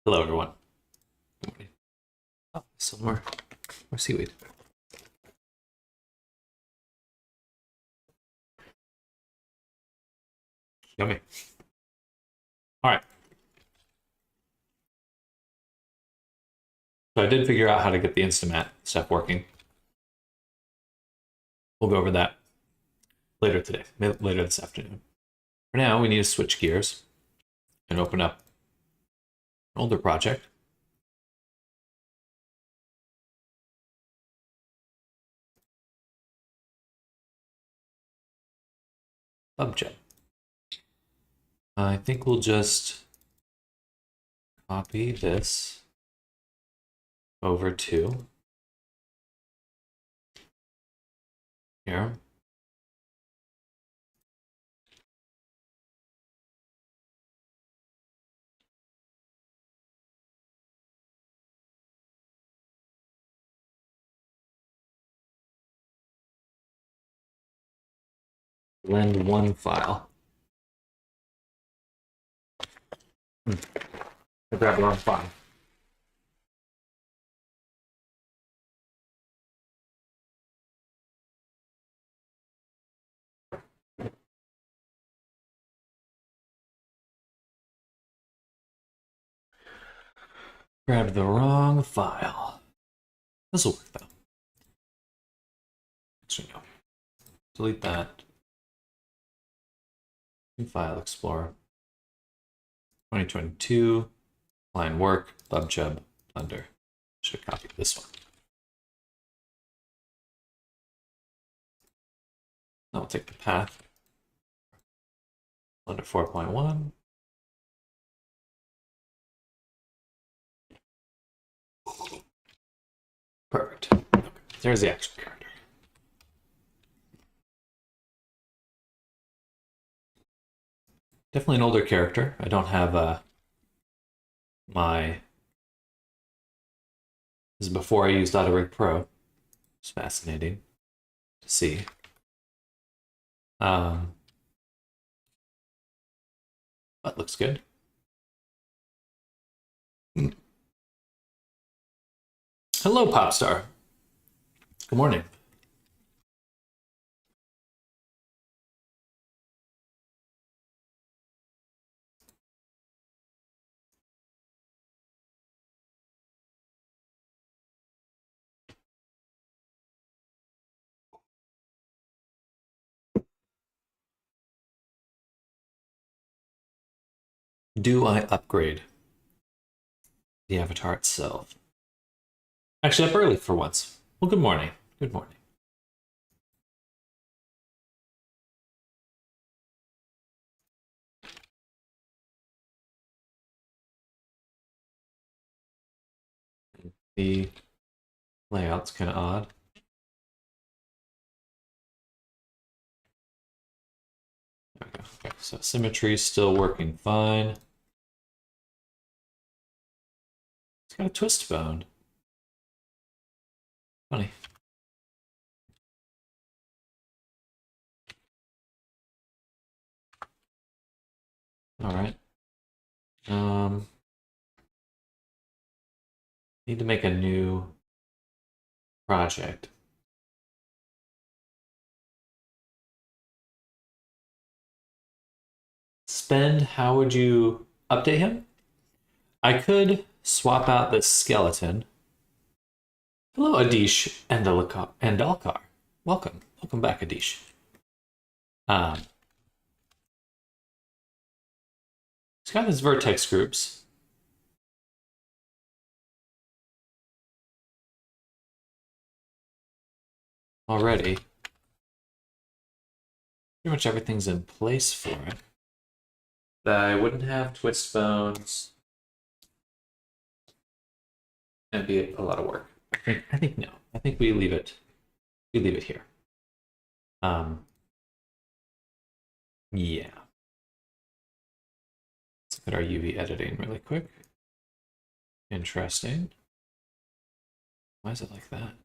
Hello, everyone. Good morning. Oh, some more seaweed. Yummy. All right. So I did figure out how to get the Instamat stuff working. We'll go over that later today, later this afternoon. For now, we need to switch gears and open up an older project. PubChem. I think we'll just copy this over to here. Blend one file. I grabbed the wrong file. Grabbed the wrong file. This will work though. Actually, no. Delete that. New file explorer. 2022. Line work. PubChem. Blender. Should copy this one. Now we'll take the path. Blender 4.1. Perfect. Okay. There's the action character. Definitely an older character. I don't have this is before I used AutoRig Pro. It's fascinating to see. But looks good. Hello, Popstar. Good morning. Do I upgrade the avatar itself? Actually, up early for once. Well, good morning. Good morning. The layout's kind of odd. There we go. Okay, so symmetry is still working fine. It's got a twist bone. Funny. All right. Need to make a new project. Spend, how would you update him? I could swap out this skeleton. Hello, Adish and Alkar. Welcome. Welcome back, Adish. It's got his vertex groups. Already. Pretty much everything's in place for it. I wouldn't have twist bones. It'd be a lot of work. I think no. I think we leave it. We leave it here. Yeah. Let's look at our UV editing really quick. Interesting. Why is it like that?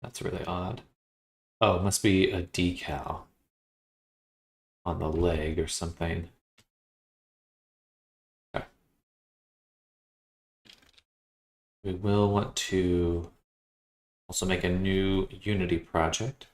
That's really odd. Oh, it must be a decal. on the leg or something. Okay. We will want to also make a new Unity project.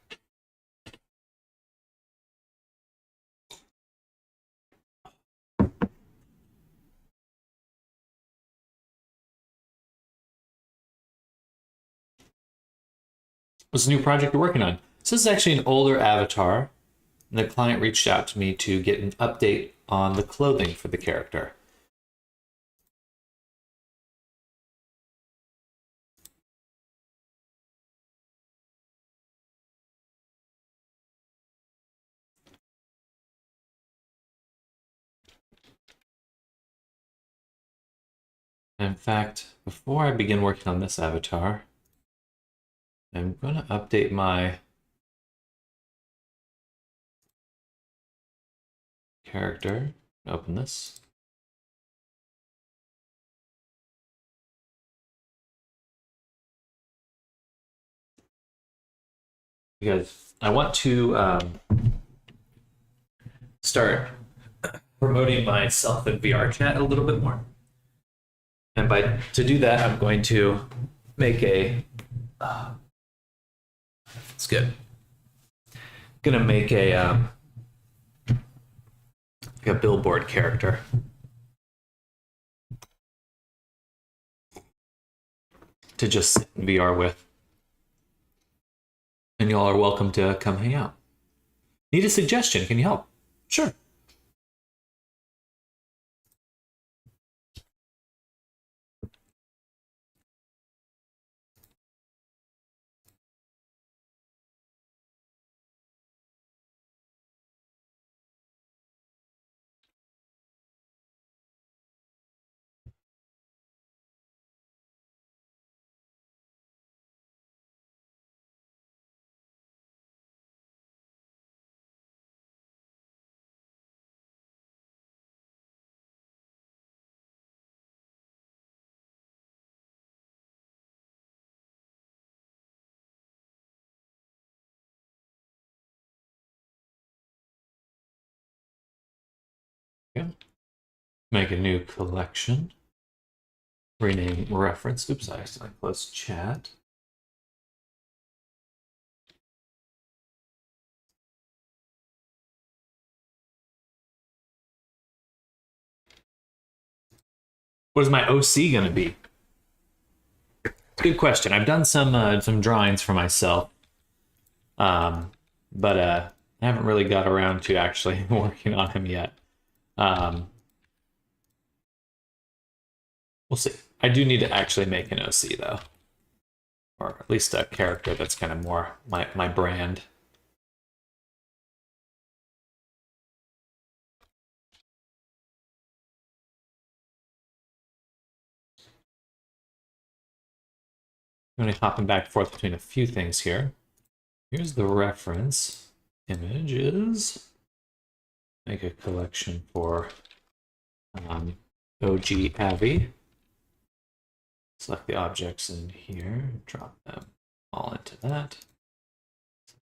What's the new project you're working on? So this is actually an older avatar. And the client reached out to me to get an update on the clothing for the character. In fact, before I begin working on this avatar, I'm going to update my character. Open this. Because I want to start promoting myself in VR chat a little bit more. And to do that, I'm going to make it's good. I'm gonna make a billboard character to just sit in VR with. And y'all are welcome to come hang out. Need a suggestion? Can you help? Sure. Okay. Make a new collection. Rename reference. Oops, I accidentally closed chat. What is my OC going to be? Good question. I've done some drawings for myself, but I haven't really got around to actually working on him yet. We'll see. I do need to actually make an OC though, or at least a character that's kind of more my brand. I'm going to hopping back and forth between a few things here. Here's the reference images. Make a collection for OG Avi. Select the objects in here, drop them all into that.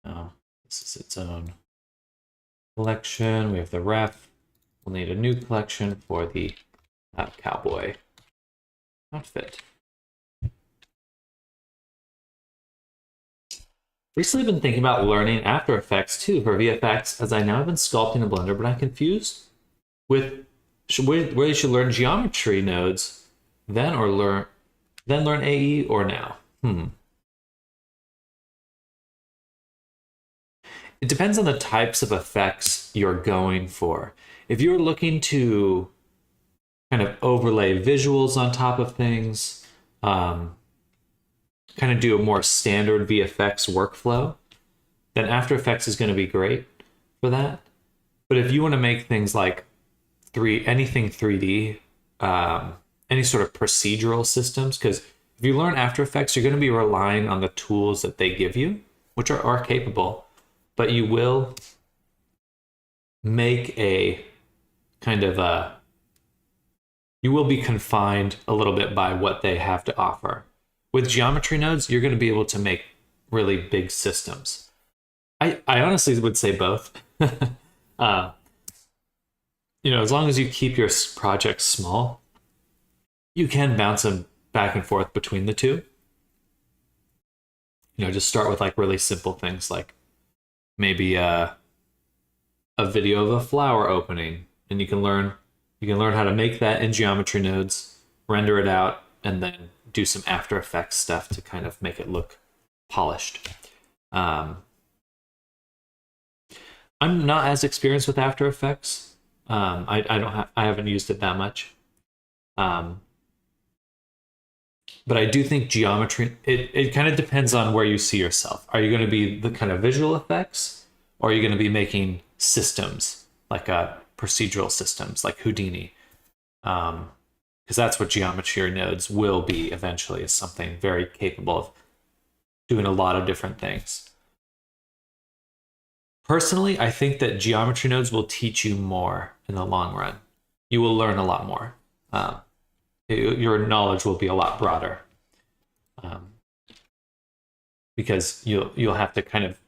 Now, this is its own collection. We have the ref. We'll need a new collection for the cowboy outfit. Recently been thinking about learning After Effects too for VFX, as I now have been sculpting in Blender, but I'm confused with where you should learn geometry nodes then learn AE or now. It depends on the types of effects you're going for. If you're looking to kind of overlay visuals on top of things, kind of do a more standard VFX workflow, then After Effects is going to be great for that. But if you want to make things like anything 3D, any sort of procedural systems, because if you learn After Effects, you're going to be relying on the tools that they give you, which are capable, but you will make a kind of you will be confined a little bit by what they have to offer. With geometry nodes, you're going to be able to make really big systems. I honestly would say both. uh, as long as you keep your projects small, you can bounce them back and forth between the two. Just start with like really simple things like maybe a video of a flower opening, and you can learn how to make that in Geometry Nodes, render it out, and then do some After Effects stuff to kind of make it look polished. I'm not as experienced with After Effects. I haven't used it that much. But I do think geometry, it kind of depends on where you see yourself. Are you going to be the kind of visual effects, or are you going to be making systems like procedural systems like Houdini? Because that's what Geometry Nodes will be eventually, is something very capable of doing a lot of different things. Personally, I think that Geometry Nodes will teach you more in the long run. You will learn a lot more. Your knowledge will be a lot broader, because you'll have to kind of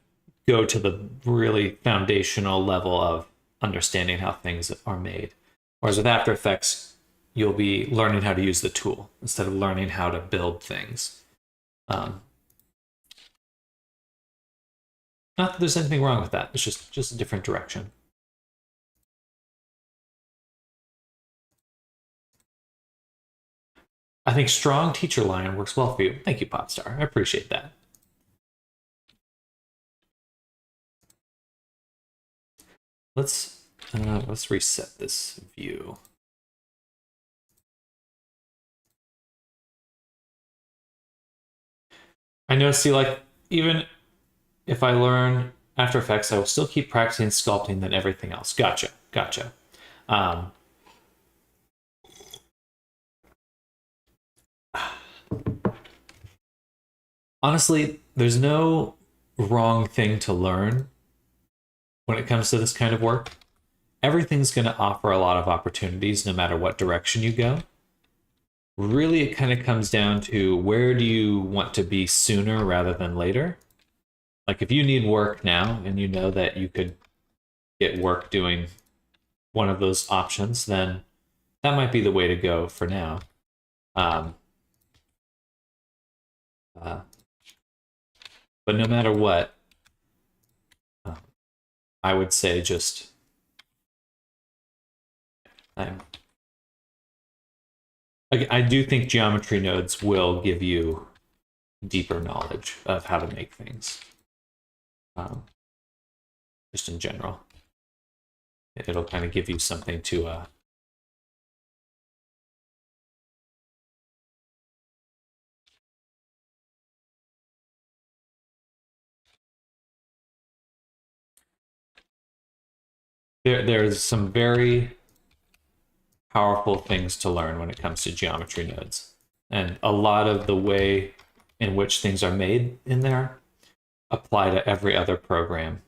go to the really foundational level of understanding how things are made. Whereas with After Effects, you'll be learning how to use the tool instead of learning how to build things. Not that there's anything wrong with that. It's just a different direction. I think strong teacher line works well for you. Thank you, Popstar. I appreciate that. Let's reset this view. I know, see, like, even if I learn After Effects, I will still keep practicing sculpting than everything else. Gotcha. Honestly, there's no wrong thing to learn when it comes to this kind of work. Everything's going to offer a lot of opportunities no matter what direction you go. Really, it kind of comes down to where do you want to be sooner rather than later? Like if you need work now and you know that you could get work doing one of those options, then that might be the way to go for now. But no matter what, I would say just I do think Geometry Nodes will give you deeper knowledge of how to make things. Just in general, it'll kind of give you something to there's some very powerful things to learn when it comes to Geometry Nodes, and a lot of the way in which things are made in there apply to every other program.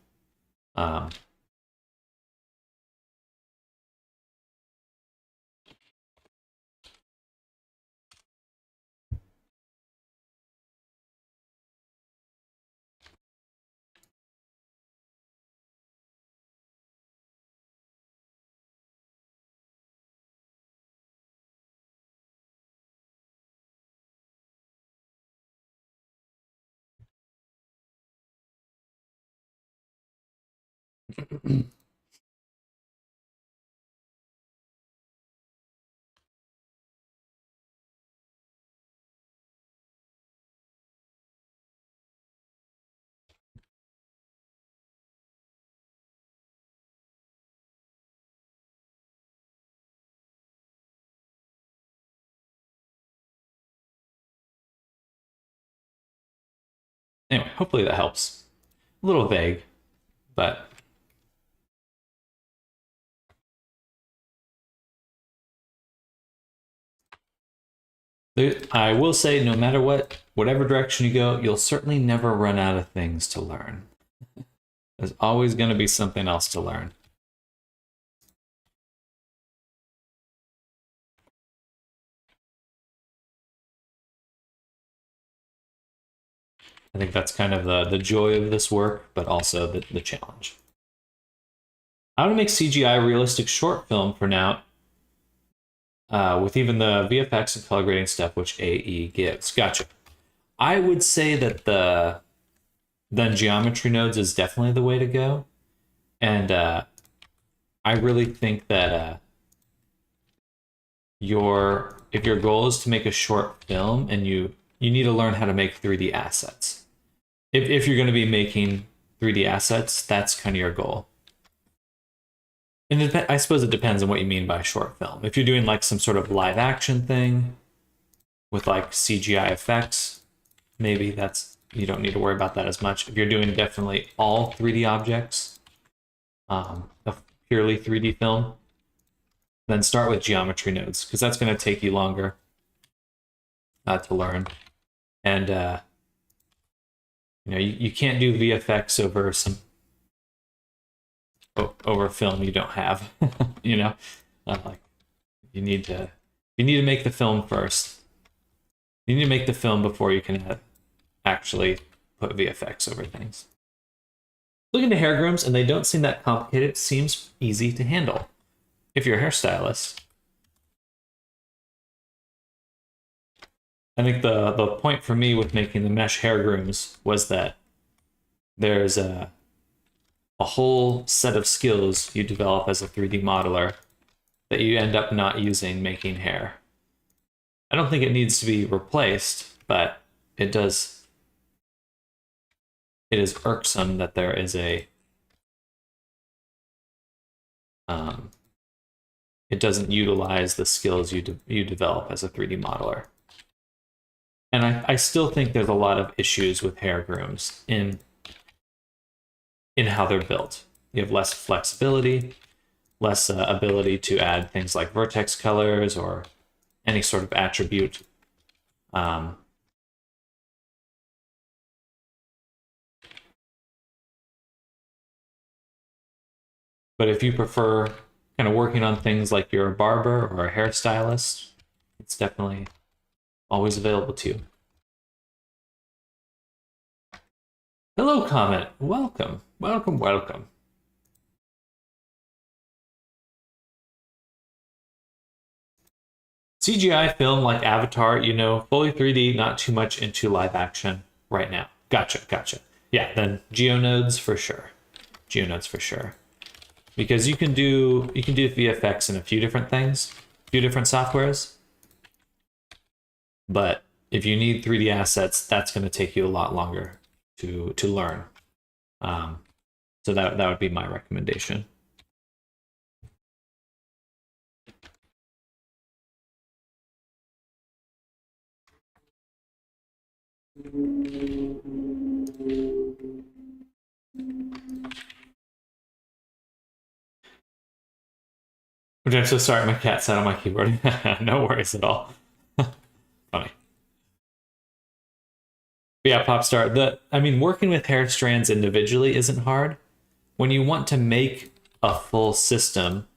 Anyway, hopefully that helps. A little vague, but I will say, no matter whatever direction you go, you'll certainly never run out of things to learn. There's always going to be something else to learn. I think that's kind of the joy of this work, but also the challenge. I want to make CGI realistic short film for now, with even the VFX and color grading step which AE gives. Gotcha. I would say that the then geometry nodes is definitely the way to go, and I really think that if your goal is to make a short film and you need to learn how to make 3D assets. If you're going to be making 3D assets, that's kind of your goal. And I suppose it depends on what you mean by short film. If you're doing like some sort of live action thing with like CGI effects, maybe you don't need to worry about that as much. If you're doing definitely all 3D objects, a purely 3D film, then start with geometry nodes, because that's going to take you longer to learn. And you can't do VFX over film you don't have. Like you need to make the film first. You need to make the film before you can actually put VFX over things. Look into hair grooms, and they don't seem that complicated. It seems easy to handle if you're a hairstylist. I think the point for me with making the mesh hair grooms was that there's a whole set of skills you develop as a 3D modeler that you end up not using making hair. I don't think it needs to be replaced, but it is irksome that there is it doesn't utilize the skills you develop as a 3D modeler. And I still think there's a lot of issues with hair grooms in how they're built. You have less flexibility, less ability to add things like vertex colors or any sort of attribute. But if you prefer kind of working on things like you're a barber or a hairstylist, it's definitely always available to you. Hello, Comet. Welcome. Welcome, welcome. CGI film like Avatar, fully 3D, not too much into live action right now. Gotcha. Yeah, then GeoNodes for sure. GeoNodes for sure. Because you can do VFX in a few different things, a few different softwares. But if you need 3D assets, that's going to take you a lot longer to learn. So that would be my recommendation. I'm so sorry, my cat sat on my keyboard. No worries at all. Funny. But yeah, Popstar. Working with hair strands individually isn't hard. When you want to make a full system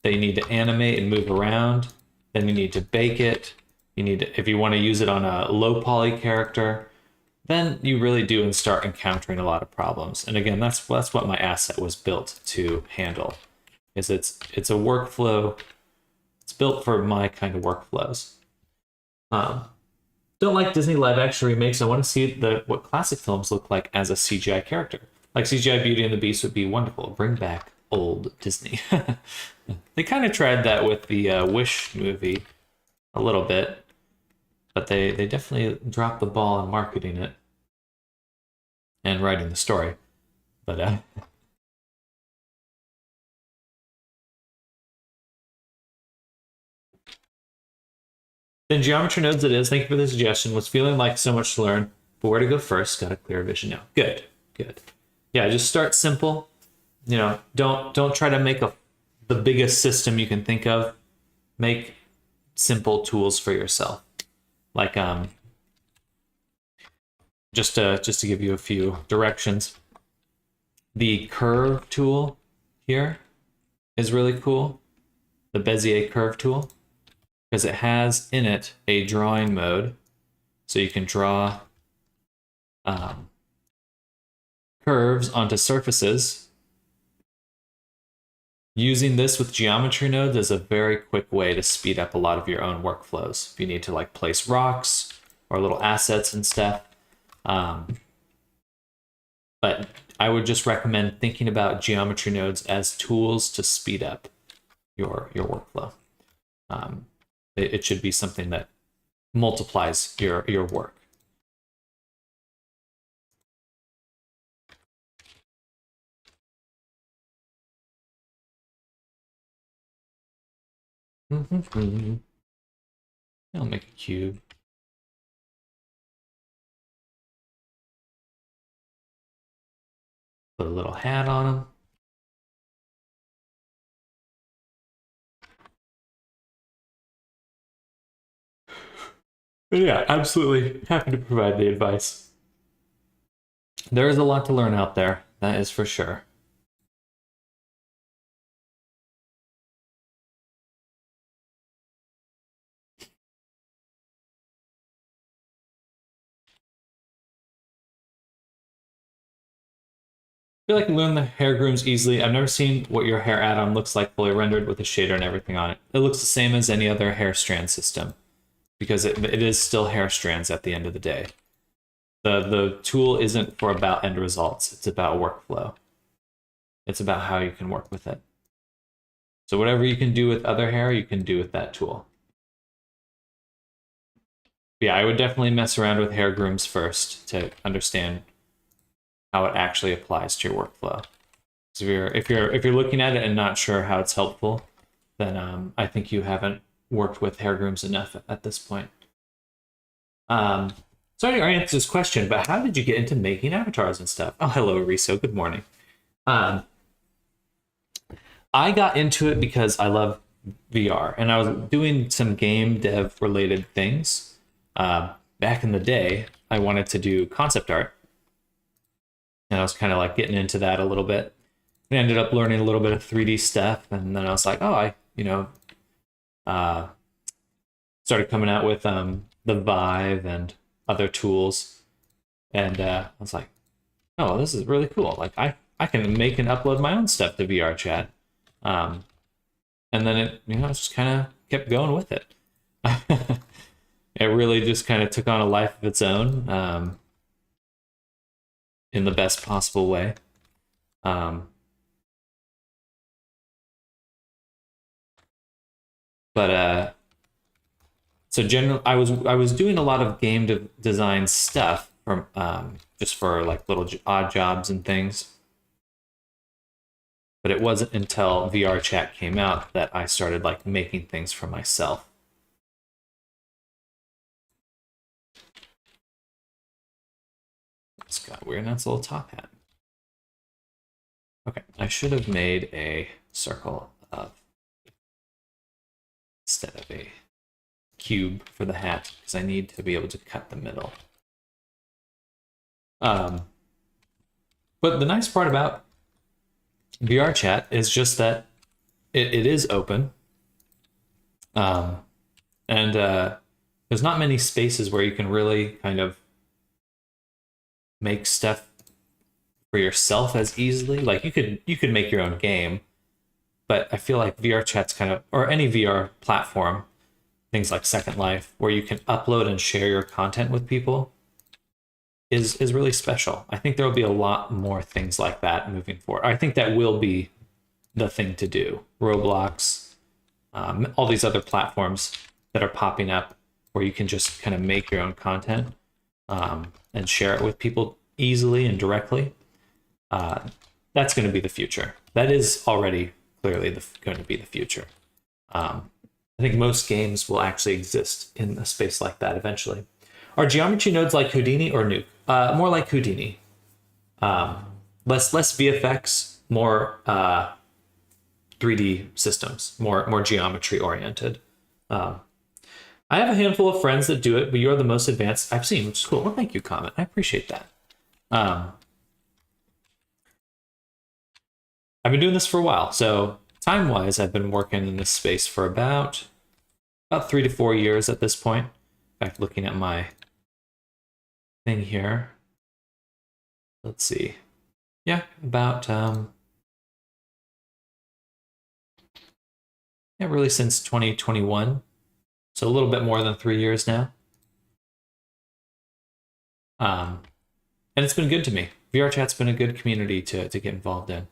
that you need to animate and move around, then you need to bake it. If you want to use it on a low poly character, then you really do start encountering a lot of problems. And again, that's what my asset was built to handle. It's a workflow. It's built for my kind of workflows. Don't like Disney live action remakes. I want to see what classic films look like as a CGI character. Like CGI Beauty and the Beast would be wonderful. Bring back old Disney. They kind of tried that with the Wish movie a little bit, but they definitely dropped the ball in marketing it and writing the story. But then geometry nodes it is. Thank you for the suggestion. Was feeling like so much to learn, but where to go first? Got a clear vision now. Good. Yeah, just start simple. Don't try to make the biggest system you can think of. Make simple tools for yourself. Like just to give you a few directions. The curve tool here is really cool. The Bezier curve tool, because it has in it a drawing mode, so you can draw curves onto surfaces Using this with geometry nodes is a very quick way to speed up a lot of your own workflows. If you need to like place rocks or little assets and stuff. But I would just recommend thinking about geometry nodes as tools to speed up your workflow. It should be something that multiplies your work. I'll make a cube. Put a little hat on him. But yeah, absolutely happy to provide the advice. There is a lot to learn out there, that is for sure. I feel like you learn the hair grooms easily. I've never seen what your hair add-on looks like fully rendered with a shader and everything on it. It looks the same as any other hair strand system because it is still hair strands at the end of the day. The tool isn't for about end results. It's about workflow. It's about how you can work with it. So whatever you can do with other hair, you can do with that tool. But yeah, I would definitely mess around with hair grooms first to understand how it actually applies to your workflow. So if you're looking at it and not sure how it's helpful, then I think you haven't worked with hair grooms enough at this point. Sorry to answer this question, but how did you get into making avatars and stuff? Oh, hello, Riso. Good morning. I got into it because I love VR, and I was doing some game dev related things. Back in the day, I wanted to do concept art, and I was kind of like getting into that a little bit. I ended up learning a little bit of 3D stuff, and then I was like, oh, I started coming out with the Vive and other tools, and I was like, oh, this is really cool. Like I can make and upload my own stuff to VRChat, and then it just kind of kept going with it. It really just kind of took on a life of its own, in the best possible way. But so general, I was doing a lot of game design stuff from just for like little odd jobs and things. But it wasn't until VRChat came out that I started like making things for myself. It's got weird. That's a little top hat. Okay, I should have made a circle of instead of a cube for the hat because I need to be able to cut the middle. But the nice part about VRChat is just that it is open. And there's not many spaces where you can really kind of make stuff for yourself as easily. Like you could make your own game, but I feel like VRChat's kind of, or any VR platform, things like Second Life, where you can upload and share your content with people, is really special. I think there will be a lot more things like that moving forward. I think that will be the thing to do. Roblox, all these other platforms that are popping up where you can just kind of make your own content and share it with people easily and directly. That's going to be the future. That is already clearly going to be the future. I think most games will actually exist in a space like that eventually. Are geometry nodes like Houdini or Nuke? More like Houdini. Less VFX, more 3D systems, more geometry oriented. I have a handful of friends that do it, but you're the most advanced I've seen, which is cool. Well, thank you, Comment. I appreciate that. I've been doing this for a while, so time-wise, I've been working in this space for about 3 to 4 years at this point. In fact, looking at my thing here, let's see. Yeah, about Yeah, really since 2021. So a little bit more than 3 years now. And it's been good to me. VR chat's been a good community to get involved in.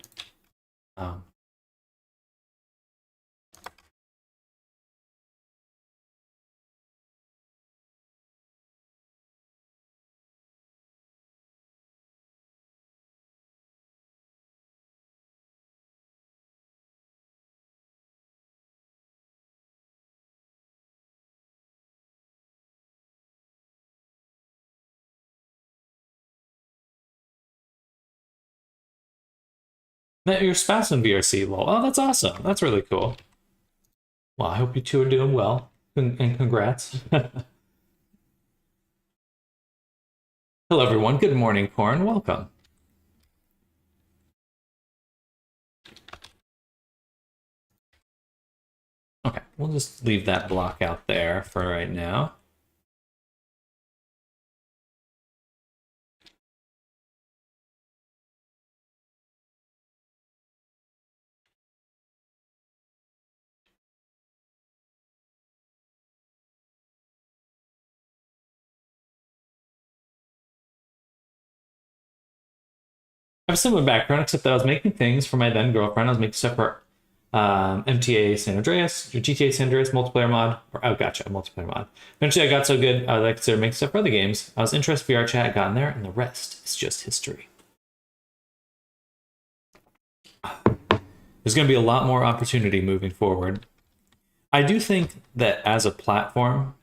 Um, your spouse in VRC, lol. Oh, that's awesome. That's really cool. Well, I hope you two are doing well, and congrats. Hello, everyone. Good morning, Corn. Welcome. Okay, we'll just leave that block out there for right now. I have a similar background, except that I was making things for my then girlfriend. I was making stuff for MTA San Andreas, GTA San Andreas multiplayer mod, or oh, gotcha, multiplayer mod. Eventually, I got so good, I like to make stuff for other games. I was interested in VR chat, got in there, and the rest is just history. There's going to be a lot more opportunity moving forward. I do think that as a platform,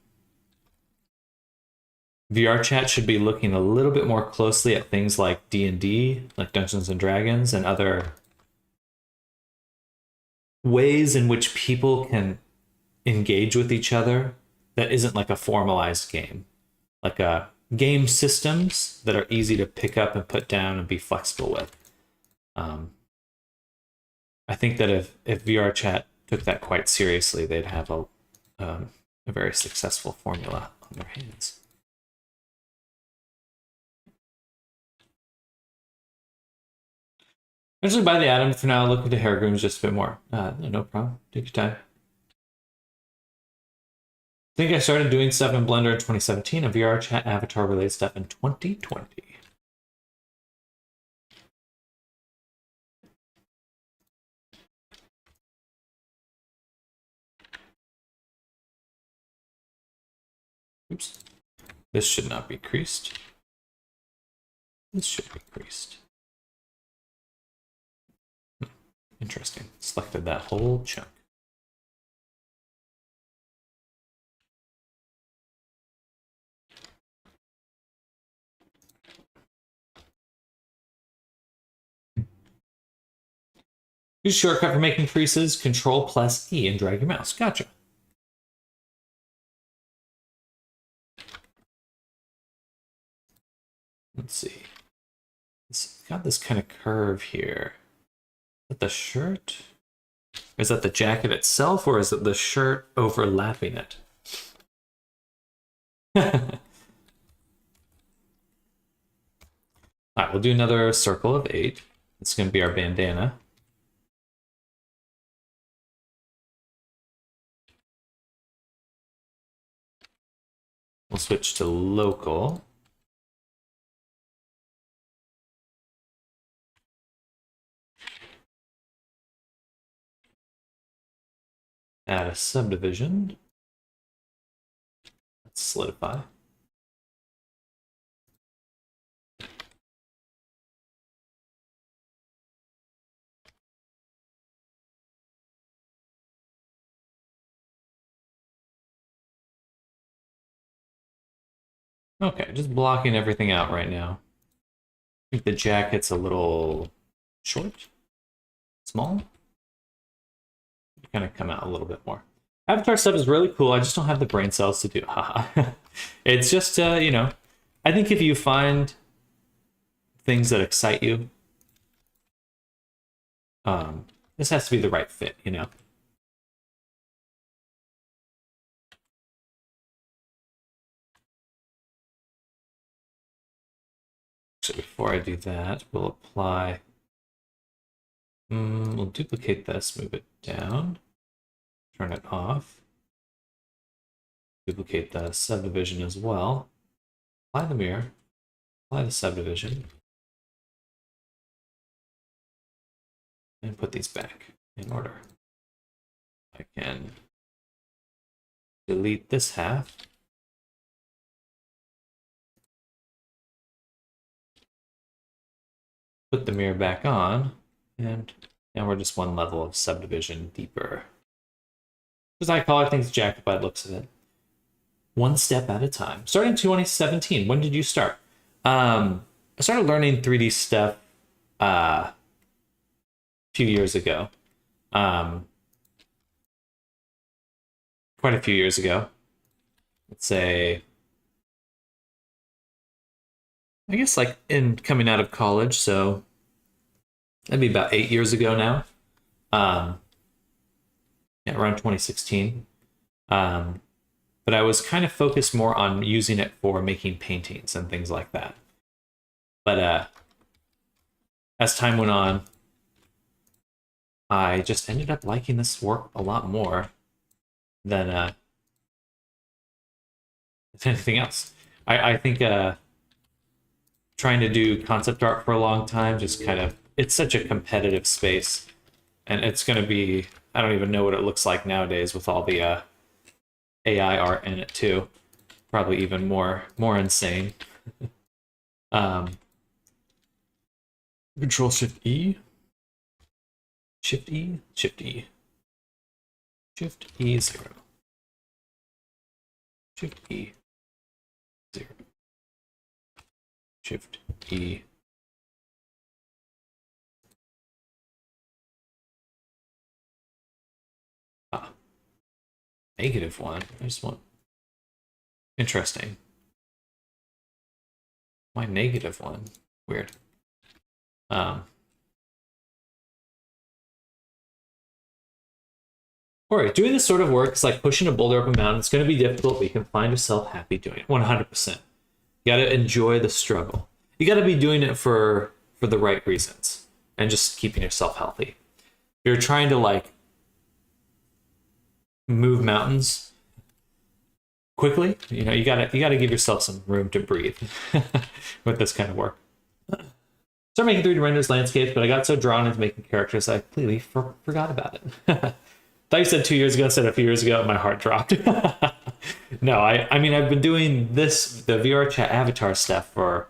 VR chat should be looking a little bit more closely at things like D&D, like Dungeons and Dragons, and other ways in which people can engage with each other that isn't like a formalized game. Like game systems that are easy to pick up and put down and be flexible with. I think that if VR chat took that quite seriously, they'd have a very successful formula on their hands. Actually, buy the atom for now. Look into hair grooms just a bit more. No problem. Take your time. I think I started doing stuff in Blender in 2017 and VR chat avatar related stuff in 2020. Oops. This should not be creased. This should be creased. Interesting. Selected that whole chunk. Use a shortcut for making creases, Control plus E, and drag your mouse. Gotcha. Let's see. It's got this kind of curve here. Is that the shirt? Is that the jacket itself, or is it the shirt overlapping it? All right, we'll do another circle of 8. It's going to be our bandana. We'll switch to local. Add a subdivision. Let's solidify. Okay, just blocking everything out right now. I think the jacket's a little short, small. Kind of come out a little bit more. Avatar stuff is really cool. I just don't have the brain cells to do. Haha. It's just, you know, I think if you find things that excite you, this has to be the right fit, you know. So before I do that, we'll apply. We'll duplicate this, move it down. turn it off. Duplicate the subdivision as well. Apply the mirror. Apply the subdivision. And put these back in order. I can delete this half. Put the mirror back on, and now we're just one level of subdivision deeper. As I call it, things jacked by the looks of it. One step at a time. Starting in 2017, when did you start? I started learning 3D stuff a few years ago. Quite a few years ago. Let's say, I guess like in coming out of college, so that'd be about 8 years ago now. Yeah, around 2016. But I was kind of focused more on using it for making paintings and things like that. But as time went on, I just ended up liking this work a lot more than anything else. I think trying to do concept art for a long time just kind of, it's such a competitive space, and it's going to be, I don't even know what it looks like nowadays with all the AI art in it too. Probably even more insane. Control Shift E. Shift E. Shift E. Shift E 0. Shift E 0. Shift E. -1. I just want. Interesting. Why -1? Weird. Alright, doing this sort of work is like pushing a boulder up a mountain. It's going to be difficult, but you can find yourself happy doing it. 100%. You got to enjoy the struggle. You got to be doing it for the right reasons and just keeping yourself healthy. If you're trying to like move mountains quickly, you know, you gotta give yourself some room to breathe with this kind of work. Started making 3D renders landscapes, but I got so drawn into making characters I completely forgot about it. Thought you said 2 years ago instead of a few years ago, and my heart dropped. No, I mean I've been doing the VR chat avatar stuff for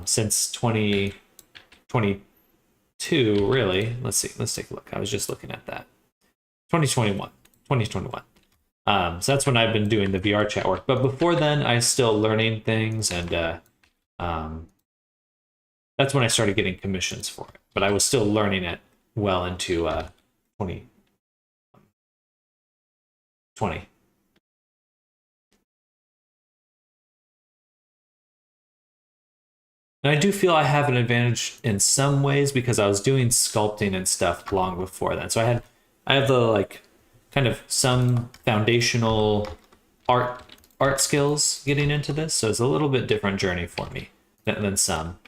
since 2022, really. Let's see, let's take a look. I was just looking at that. 2021. So that's when I've been doing the VR chat work. But before then, I was still learning things, and that's when I started getting commissions for it. But I was still learning it well into 2020. And I do feel I have an advantage in some ways because I was doing sculpting and stuff long before then. So I have the like kind of some foundational art skills getting into this. So it's a little bit different journey for me than some.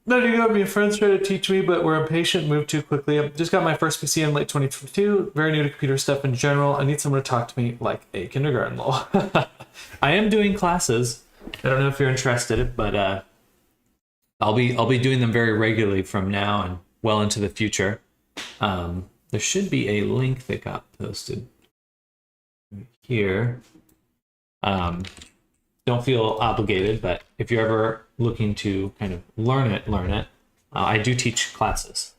There you go. Me and friends try to teach me, but we're impatient, move too quickly. I just got my first PC in late 2022. Very new to computer stuff in general. I need someone to talk to me like a kindergarten lol. I am doing classes. I don't know if you're interested, but I'll be doing them very regularly from now and well into the future. There should be a link that got posted here. Don't feel obligated, but if you're ever looking to kind of learn it. I do teach classes.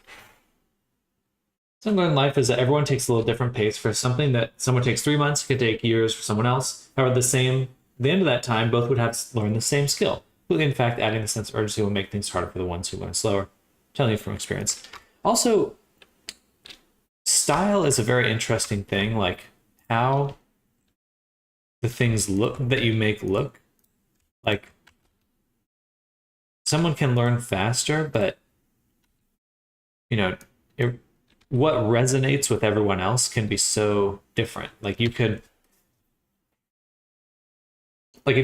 Something in life is that everyone takes a little different pace. For something that someone takes 3 months, it could take years for someone else. However, at the end of that time, both would have to learn the same skill. In fact, adding a sense of urgency will make things harder for the ones who learn slower. I'm telling you from experience. Also, style is a very interesting thing, like how the things look that you make look. Like, someone can learn faster, but, you know, what resonates with everyone else can be so different. Like, if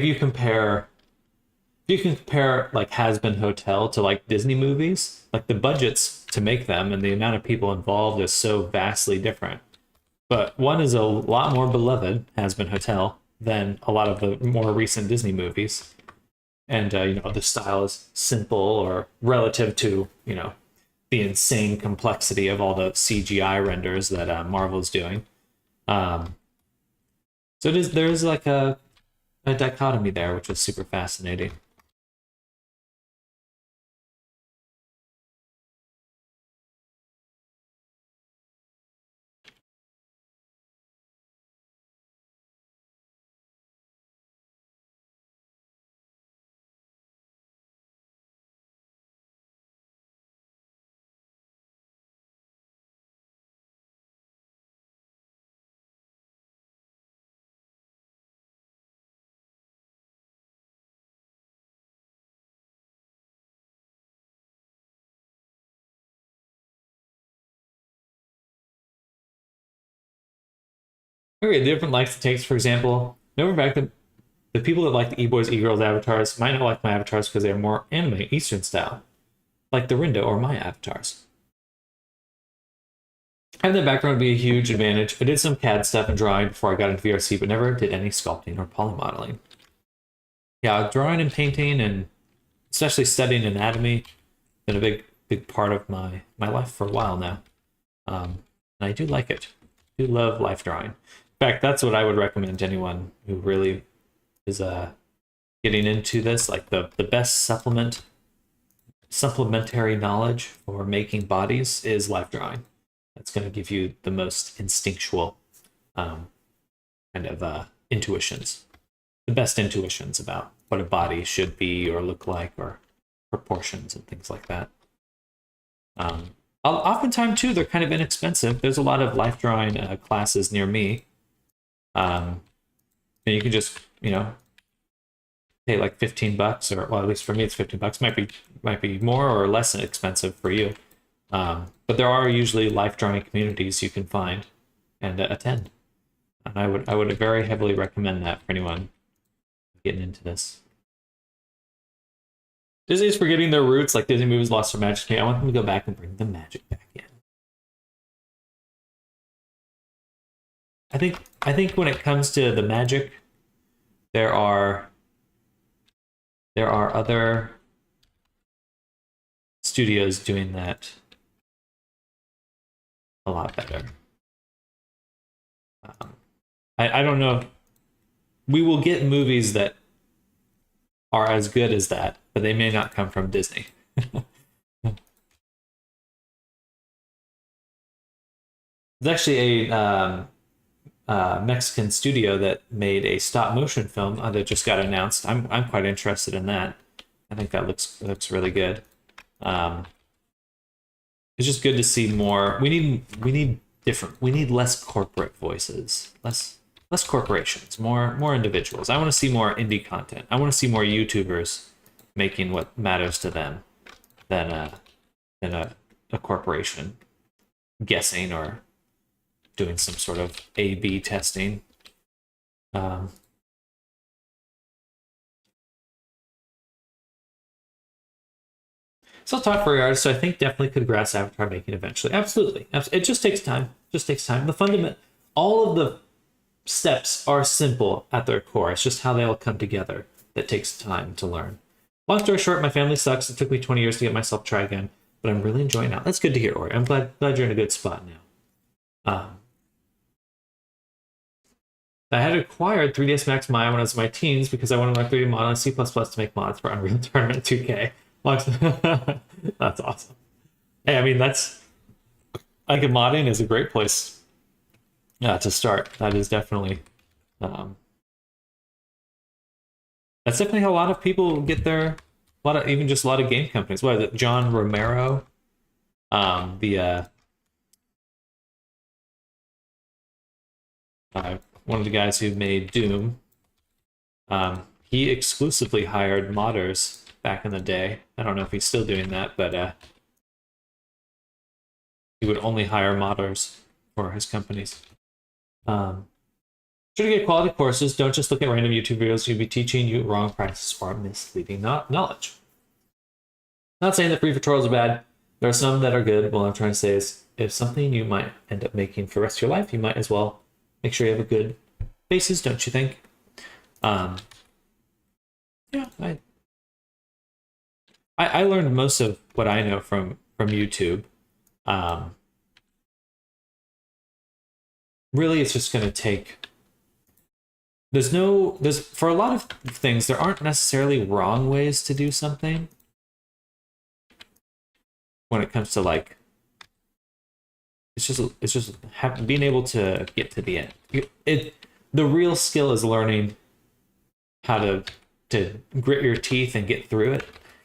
you compare if you can compare like Has-Been Hotel to like Disney movies, like the budgets to make them and the amount of people involved is so vastly different. But one is a lot more beloved, Has-Been Hotel, than a lot of the more recent Disney movies. And the style is simple or relative to the insane complexity of all the CGI renders that Marvel's doing. So there's like a dichotomy there, which is super fascinating. Okay, different likes and takes, for example. Remember back the people that like the E-Boys, E-Girls avatars might not like my avatars because they're more anime, Eastern style, like the Rindo or my avatars. Having that background would be a huge advantage. I did some CAD stuff and drawing before I got into VRC, but never did any sculpting or polymodeling. Yeah, drawing and painting, and especially studying anatomy, been a big part of my life for a while now. And I do like it. I do love life drawing. In fact, that's what I would recommend to anyone who really is getting into this. Like the best supplementary knowledge for making bodies is life drawing. That's going to give you the most instinctual kind of intuitions, the best intuitions about what a body should be or look like, or proportions and things like that. Oftentimes too, they're kind of inexpensive. There's a lot of life drawing classes near me. And you can just, pay like $15, or well, at least for me, it's $15. Might be more or less expensive for you. But there are usually life drawing communities you can find and attend. And I would very heavily recommend that for anyone getting into this. Disney's forgetting their roots, like Disney movies lost their magic to me. I want them to go back and bring the magic back in. I think when it comes to the magic, there are other studios doing that a lot better. I don't know. We will get movies that are as good as that, but they may not come from Disney. There's actually a Mexican studio that made a stop motion film that just got announced. I'm quite interested in that. I think that looks really good. It's just good to see more. We need different. We need less corporate voices, less corporations, more individuals. I want to see more indie content. I want to see more YouTubers making what matters to them than a corporation guessing or doing some sort of A/B testing. So I'll talk for artists. So I think definitely could grasp avatar making eventually. Absolutely. It just takes time. Just takes time. All of the steps are simple at their core. It's just how they all come together that takes time to learn. Long story short, my family sucks. It took me 20 years to get myself to try again, but I'm really enjoying it now. That's good to hear, Ori. I'm glad you're in a good spot now. I had acquired 3ds Max Maya when I was in my teens because I wanted my 3D model in C++ to make mods for Unreal Tournament 2K. That's awesome. Hey, I mean, I think modding is a great place to start. That is definitely that's definitely how a lot of people get their a lot of game companies. What is it? John Romero, the one of the guys who made Doom. He exclusively hired modders back in the day. I don't know if he's still doing that, but he would only hire modders for his companies. Should you get quality courses, don't just look at random YouTube videos. You'll be teaching you wrong practices or misleading knowledge. Not saying that free tutorials are bad. There are some that are good. What I'm trying to say is, if something you might end up making for the rest of your life, you might as well make sure you have a good basis, don't you think? Yeah, I learned most of what I know from YouTube. Really, it's just going to take. There's for a lot of things, there aren't necessarily wrong ways to do something. When it comes to like, it's just being able to get to the end. The real skill is learning how to grit your teeth and get through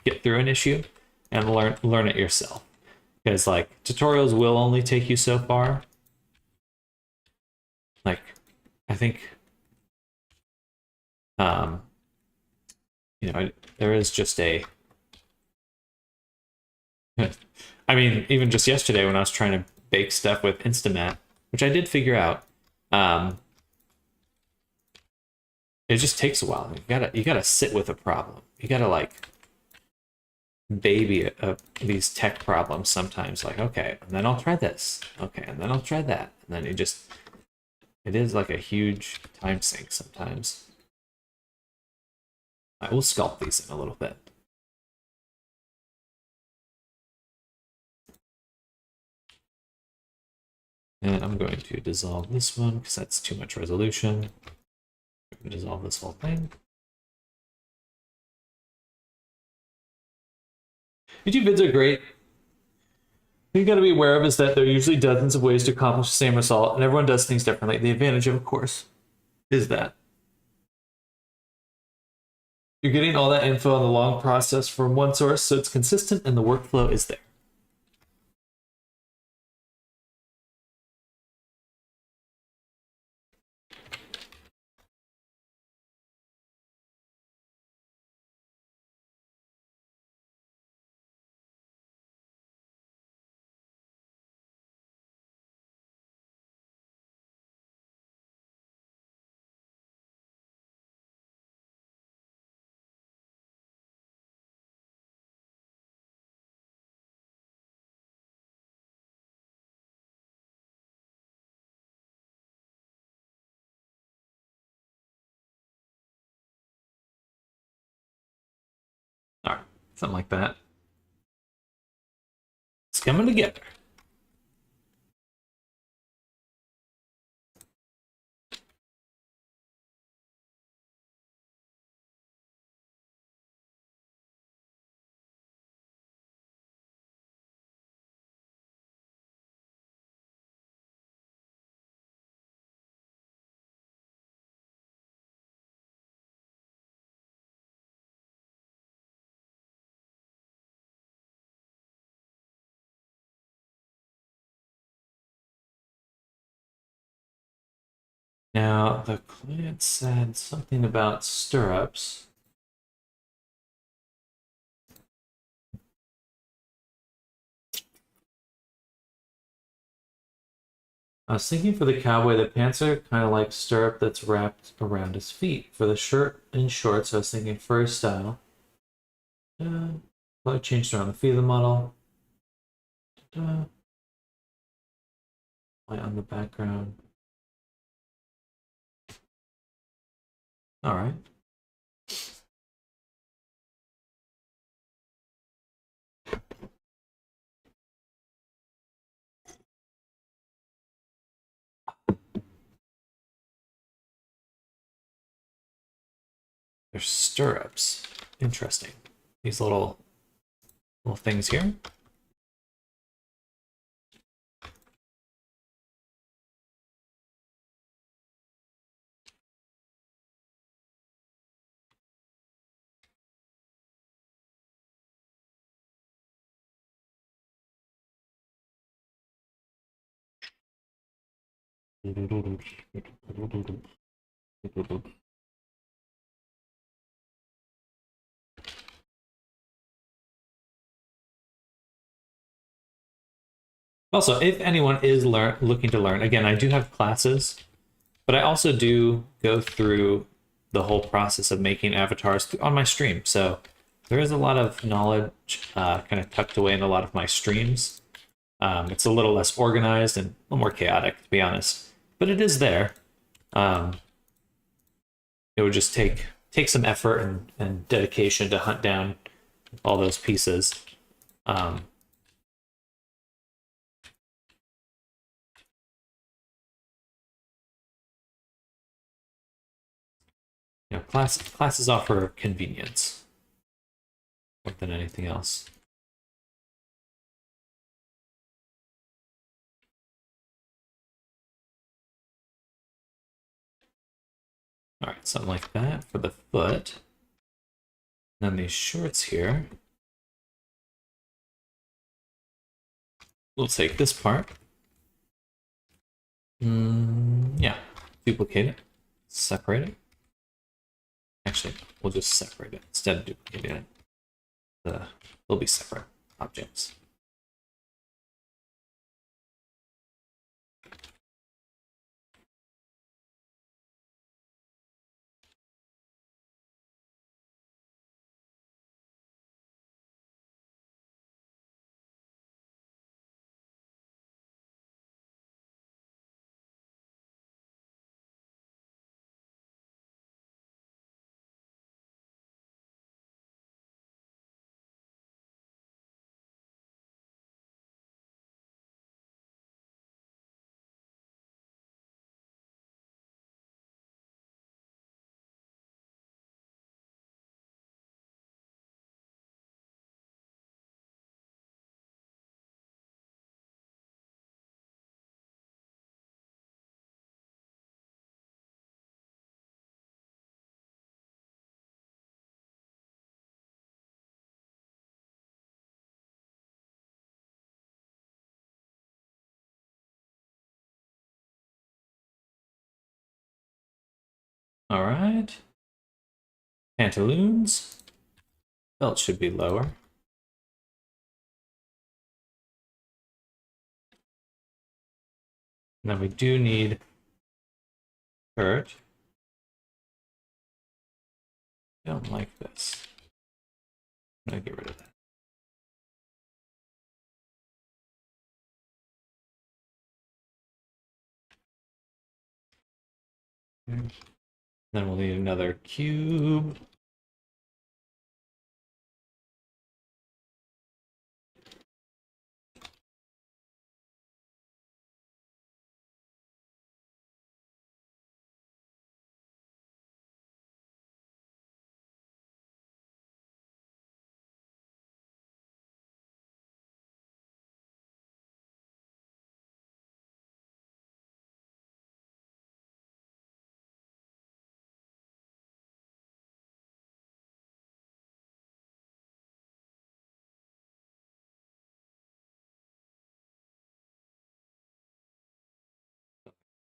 an issue, and learn it yourself. Because like tutorials will only take you so far. Like, I think, there is just a. I mean, even just yesterday when I was trying to bake stuff with Instamat, which I did figure out, it just takes a while. You gotta sit with a problem. You gotta like baby these tech problems sometimes. Like, okay, and then I'll try this. Okay, and then I'll try that. And then it is like a huge time sink sometimes. I will sculpt these in a little bit. And I'm going to dissolve this one because that's too much resolution. I'm going to dissolve this whole thing. YouTube vids are great. What you got to be aware of is that there are usually dozens of ways to accomplish the same result, and everyone does things differently. The advantage of course, is that you're getting all that info on the long process from one source, so it's consistent and the workflow is there. All right, something like that. It's coming together. Now, the client said something about stirrups. I was thinking for the cowboy, the pants are kind of like stirrup that's wrapped around his feet. For the shirt and shorts, I was thinking fur style. Color changed around the feet of the model. Light on the background. All right. There's stirrups. Interesting. These little things here. Also, if anyone is looking to learn, again, I do have classes But I also do go through the whole process of making avatars on my stream. So there is a lot of knowledge kind of tucked away in a lot of my streams. It's a little less organized and a little more chaotic, to be honest, but it is there. Um, it would just take some effort and dedication to hunt down all those pieces. Um, classes offer convenience more than anything else. All right, something like that for the foot. Then these shorts here. We'll take this part. Yeah, duplicate it, separate it. Actually, we'll just separate it instead of duplicating it. They'll be separate objects. All right. Pantaloons. Belt should be lower. Now we do need shirt. Don't like this. I'm gonna get rid of that. Then we'll need another cube.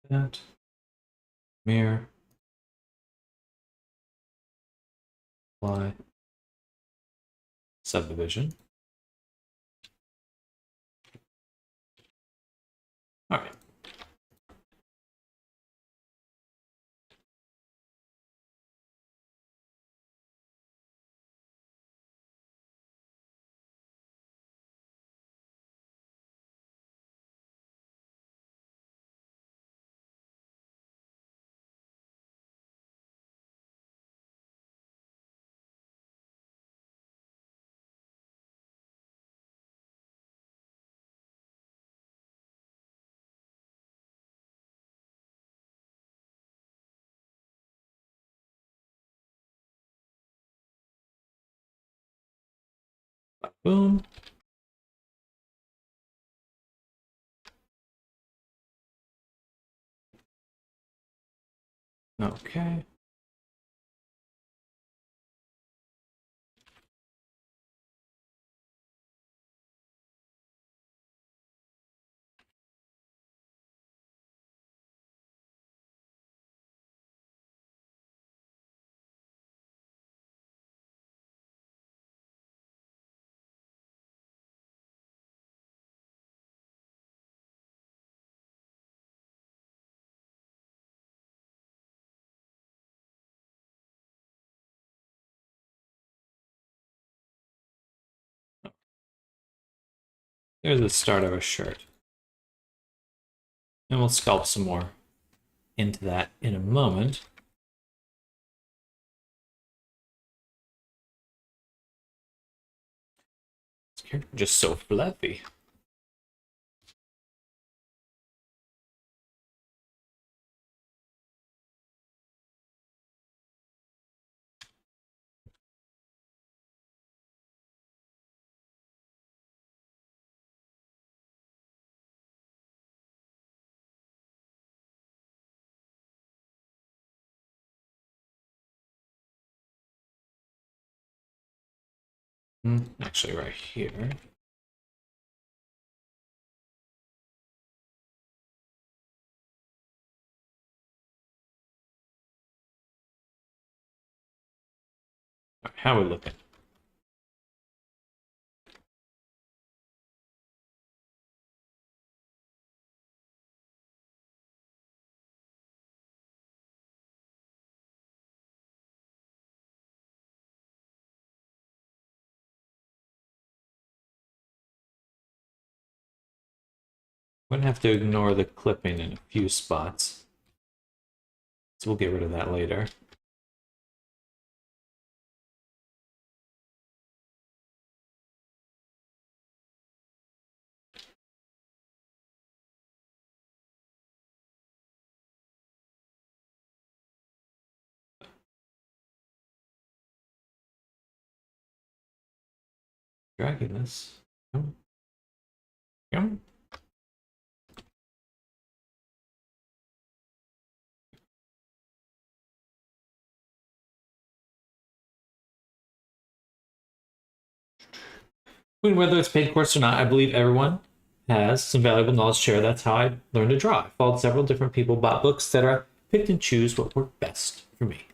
That. Mirror. Apply. Subdivision. All right. Boom. Okay. There's the start of a shirt. And we'll sculpt some more into that in a moment. This character just so fluffy. Actually, right here. Right, how are we looking? I'm gonna have to ignore the clipping in a few spots. So we'll get rid of that later. Dragging this. Come. Come. Whether it's paid course or not, I believe everyone has some valuable knowledge to share. That's how I learned to draw. I followed several different people, bought books, etc. Picked and choose what worked best for me.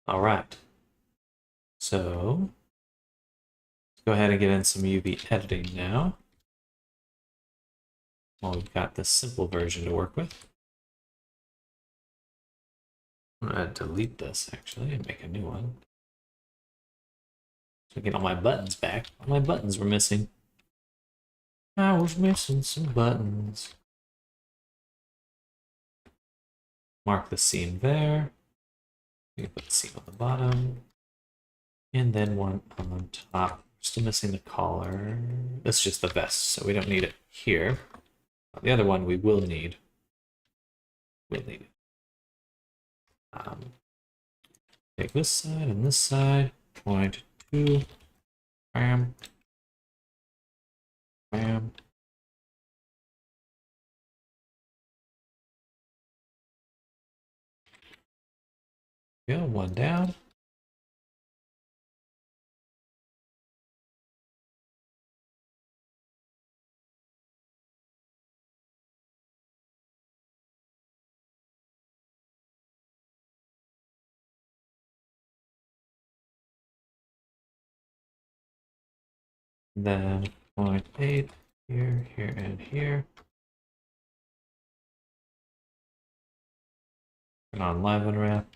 All right. So let's go ahead and get in some UV editing now. Well, we've got the simple version to work with. I'm gonna delete this actually and make a new one. So get all my buttons back. All my buttons were missing. I was missing some buttons. Mark the seam there. We put the seam on the bottom. And then one on top. Still missing the collar. That's just the vest, so we don't need it here. The other one we will need. We'll need it. Take this side and this side. 0.2. Bam. Bam. Go, one down. Then 0.8 here, here, and here. Turn on live unwrap.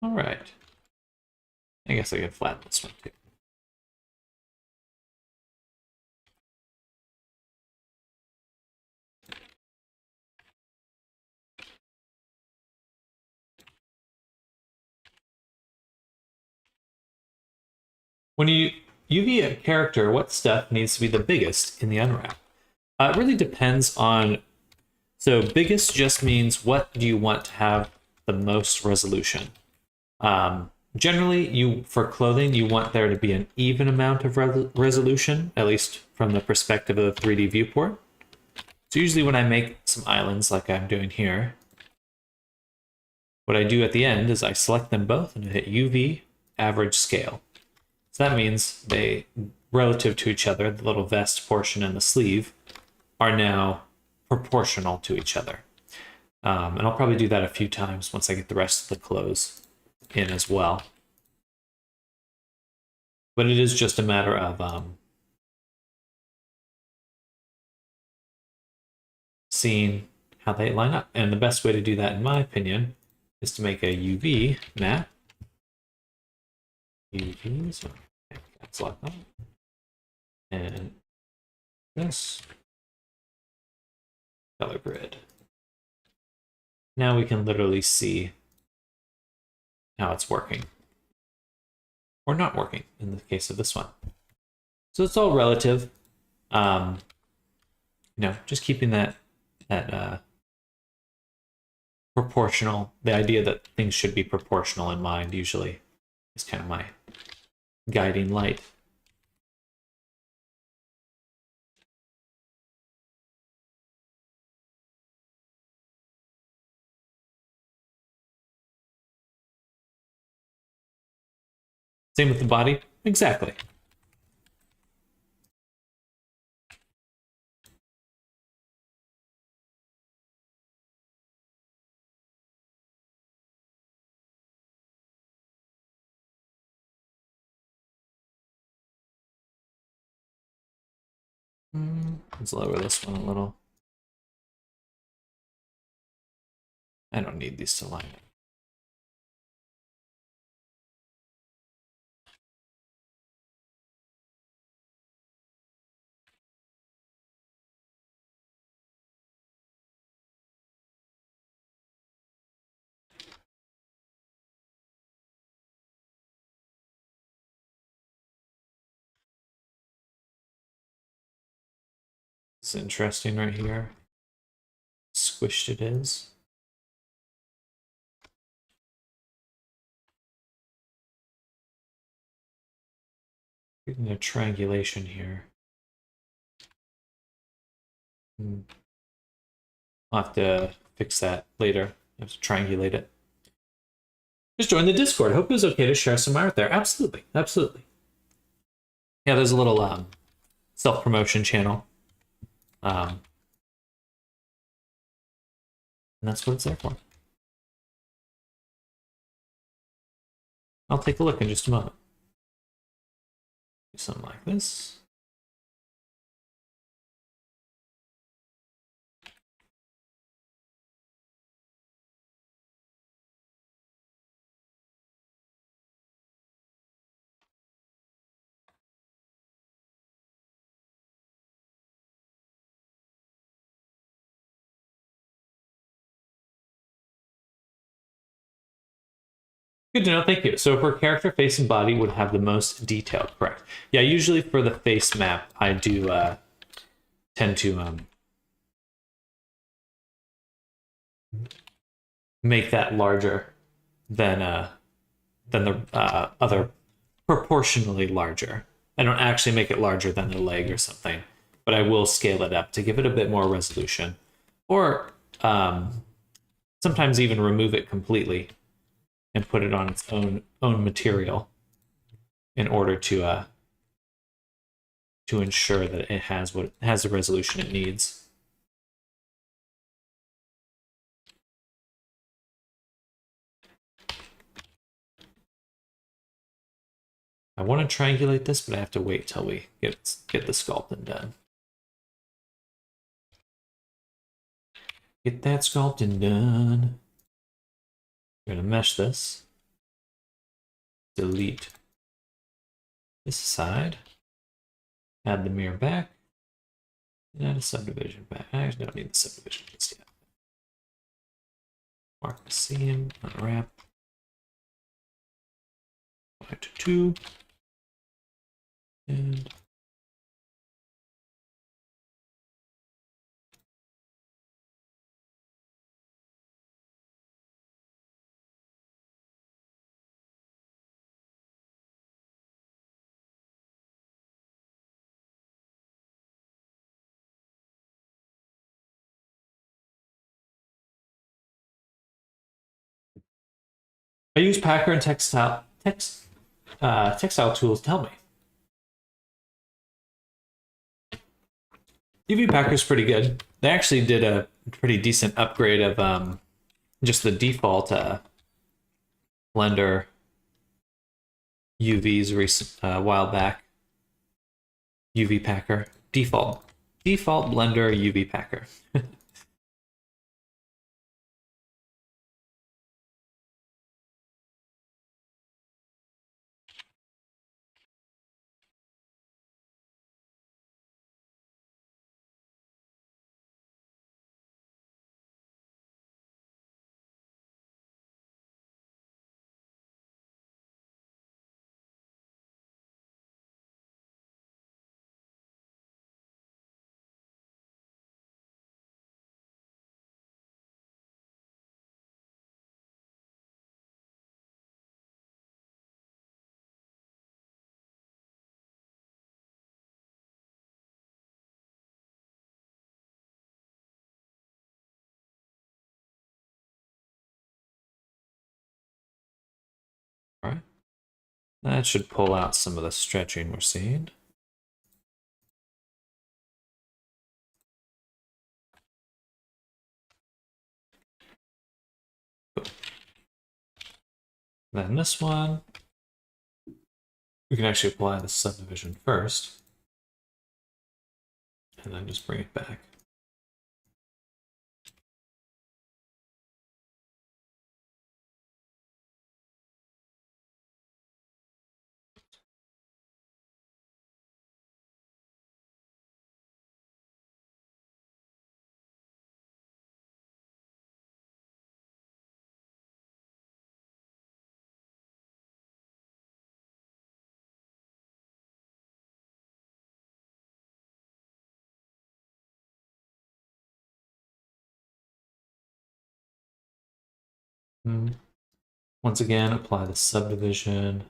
All right. I guess I can flatten this one too. When you UV a character, what step needs to be the biggest in the unwrap? It really depends on. So biggest just means what do you want to have the most resolution. Generally, for clothing, you want there to be an even amount of resolution, at least from the perspective of the 3D viewport. So usually when I make some islands like I'm doing here, what I do at the end is I select them both and hit UV, average scale. So that means they, relative to each other, the little vest portion and the sleeve, are now proportional to each other. And I'll probably do that a few times once I get the rest of the clothes in as well. But it is just a matter of seeing how they line up. And the best way to do that, in my opinion, is to make a UV map. UV, so select that. And this color grid. Now we can literally see how it's working. Or not working in the case of this one. So it's all relative. Just keeping that proportional, the idea that things should be proportional in mind usually is kind of my guiding light. Same with the body. Exactly. Let's lower this one a little. I don't need these to line up. It's interesting right here. Squished it is. Getting a triangulation here. I'll have to fix that later. I have to triangulate it. Just join the Discord. Hope it was okay to share some art there. Absolutely. Absolutely. Yeah, there's a little self-promotion channel. And that's what it's there for. I'll take a look in just a moment. Do something like this. Good to know, thank you. So for character, face, and body would have the most detail, correct? Yeah, usually for the face map, I do tend to make that larger than the other, proportionally larger. I don't actually make it larger than the leg or something, but I will scale it up to give it a bit more resolution, or sometimes even remove it completely and put it on its own material in order to ensure that it has the resolution it needs. I want to triangulate this, but I have to wait till we get the sculpting done. Get that sculpting done. We're gonna mesh this. Delete this side. Add the mirror back. And add a subdivision back. I don't need the subdivision just yet. Mark the seam, unwrap. 5 to 2. And I use Packer and textile tools to help me. UV Packer's pretty good. They actually did a pretty decent upgrade of just the default Blender UVs recent a while back. UV Packer default Blender UV Packer. All right, that should pull out some of the stretching we're seeing. Then this one, we can actually apply the subdivision first, and then just bring it back. Once again, apply the subdivision,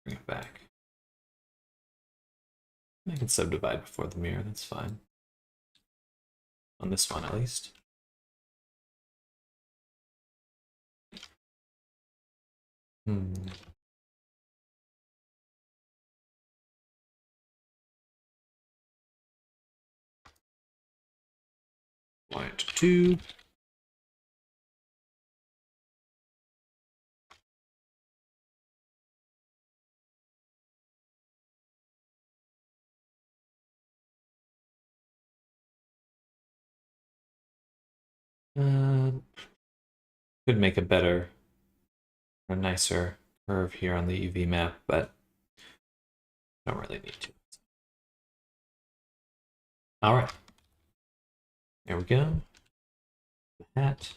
bring it back. I can subdivide before the mirror, that's fine. On this one, at least. Hmm. Point 2. Could make a better or nicer curve here on the UV map, but don't really need to. All right. There we go. Hat.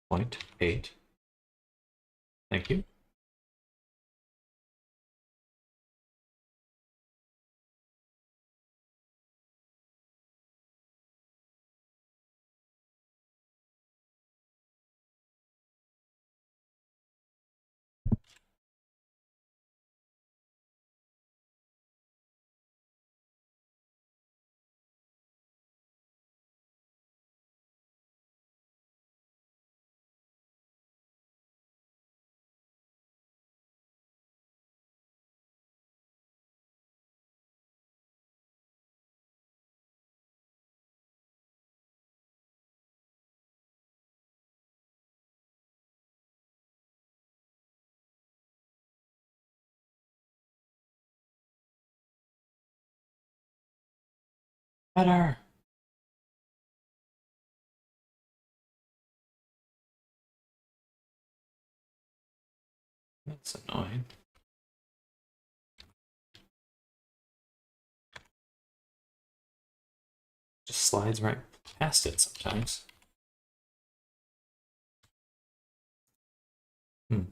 Point 8. Thank you. Better. That's annoying. Just slides right past it sometimes. Hmm.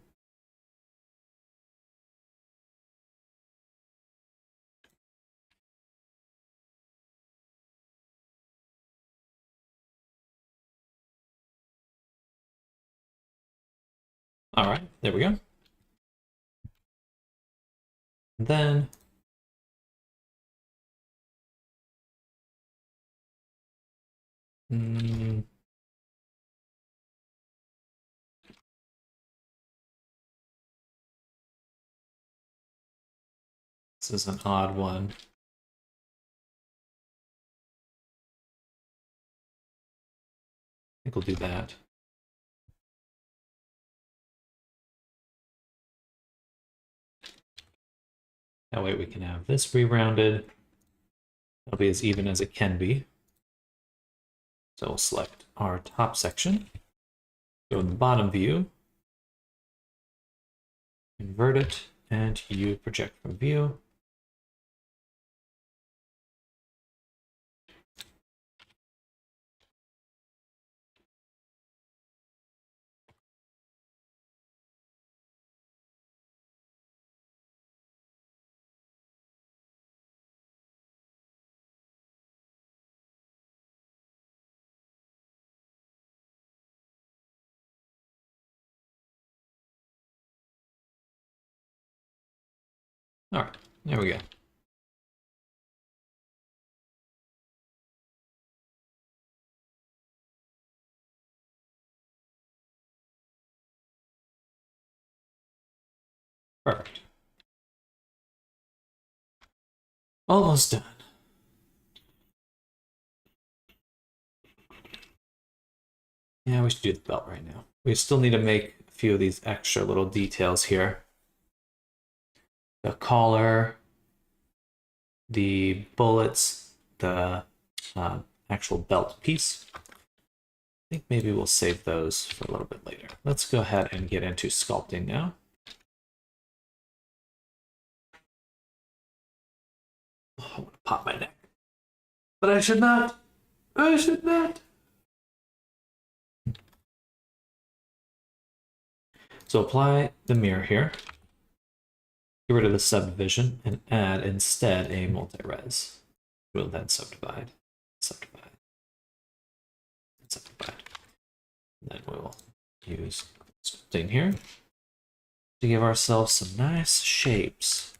All right, there we go. Then mm, this is an odd one. I think we'll do that. That way we can have this re-rounded. It'll be as even as it can be. So we'll select our top section, go in the bottom view, invert it, and you project from view. All right, there we go. Perfect. Almost done. Yeah, we should do the belt right now. We still need to make a few of these extra little details here. The collar, the bullets, the actual belt piece. I think maybe we'll save those for a little bit later. Let's go ahead and get into sculpting now. Oh, I want to pop my neck. But I should not. I should not. So apply the mirror here. Get rid of the subdivision and add instead a multi-res. We'll then subdivide, subdivide, subdivide. And then we'll use sculpting here to give ourselves some nice shapes.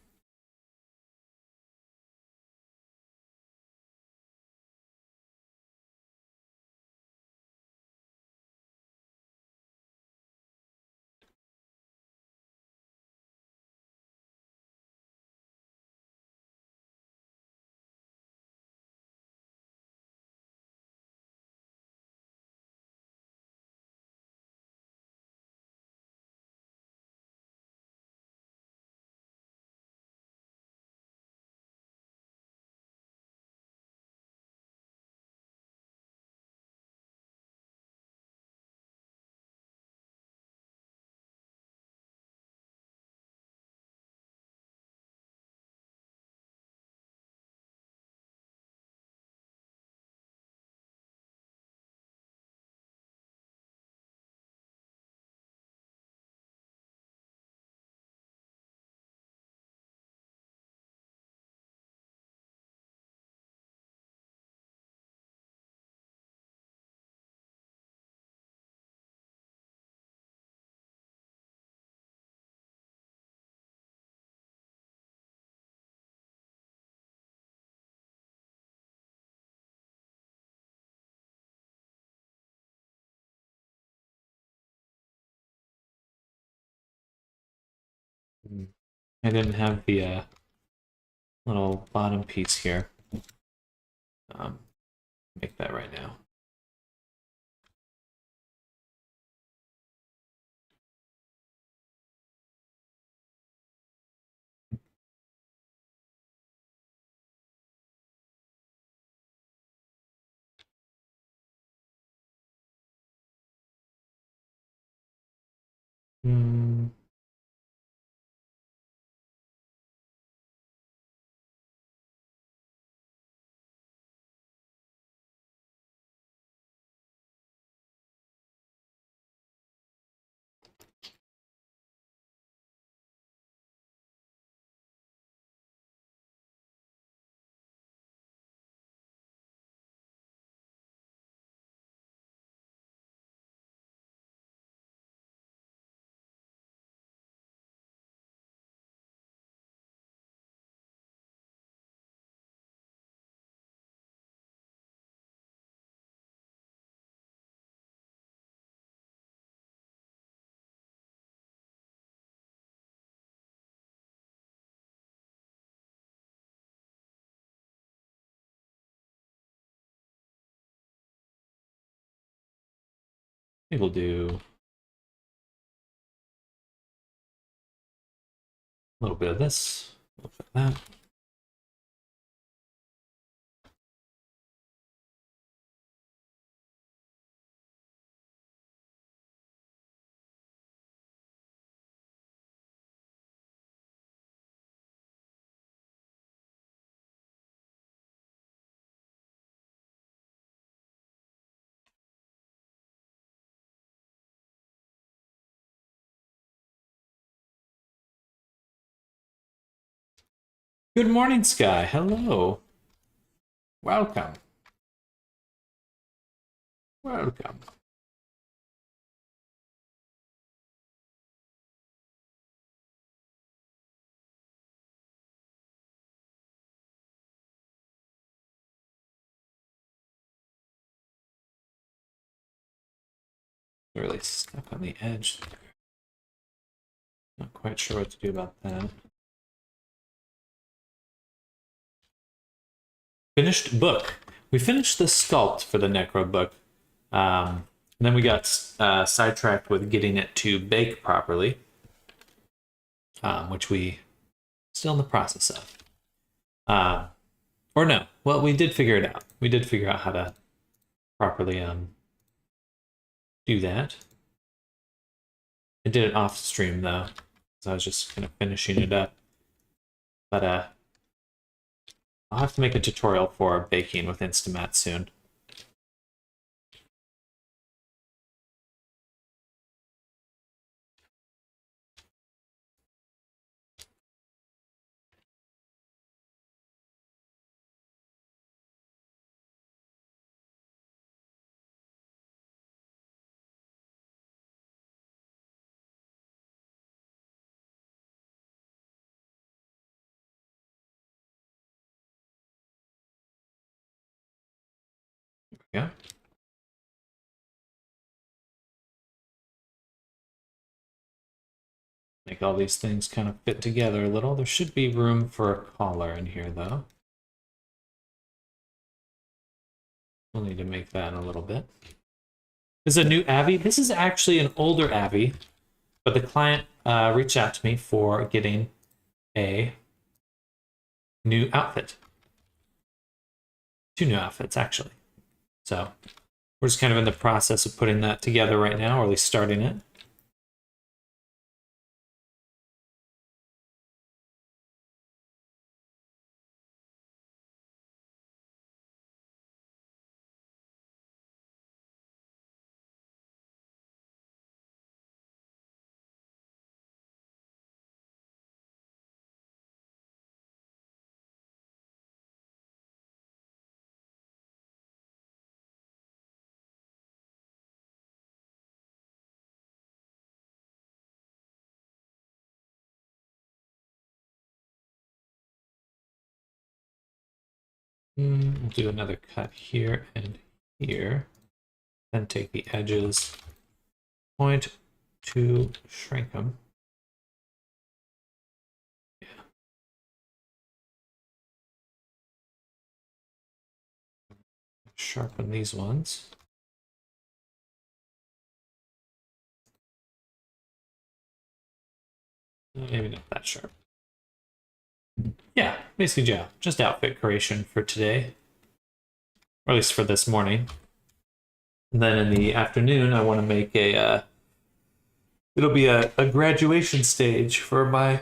I didn't have the little bottom piece here. Make that right now. Hmm. Maybe we'll do a little bit of this, a little bit of that. Good morning, Sky. Hello. Welcome. Welcome. Really stuck on the edge there. Not quite sure what to do about that. Finished book. We finished the sculpt for the Necro book. And then we got sidetracked with getting it to bake properly, which we still in the process of. Or no, well, we did figure it out. We did figure out how to properly do that. I did it off stream though, so I was just kind of finishing it up. But I'll have to make a tutorial for baking with Instamat soon. Yeah. Make all these things kind of fit together a little. There should be room for a collar in here though. We'll need to make that in a little bit. This is a new Avi. This is actually an older Avi, but the client reached out to me for getting a new outfit. 2 new outfits, actually. So we're just kind of in the process of putting that together right now, or at least starting it. We'll do another cut here and here. Then take the edges, point to shrink them. Yeah. Sharpen these ones. Maybe not that sharp. Yeah, basically, yeah, just outfit creation for today, or at least for this morning. And then in the afternoon, I want to make a. It'll be a graduation stage for my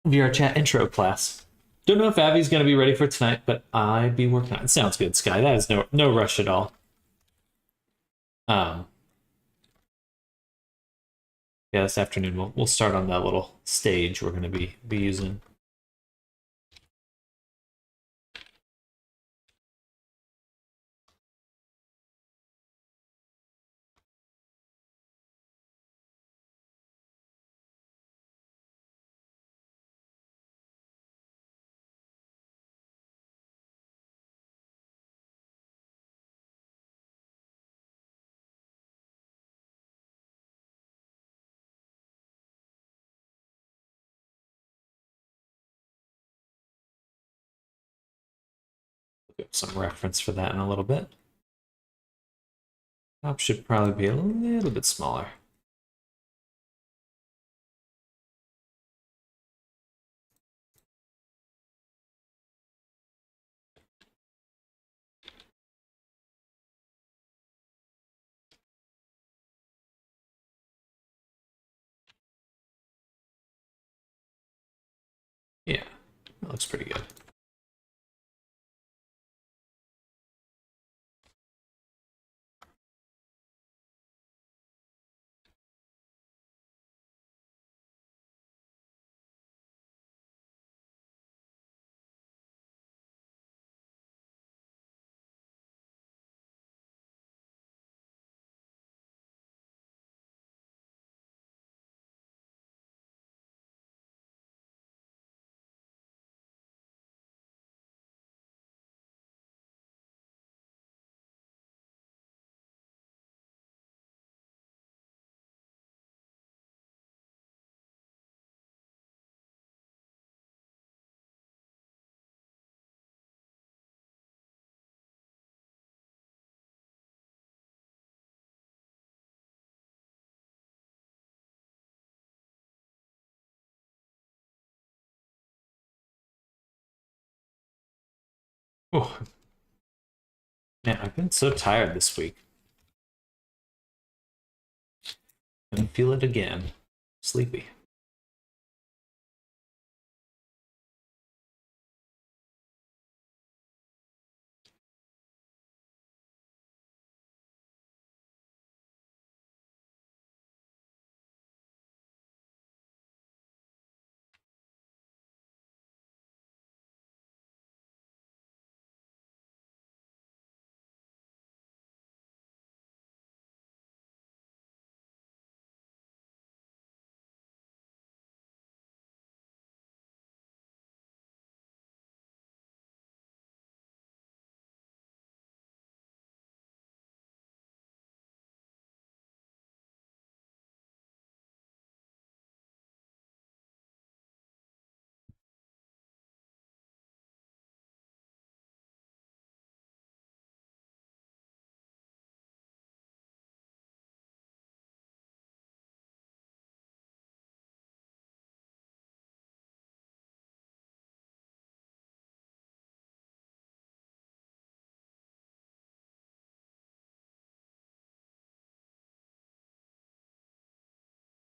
VR chat intro class. Don't know if Avi's going to be ready for tonight, but I'd be working on it. Sounds good, Sky. That is no rush at all. Yeah, this afternoon we'll start on that little stage we're going to be using. Give some reference for that in a little bit. Top should probably be a little bit smaller. Yeah, that looks pretty good. Oh, man, I've been so tired this week. And feel it again. Sleepy.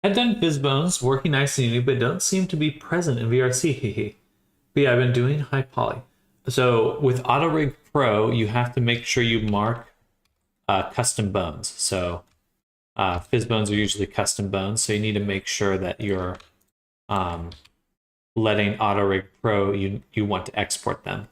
I've done Fizzbones, working nice in Uni, but don't seem to be present in VRC. Hehe. But yeah, I've been doing high poly. So with AutoRig Pro, you have to make sure you mark custom bones. So fizz bones are usually custom bones, so you need to make sure that you're um, letting AutoRig Pro, you want to export them.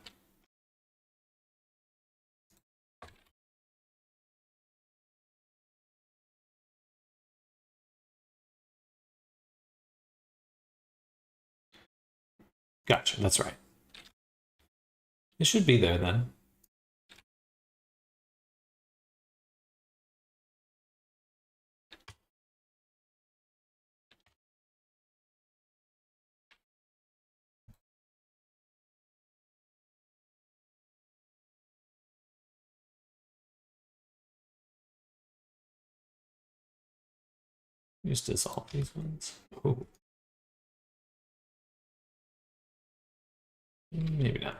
Gotcha, that's right. It should be there then. Just dissolve these ones. Ooh. Maybe not.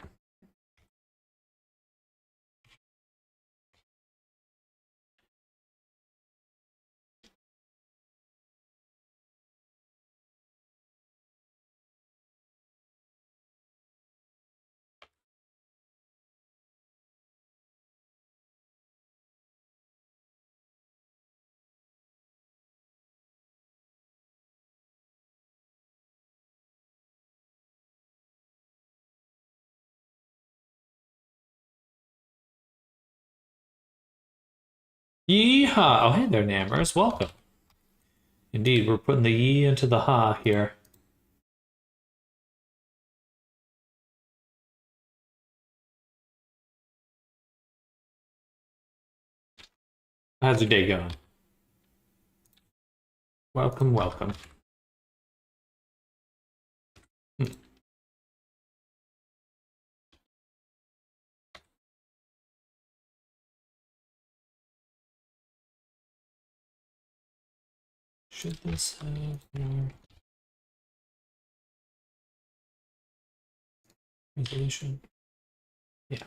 Yeehaw! Oh, hey there, Nammers. Welcome. Indeed, we're putting the yee into the ha here. How's your day going? Welcome, welcome. Should this have more resolution? Yeah.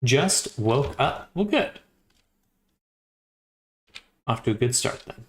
Just woke up. Well, good. Off to a good start then.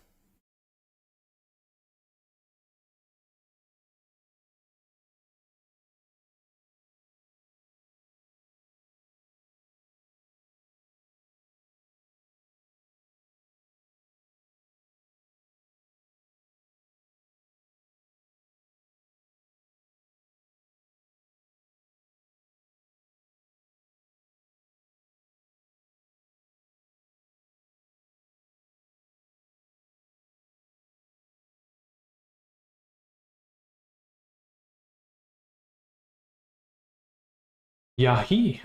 Yahi.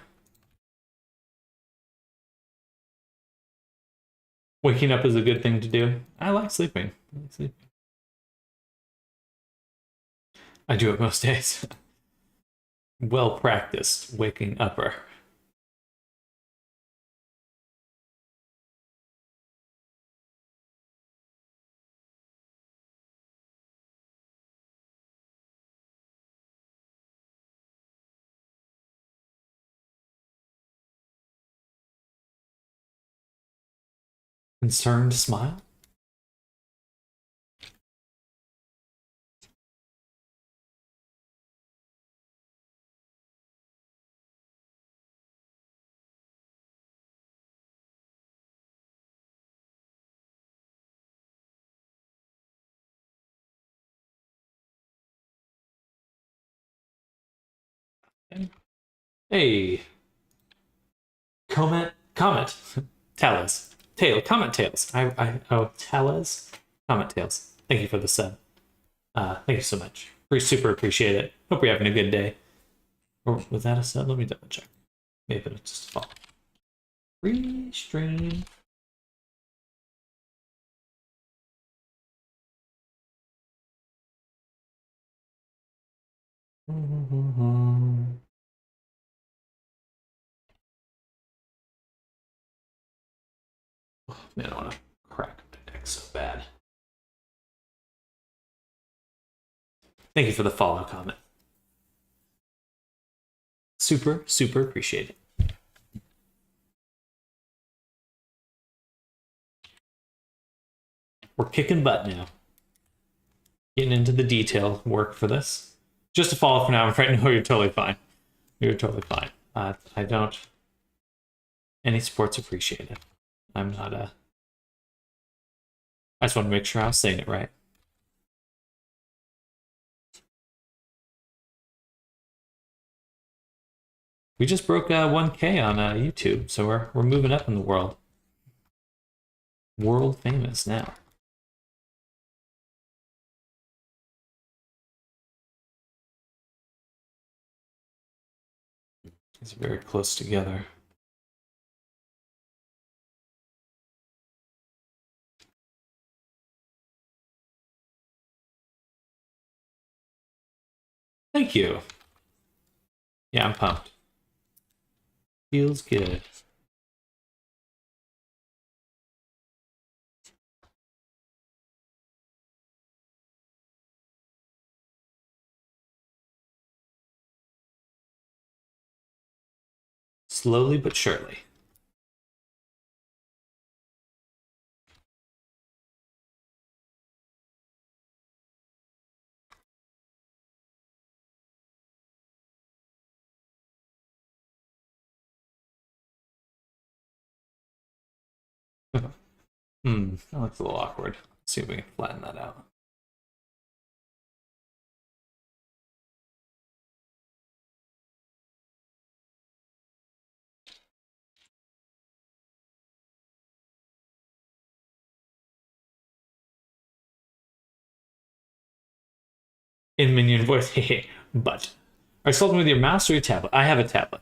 Waking up is a good thing to do. I like sleeping. I do it most days. Well practiced waking upper. Concerned smile. Hey. Comment. Tails. Comment tails. Oh, Tails. Comment tails. Thank you for the sub. Thank you so much. We super appreciate it. Hope you're having a good day. Or was that a sub? Let me double check. Maybe it's just a fall. Free stream. Oh, man, I want to crack the deck so bad. Thank you for the follow comment. Super appreciate it. We're kicking butt now. Getting into the detail work for this. Just a follow for now. I'm afraid no, you're totally fine. You're totally fine. I don't. Any sports appreciated. I'm not a. I just want to make sure I was saying it right. We just broke 1K on YouTube, so we're moving up in the world. World famous now. It's very close together. Thank you. Yeah, I'm pumped. Feels good. Slowly but surely. That looks a little awkward. Let's see if we can flatten that out. In minion voice, hey, but. Are you solving with your mouse or your tablet? I have a tablet.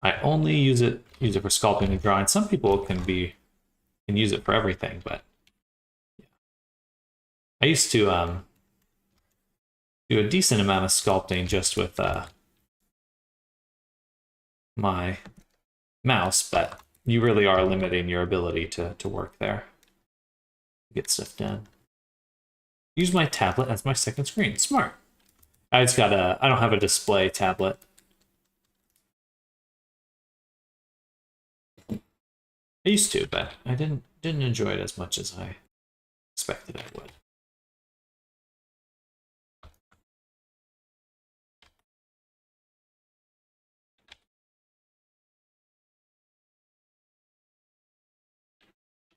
I only use it for sculpting and drawing. Some people can use it for everything, but yeah. I used to do a decent amount of sculpting just with my mouse, but you really are limiting your ability to work there. Get stuff done. Use my tablet as my second screen. Smart. I don't have a display tablet. I used to, but I didn't enjoy it as much as I expected I would.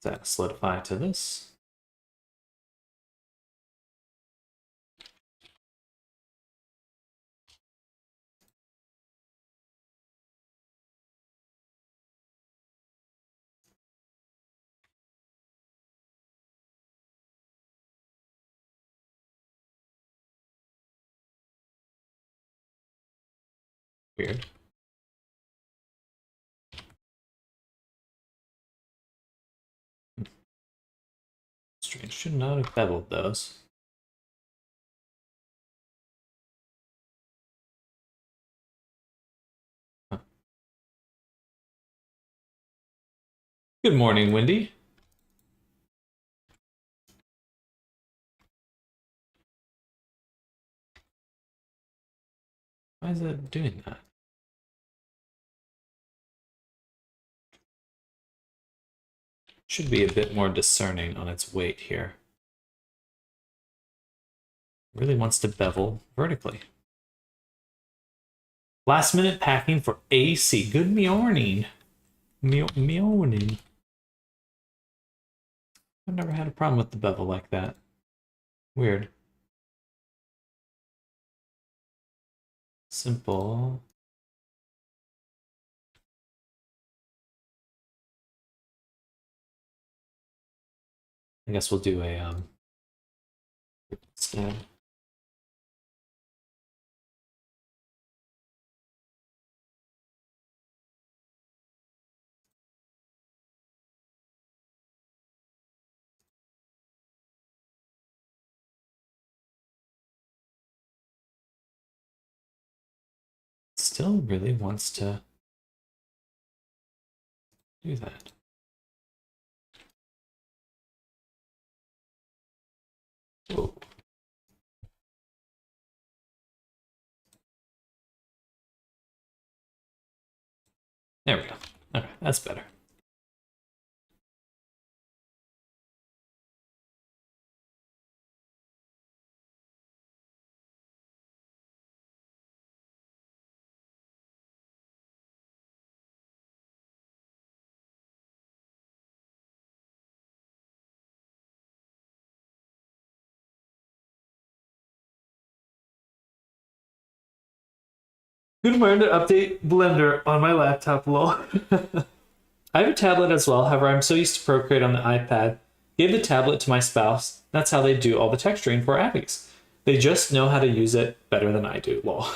That solidify to this. Weird. Strange. Should not have beveled those. Huh. Good morning, Wendy. Why is it doing that? Should be a bit more discerning on its weight here. Really wants to bevel vertically. Last minute packing for AC. Good morning. Morning. I've never had a problem with the bevel like that. Weird. Simple. I guess we'll do a instead. Still really wants to do that. Whoa. There we go. Okay, that's better. Good morning to update Blender on my laptop, lol. I have a tablet as well, however, I'm so used to Procreate on the iPad. Gave the tablet to my spouse. That's how they do all the texturing for Abby's. They just know how to use it better than I do, lol.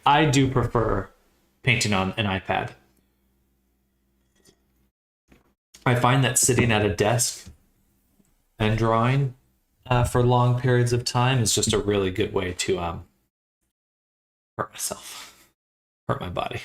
I do prefer painting on an iPad. I find that sitting at a desk and drawing for long periods of time is just a really good way to hurt myself, hurt my body.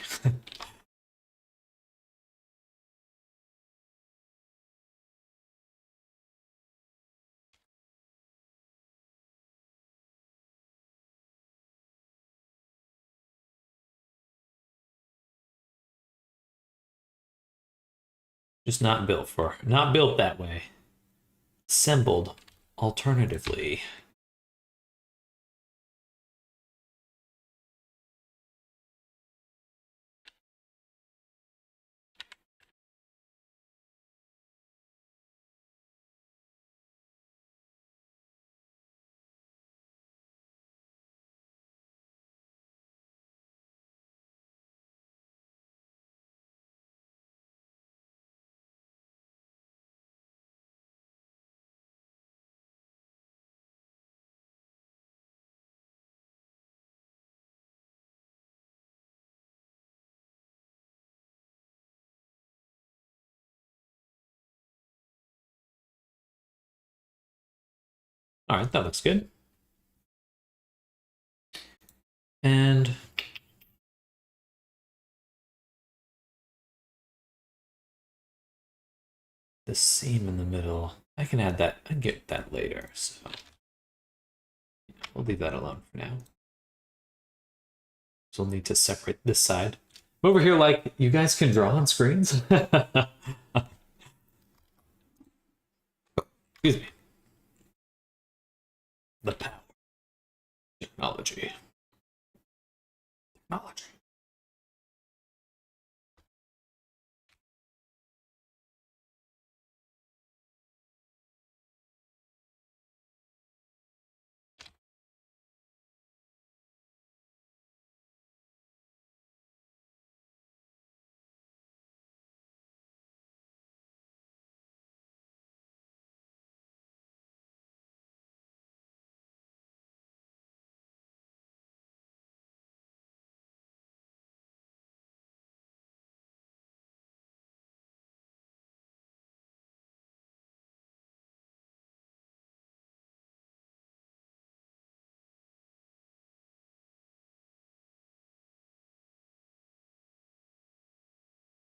Just not built that way. Assembled alternatively. All right, that looks good. And the seam in the middle. I can add that. I can get that later. So we'll leave that alone for now. So we'll need to separate this side. I'm over here like, you guys can draw on screens? Excuse me. The power. Technology. Technology.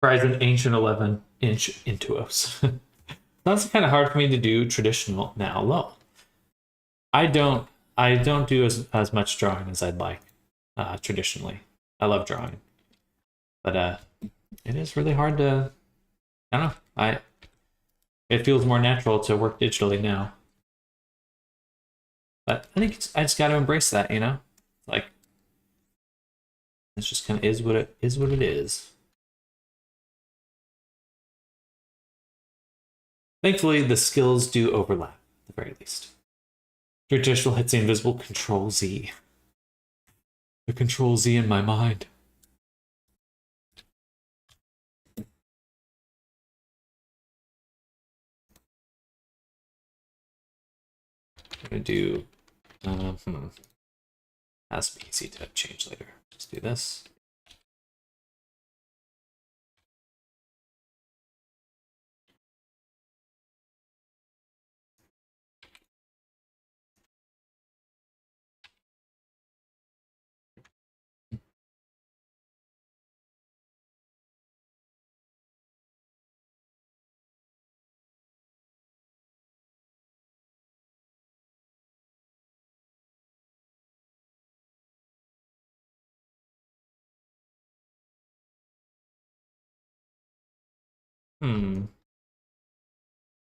Ryzen Ancient 11-inch Intuos. That's kind of hard for me to do traditional now alone. I don't do as much drawing as I'd like traditionally. I love drawing, but it is really hard to. I don't know. It feels more natural to work digitally now. But I think I just got to embrace that, you know. Like, it's just kind of is what it is. What it is. Thankfully, the skills do overlap at the very least. Traditional hits the invisible Control Z. The Control Z in my mind. I'm gonna do. Has to be easy to change later. Just do this.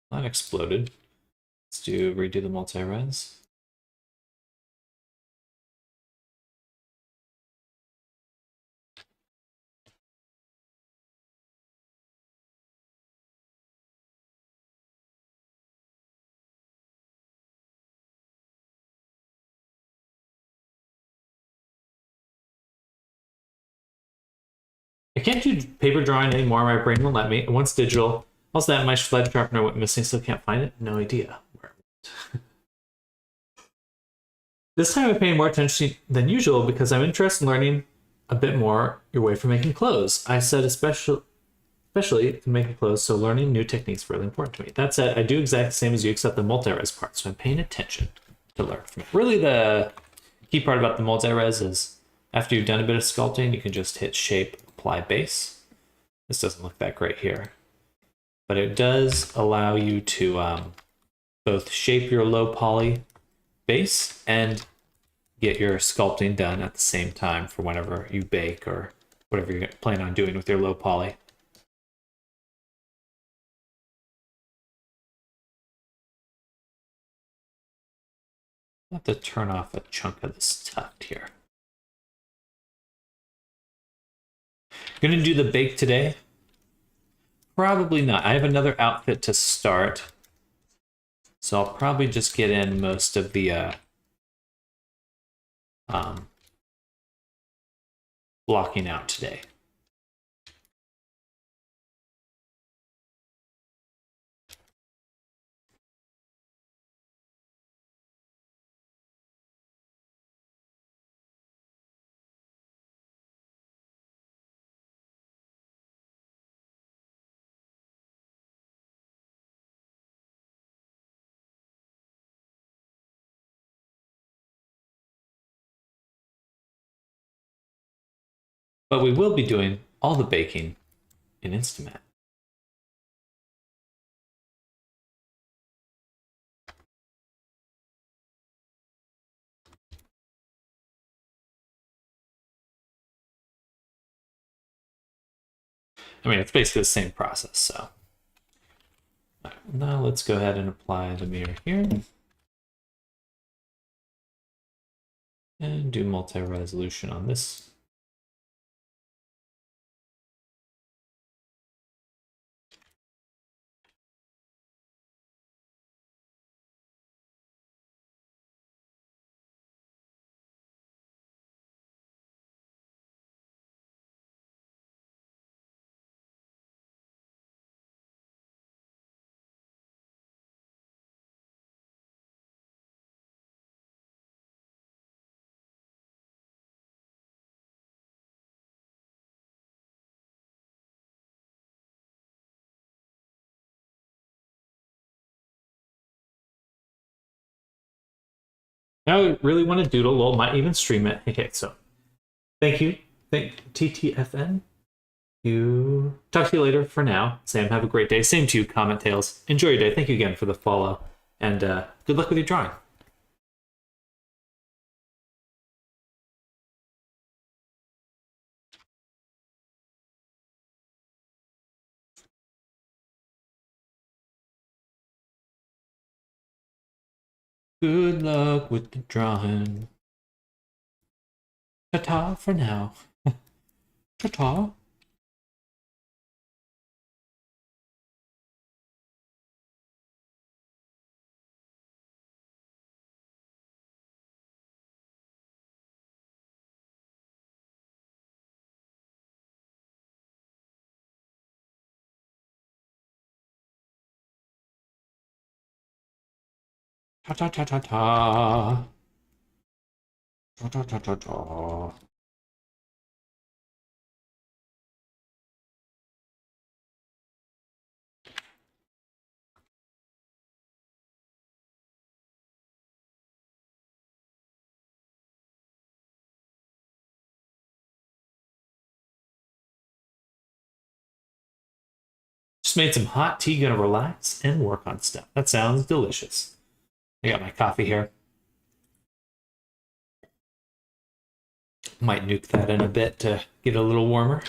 That exploded. Let's redo the multi-res. I can't do paper drawing anymore. My brain won't let me. Once digital. Also, that my sled sharpener went missing, still can't find it. No idea where it went. This time I'm paying more attention than usual because I'm interested in learning a bit more your way for making clothes. I said especially in making clothes, so learning new techniques is really important to me. That said, I do exactly the same as you except the multi-res part, so I'm paying attention to learn from it. Really, the key part about the multi-res is after you've done a bit of sculpting, you can just hit shape, apply base. This doesn't look that great here, but it does allow you to both shape your low poly base and get your sculpting done at the same time for whenever you bake or whatever you plan on doing with your low poly. I'll have to turn off a chunk of this tuft here. Gonna do the bake today? Probably not. I have another outfit to start, so I'll probably just get in most of the blocking out today. But we will be doing all the baking in Instamat. I mean, it's basically the same process. So now let's go ahead and apply the mirror here. And do multi-resolution on this. Now I really want to doodle, lol, might even stream it. Okay, so thank you. Thank TTFN. You talk to you later for now. Sam, have a great day. Same to you, Comment Tails. Enjoy your day. Thank you again for the follow. And good luck with your drawing. Good luck with the drawing. Ta-ta for now. Ta-ta. Ta-ta-ta-ta-ta. Ta-ta-ta-ta-ta. Just made some hot tea, gonna relax and work on stuff. That sounds delicious. I got my coffee here. Might nuke that in a bit to get a little warmer.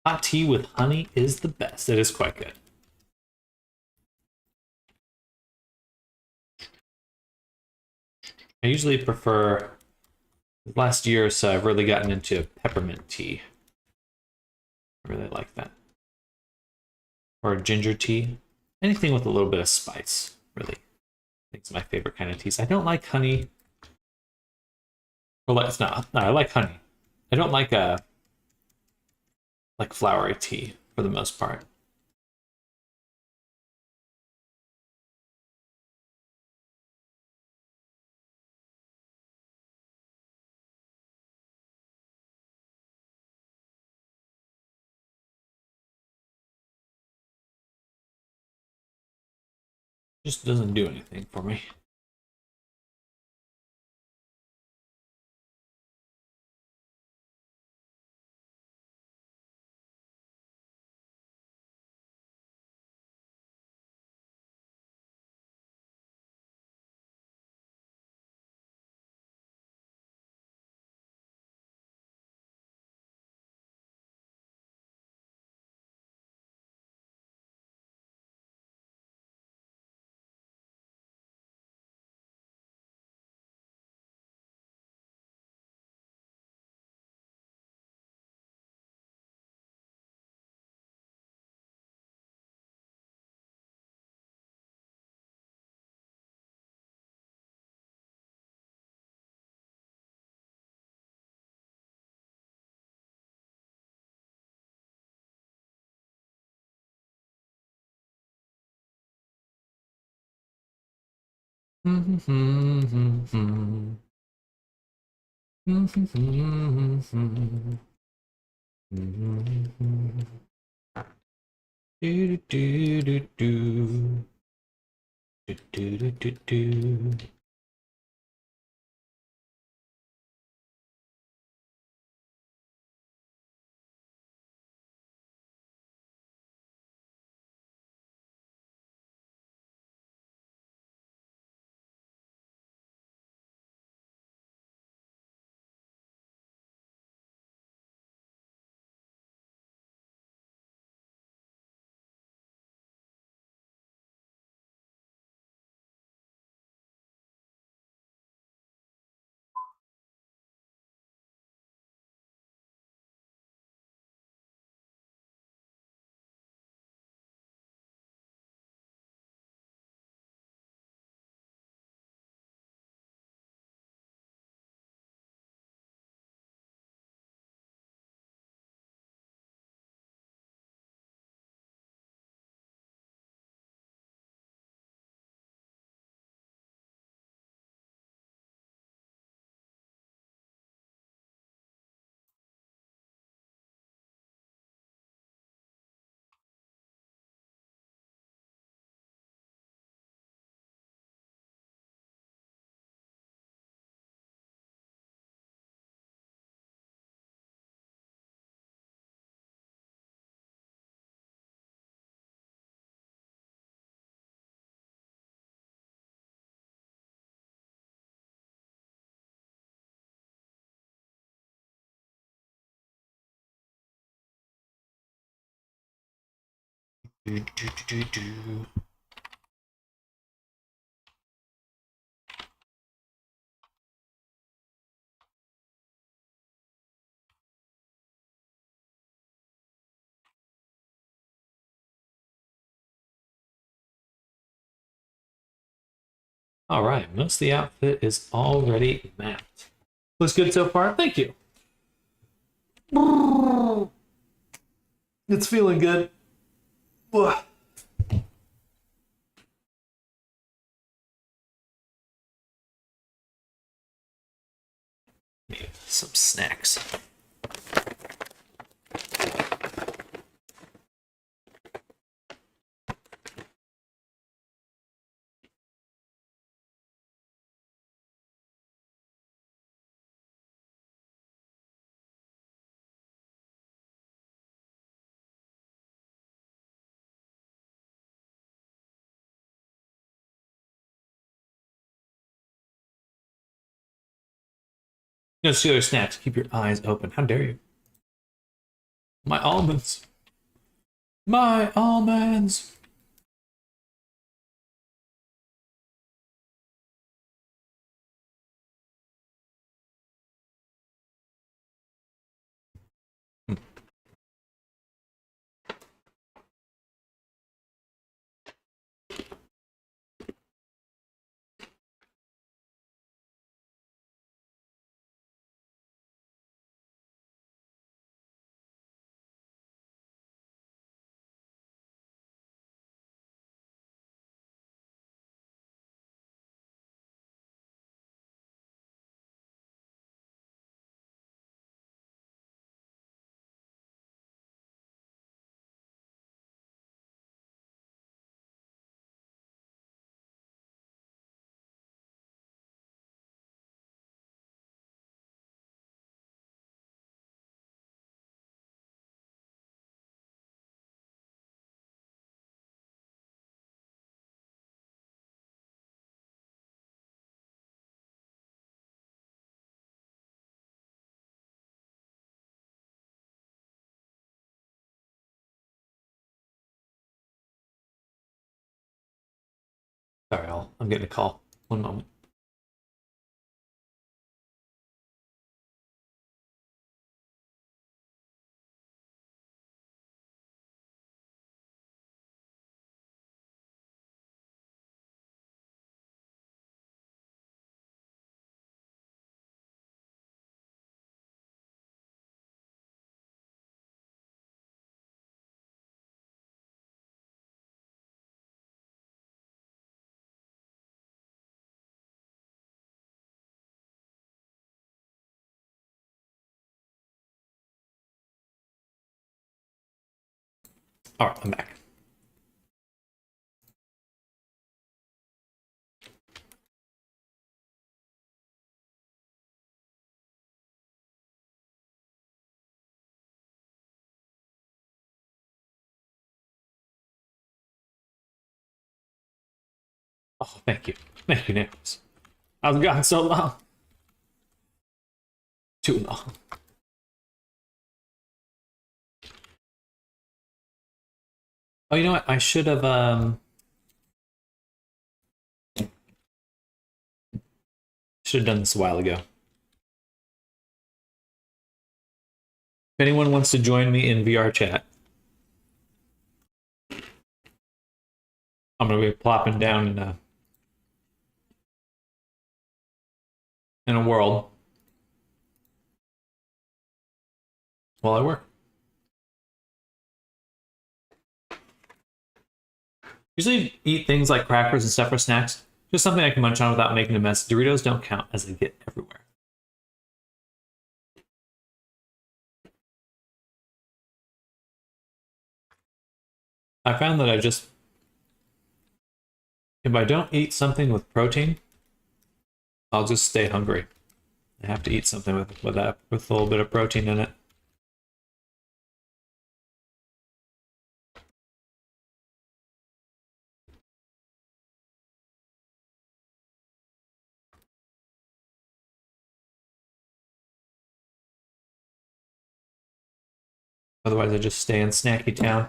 Hot tea with honey is the best. It is quite good. I usually prefer, last year or so, I've really gotten into peppermint tea. I really like that. Or ginger tea. Anything with a little bit of spice, really. I think it's my favorite kind of teas. I don't like honey. Well, it's not. No, I like honey. I don't like flowery tea for the most part. Just doesn't do anything for me. Do, do, do, do. Do, do, do, do, do. Do, do, do, do. All right, most of the outfit is already mapped. Looks good so far. Thank you. It's feeling good. Some snacks. No Steeler snacks. Keep your eyes open. How dare you? My almonds. My almonds. Sorry, I'm getting a call. One moment. All right, I'm back. Oh, thank you. Thank you, Nicholas. I've gone so long. Too long. Oh, you know what? I should have done this a while ago. If anyone wants to join me in VR chat, I'm gonna be plopping down in a world while I work. Usually eat things like crackers and stuff for snacks. Just something I can munch on without making a mess. Doritos don't count as they get everywhere. I found that if I don't eat something with protein, I'll just stay hungry. I have to eat something with a little bit of protein in it. Otherwise, I just stay in snacky town.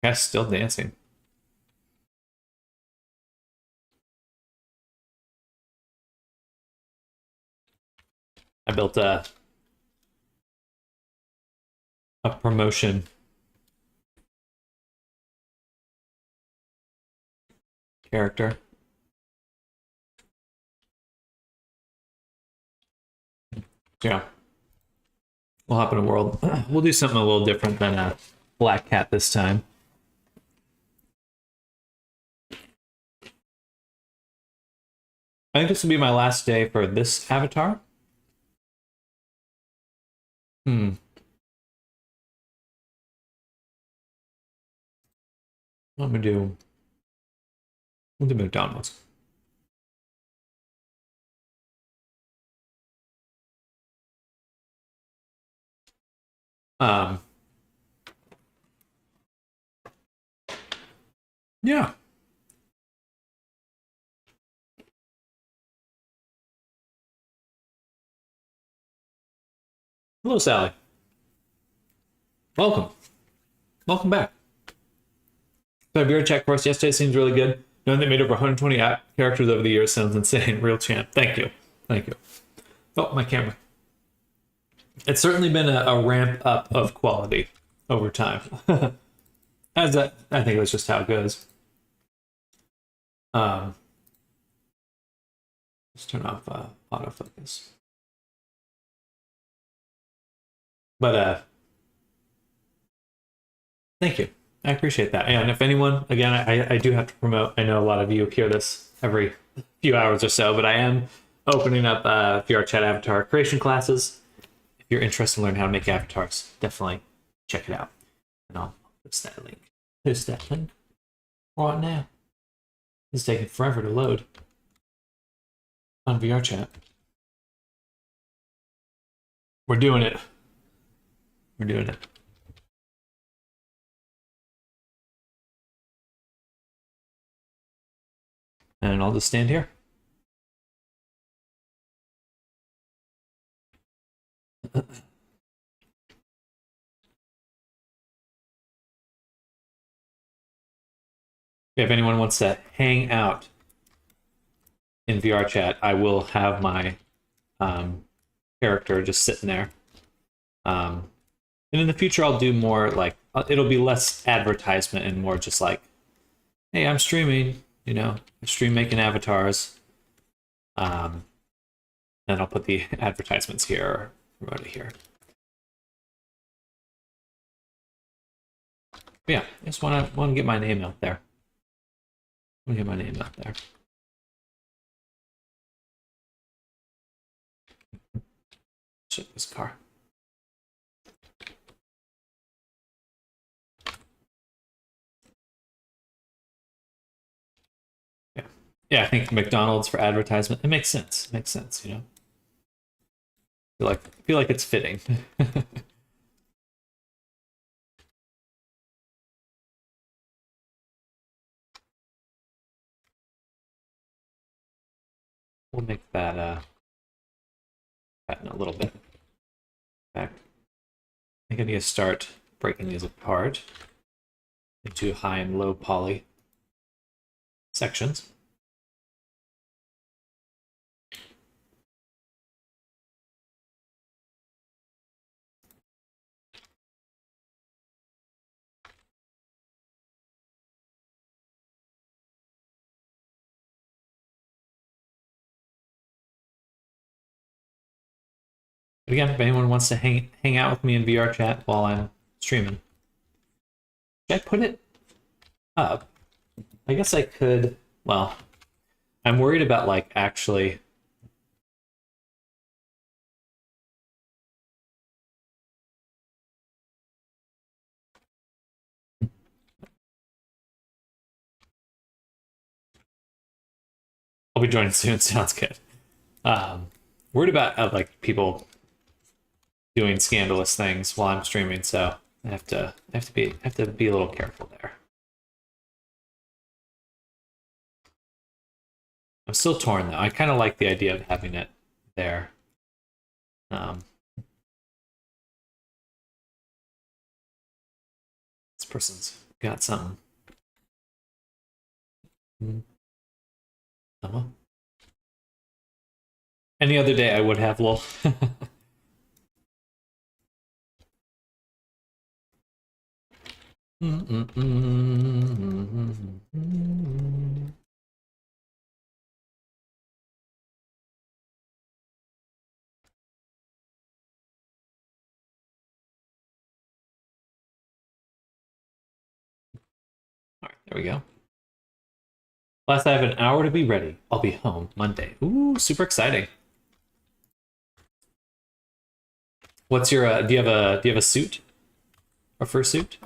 Yes, still dancing. I built a promotion character. Yeah. We'll hop in a world. We'll do something a little different than a Black Cat this time. I think this will be my last day for this avatar. What am I do? We'll do McDonald's. Yeah. Hello, Sally. Welcome. Welcome back. So VR chat course yesterday seems really good. Knowing they made over 120 characters over the years sounds insane. Real champ. Thank you. Thank you. Oh, my camera. It's certainly been a ramp up of quality over time. I think it was just how it goes. Let's turn off autofocus. But thank you. I appreciate that. And if anyone, again, I do have to promote. I know a lot of you hear this every few hours or so, but I am opening up VR chat avatar creation classes. If you're interested in learning how to make avatars, definitely check it out. And I'll post that link. There's that link right now. It's taking forever to load on VR chat. We're doing it. We're doing it. And I'll just stand here. If anyone wants to hang out in VR chat, I will have my character just sitting there. And in the future, I'll do more like, it'll be less advertisement and more just like, hey, I'm streaming, you know, I stream making avatars. And I'll put the advertisements here, right here. But yeah, I just want to get my name out there. Let me get my name out there. Check this car. Yeah, I think McDonald's for advertisement. It makes sense. It makes sense, you know. I feel like it's fitting. We'll make that in a little bit. In fact, I think I need to start breaking these apart into high and low poly sections. But again, if anyone wants to hang out with me in VR chat while I'm streaming, should I put it up? I guess I could. Well, I'm worried about like actually. I'll be joining soon. Sounds good. Worried about like people doing scandalous things while I'm streaming, so I have to be a little careful there. I'm still torn though. I kind of like the idea of having it there. Um, this person's got something. Oh, well. Any other day I would have lol. All right, there we go. Last, I have an hour to be ready. I'll be home Monday. Ooh, super exciting. What's your do you have a suit? A fursuit?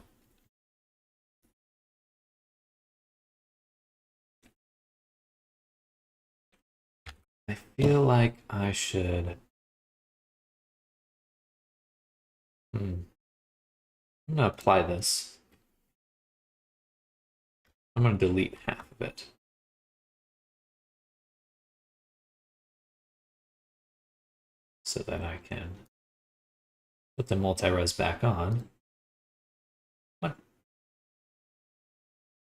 I feel like I should. I'm gonna apply this. I'm gonna delete half of it. So that I can put the multi-res back on. What?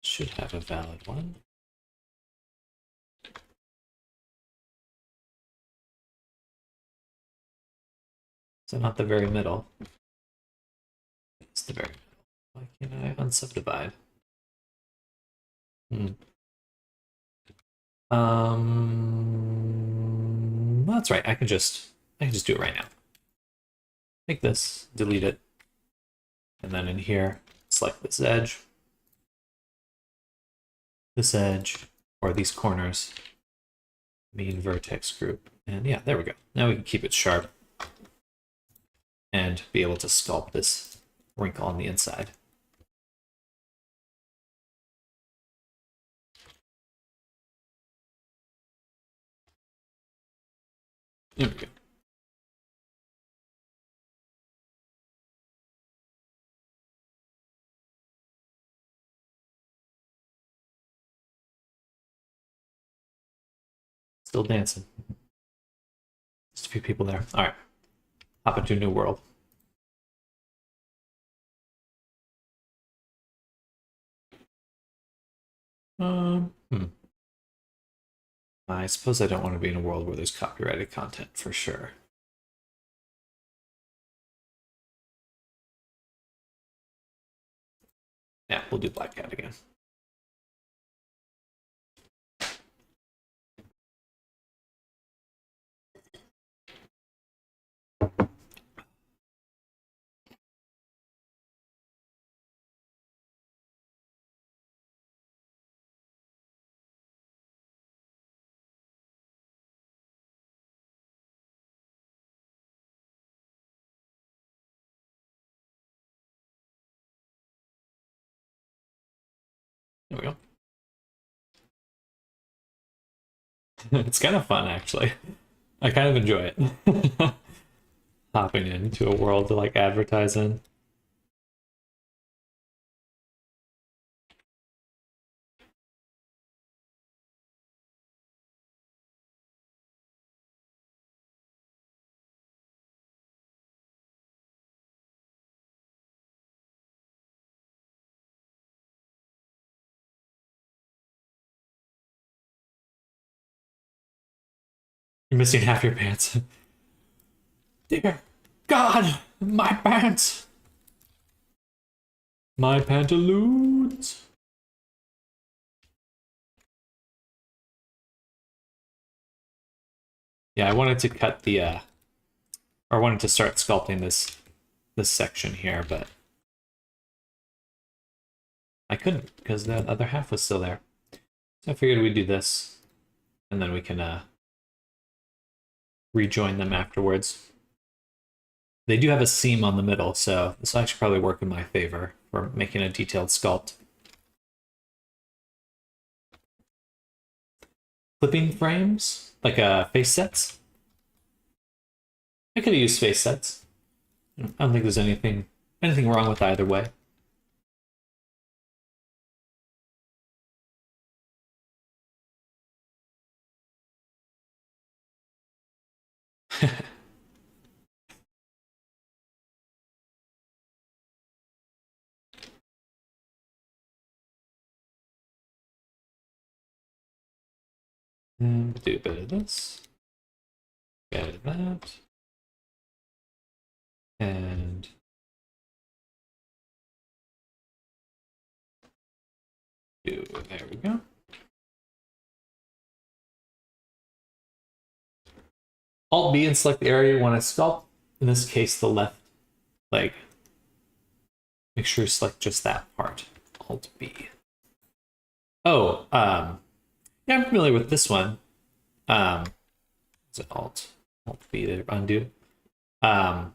Should have a valid one. So not the very middle. It's the very middle. Why can't I unsubdivide? That's right. I can just do it right now. Take this, delete it, and then in here, select this edge, or these corners, mean vertex group, and yeah, there we go. Now we can keep it sharp and be able to sculpt this wrinkle on the inside. There we go. Still dancing. Just a few people there. All right. Hop into a new world. Um, hmm. I suppose I don't want to be in a world where there's copyrighted content for sure. Yeah, we'll do Black Cat again. There we go. It's kind of fun, actually. I kind of enjoy it. Hopping into a world to like advertise in. You're missing half your pants. Dear God, my pants! My pantaloons! Yeah, I wanted to cut the, or I wanted to start sculpting this section here, but I couldn't because the other half was still there. So I figured we'd do this, and then we can rejoin them afterwards. They do have a seam on the middle, so this will actually probably work in my favor for making a detailed sculpt. Clipping frames, like face sets. I could have used face sets. I don't think there's anything wrong with either way. And do a bit of this, a bit of that, and there we go. Alt B and select the area you want to sculpt. In this case, the left leg. Make sure you select just that part. Alt B. Oh, yeah, I'm familiar with this one. Is it Alt B to undo? The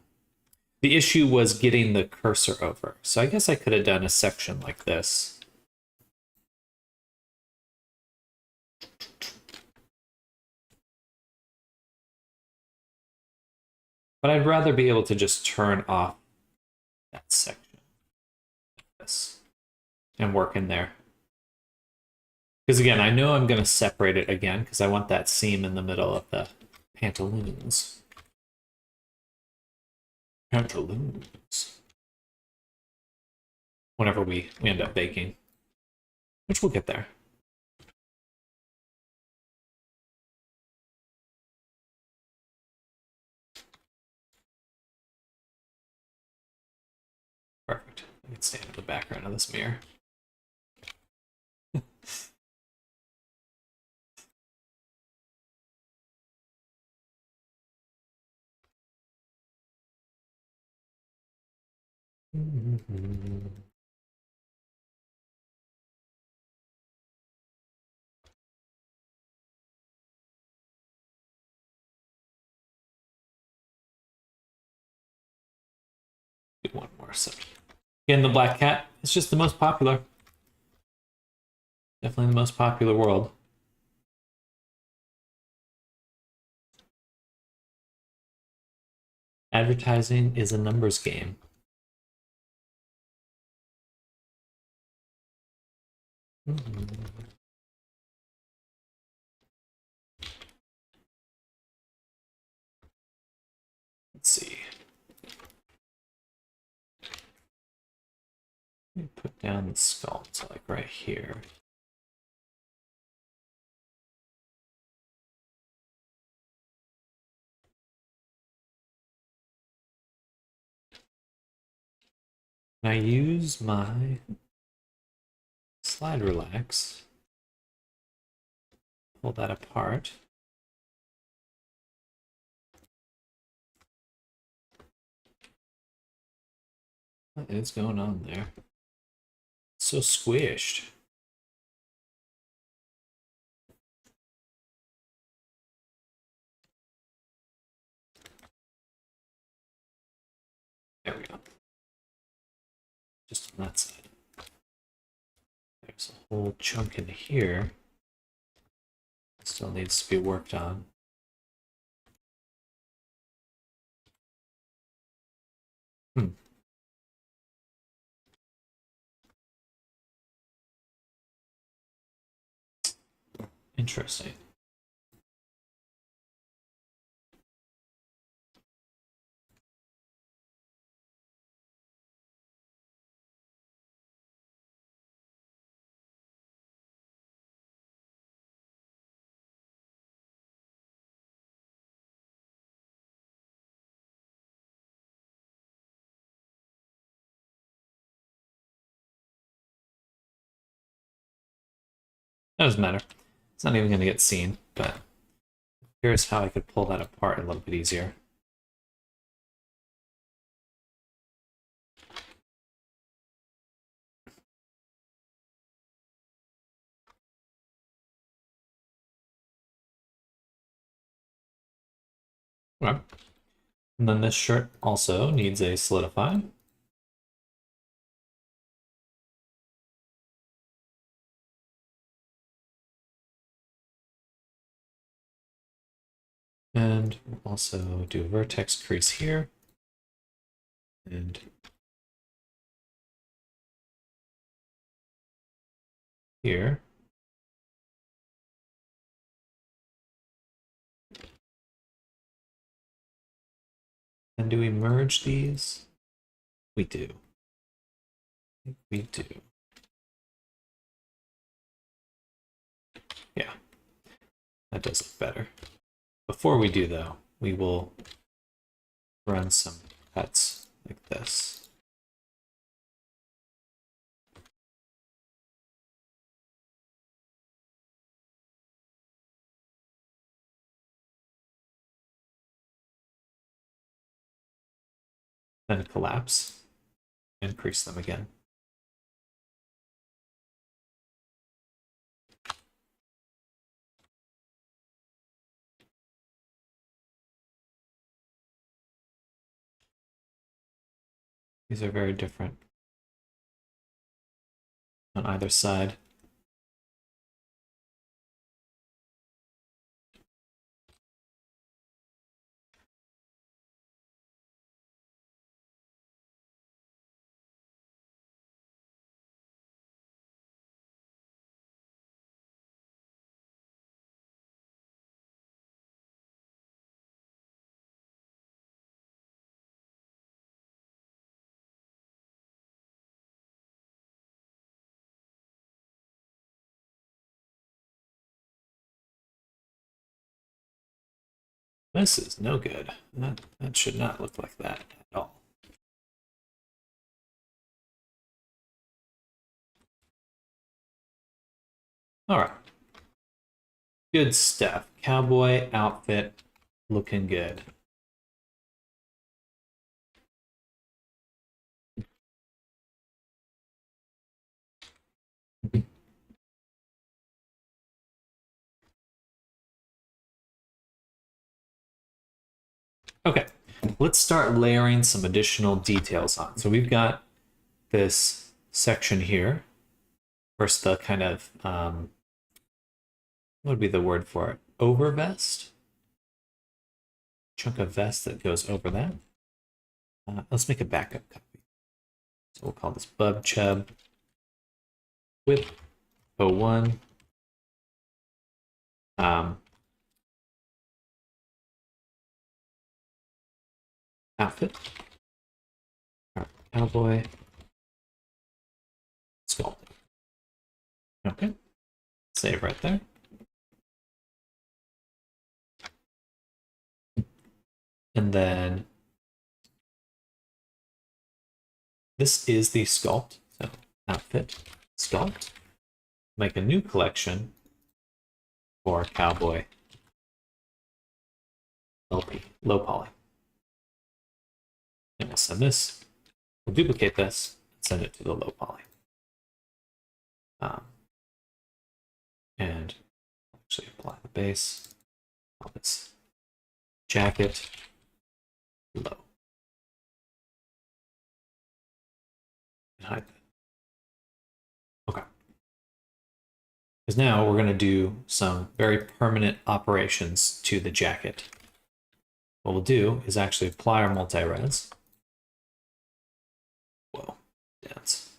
issue was getting the cursor over. So I guess I could have done a section like this. But I'd rather be able to just turn off that section like this and work in there. Because again, I know I'm going to separate it again because I want that seam in the middle of the pantaloons. Pantaloons. Whenever we end up baking, which we'll get there. Perfect. I can stand in the background of this mirror. Do one more. So again, the Black Cat. It's just the most popular. Definitely the most popular world. Advertising is a numbers game. Let's see. Let me put down the sculpt like right here. And I use my slide relax. Pull that apart. What is going on there? It's so squished. There we go. Just on that side. There's a whole chunk in here. Still needs to be worked on. Interesting. That doesn't matter. It's not even going to get seen, but here's how I could pull that apart a little bit easier. Okay. And then this shirt also needs a solidify. And we'll also do a vertex crease here. And here. And do we merge these? We do. We do. Yeah, that does look better. Before we do, though, we will run some cuts like this. Then collapse, and crease them again. These are very different on either side. This is no good. That should not look like that at all. All right. Good stuff. Cowboy outfit looking good. Okay, let's start layering some additional details on. So we've got this section here. First, the kind of, what would be the word for it? Over vest? Chunk of vest that goes over that. Let's make a backup copy. So we'll call this Bub Chub with O1. Outfit. Cowboy. Sculpt. Okay. Save right there. And then this is the sculpt. So outfit, sculpt. Make a new collection for Cowboy LP, low poly. And we'll send this. We'll duplicate this and send it to the low poly. And actually apply the base. Call this jacket low. And hide that. Okay. Because now we're going to do some very permanent operations to the jacket. What we'll do is actually apply our multi-res. Whoa, dance.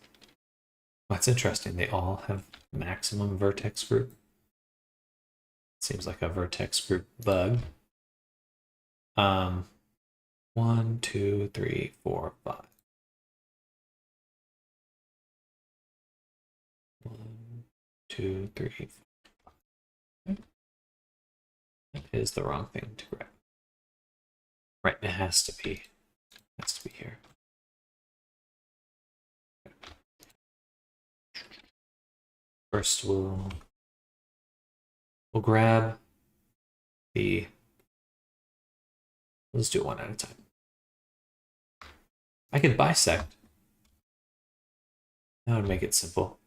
That's interesting. They all have maximum vertex group. Seems like a vertex group bug. 1, 2, 3, 4, 5. 1, 2, 3, 4. Okay. That is the wrong thing to grab. Right, it has to be here. First, we'll grab the. Let's do it one at a time. I could bisect. That would make it simple.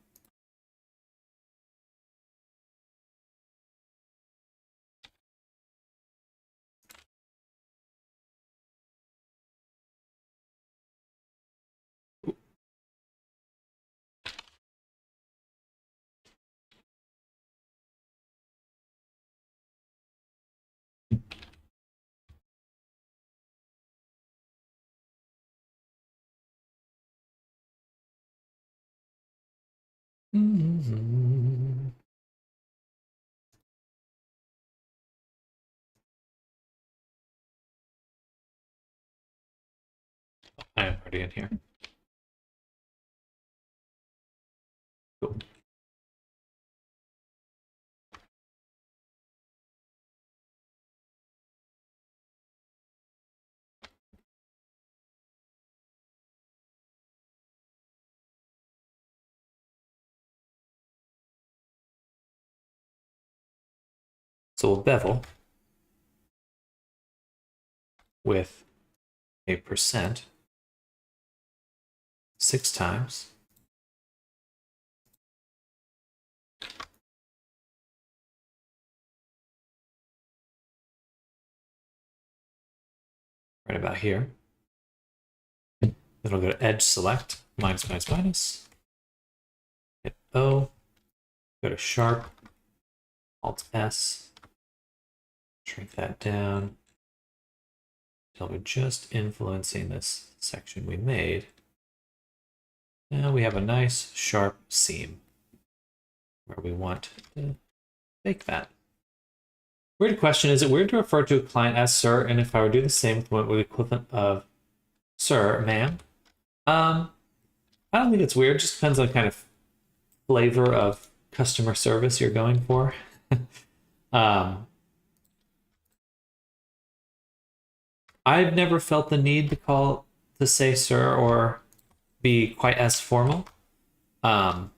I am already in here. Cool. So we'll bevel with a percent 6 times. Right about here. Then I'll go to edge select, minus, minus, minus. Hit O, go to sharp, Alt S, shrink that down until we're just influencing this section we made. Now we have a nice sharp seam where we want to make that. Weird question, is it weird to refer to a client as sir? And if I were to do the same with the equivalent of sir, ma'am? I don't think it's weird, it just depends on kind of flavor of customer service you're going for. I've never felt the need to say sir or be quite as formal. But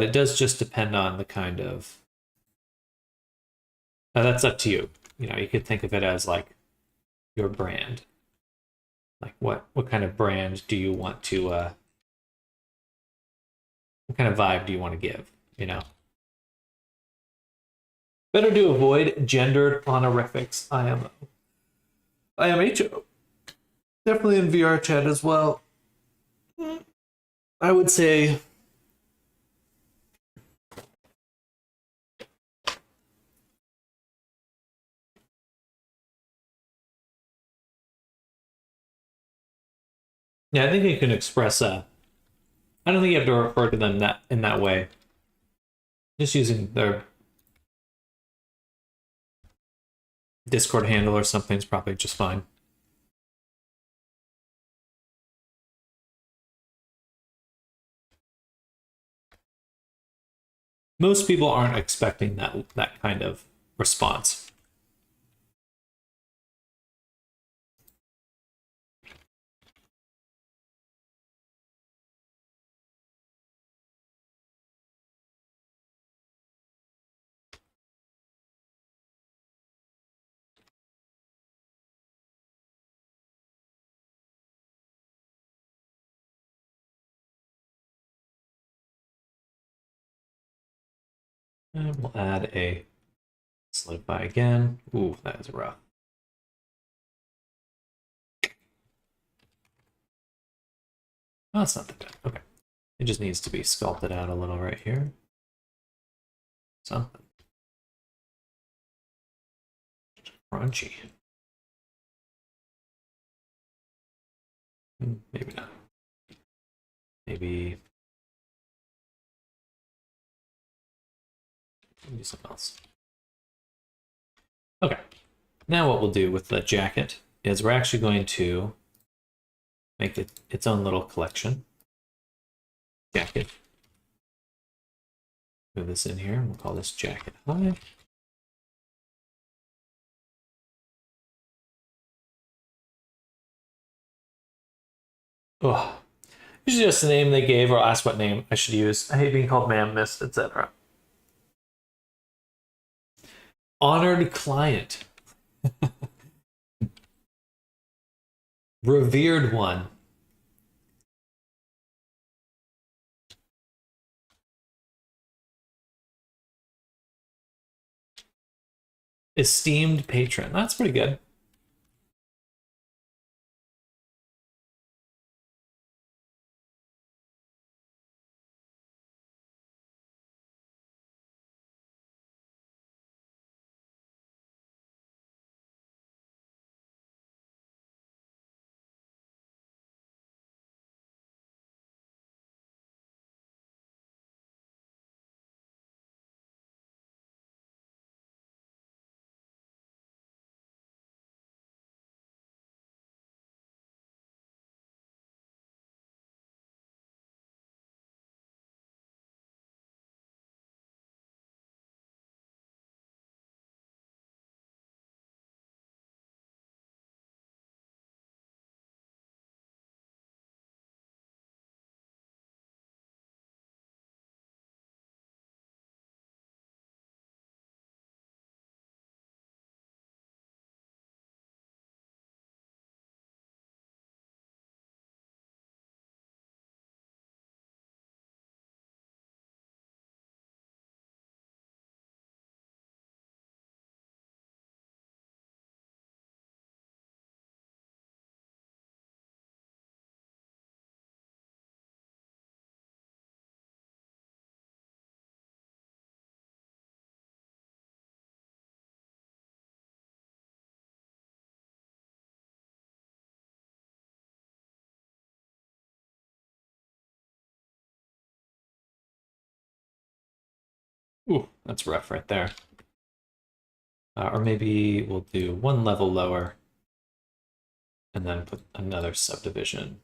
it does just depend on the kind of. That's up to you. You know, you could think of it as like your brand. Like what kind of brand do you want to? What kind of vibe do you want to give? You know. Better to avoid gendered honorifics. IMO. IMHO. Definitely in VR chat as well. I would say. Yeah, I think you can express I don't think you have to refer to them in that way. Just using their Discord handle or something is probably just fine. Most people aren't expecting that kind of response. And we'll add a solidify again. Ooh, that is rough. Oh, that's not that bad. Okay. It just needs to be sculpted out a little right here. Something. Crunchy. Maybe not. Maybe something else. Okay. Now what we'll do with the jacket is we're actually going to make it its own little collection. Jacket. Move this in here, and we'll call this jacket high. Oh, this is just the name they gave, or ask what name I should use. I hate being called ma'am, miss, etc. Honored client. Revered one. Esteemed patron. That's pretty good. Ooh, that's rough right there. Or maybe we'll do one level lower and then put another subdivision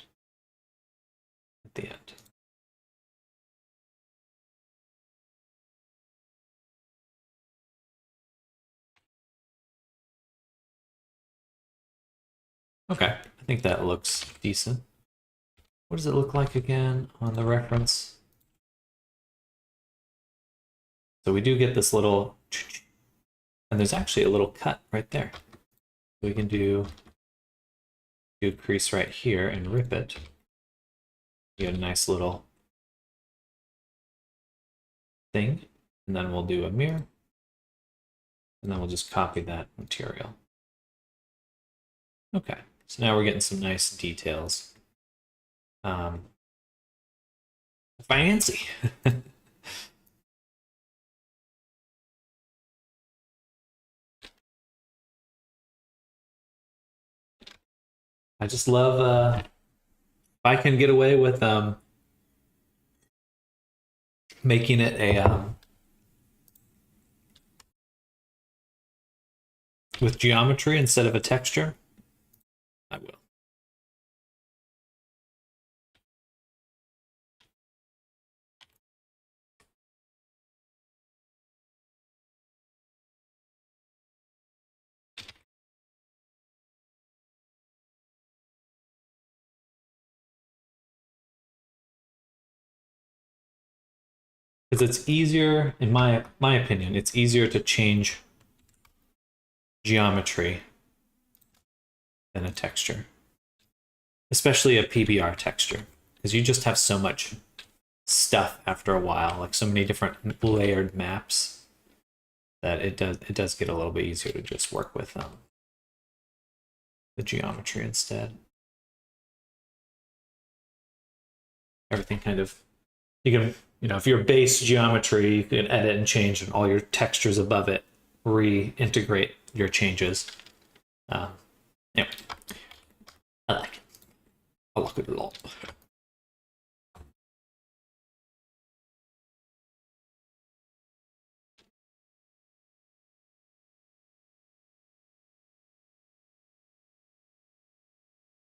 at the end. Okay, I think that looks decent. What does it look like again on the reference? So we do get this little, and there's actually a little cut right there. We can do a crease right here and rip it. You get a nice little thing, and then we'll do a mirror, and then we'll just copy that material. Okay, so now we're getting some nice details. Fancy. I just love, if I can get away with making it a, with geometry instead of a texture, I will. Because it's easier, in my opinion, it's easier to change geometry than a texture, especially a PBR texture, because you just have so much stuff after a while, like so many different layered maps, that it does get a little bit easier to just work with the geometry instead. Everything kind of You can, if your base geometry, you can edit and change, and all your textures above it reintegrate your changes. Yeah, I like it. I like it a lot.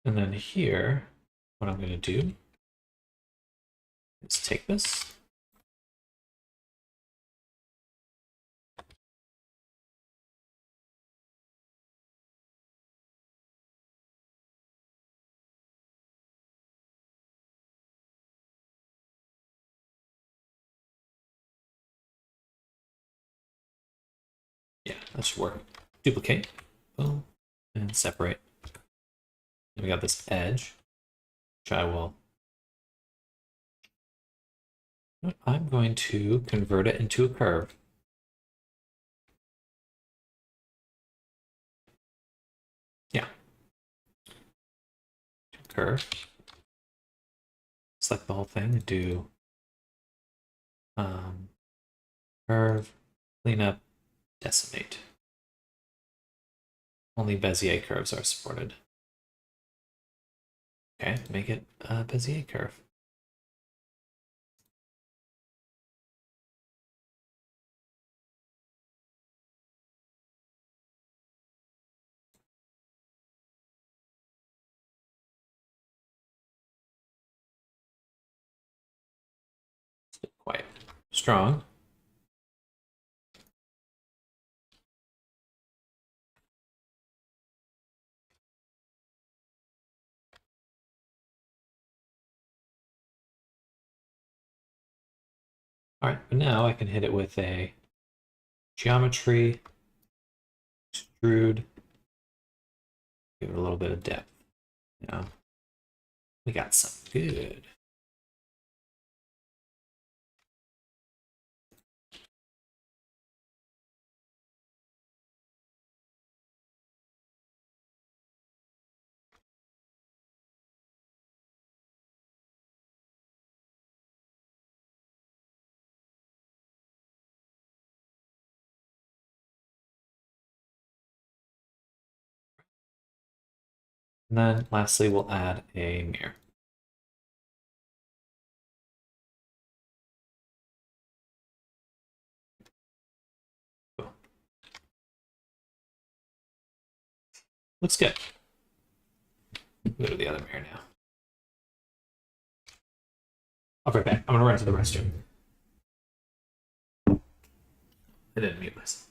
And then here, what I'm going to do is take this. Yeah, that should work. Duplicate, boom, and separate. And we got this edge, which I'm going to convert it into a curve. Yeah. Curve. Select the whole thing and do curve, clean up, decimate. Only Bezier curves are supported. Okay, make it a Bezier curve. Quite strong. All right, but now I can hit it with a geometry, extrude, give it a little bit of depth. Now we got something good. And then lastly, we'll add a mirror. Cool. Looks good. Go to the other mirror now. I'll be right back. I'm gonna run to the restroom. I didn't mute myself.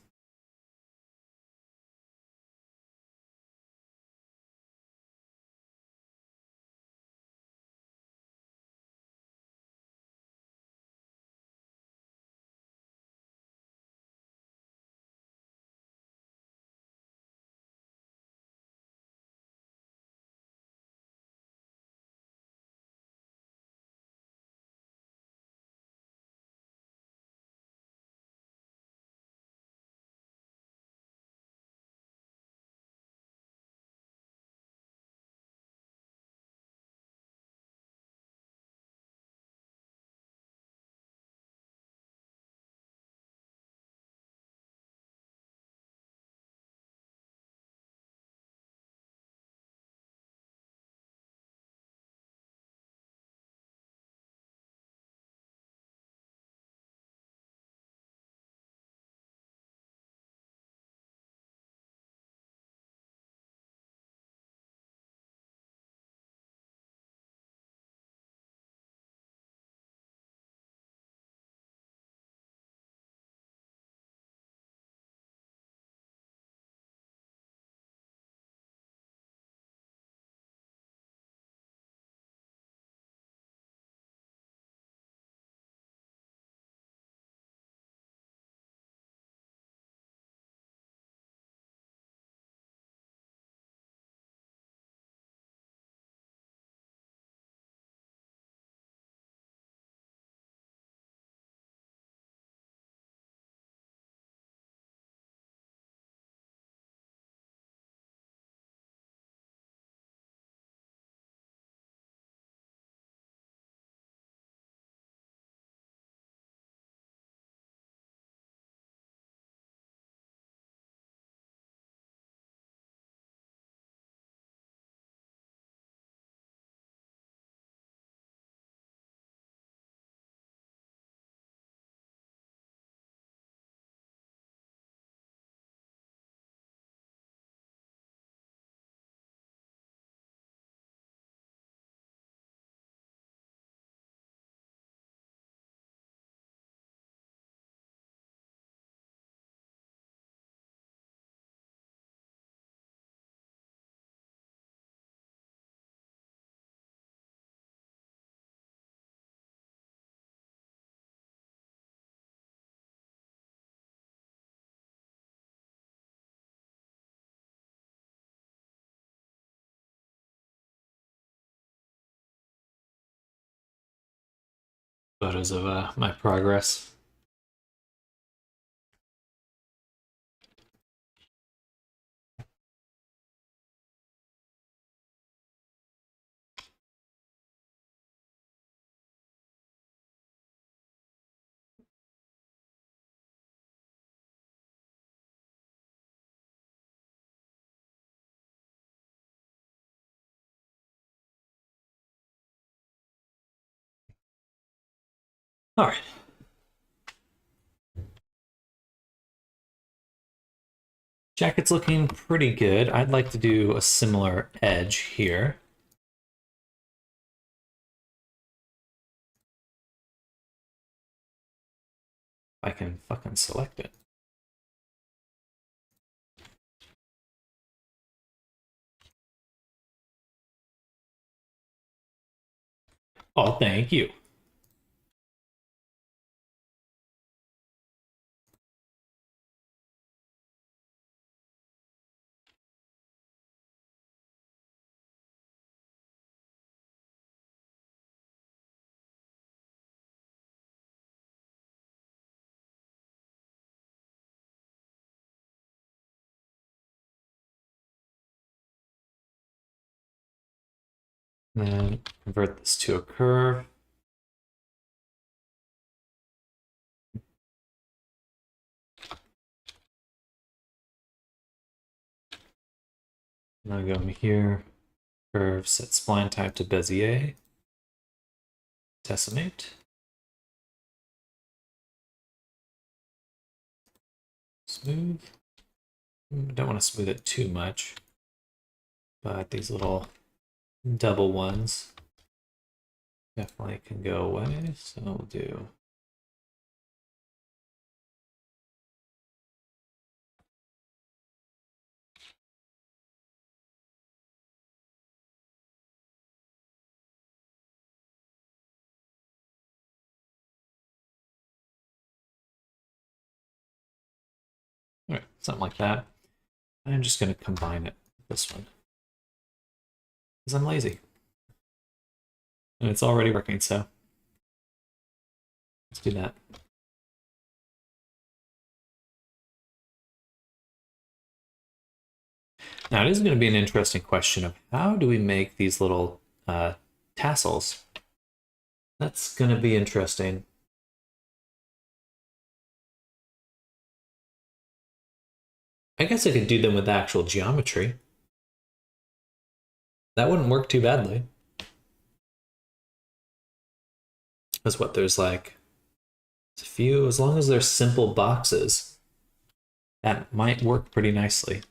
Photos of my progress. All right. Jacket's looking pretty good. I'd like to do a similar edge here. If I can fucking select it. Oh, thank you. And then convert this to a curve. Now go here, curve, set spline type to Bezier, decimate. Smooth. Don't want to smooth it too much, but these little double ones definitely can go away. So we'll do all right, something like that. I'm just going to combine it with this one because I'm lazy. And it's already working, so let's do that. Now, it is going to be an interesting question of how do we make these little tassels? That's going to be interesting. I guess I could do them with actual geometry. That wouldn't work too badly. That's what there's like a few, as long as they're simple boxes, that might work pretty nicely.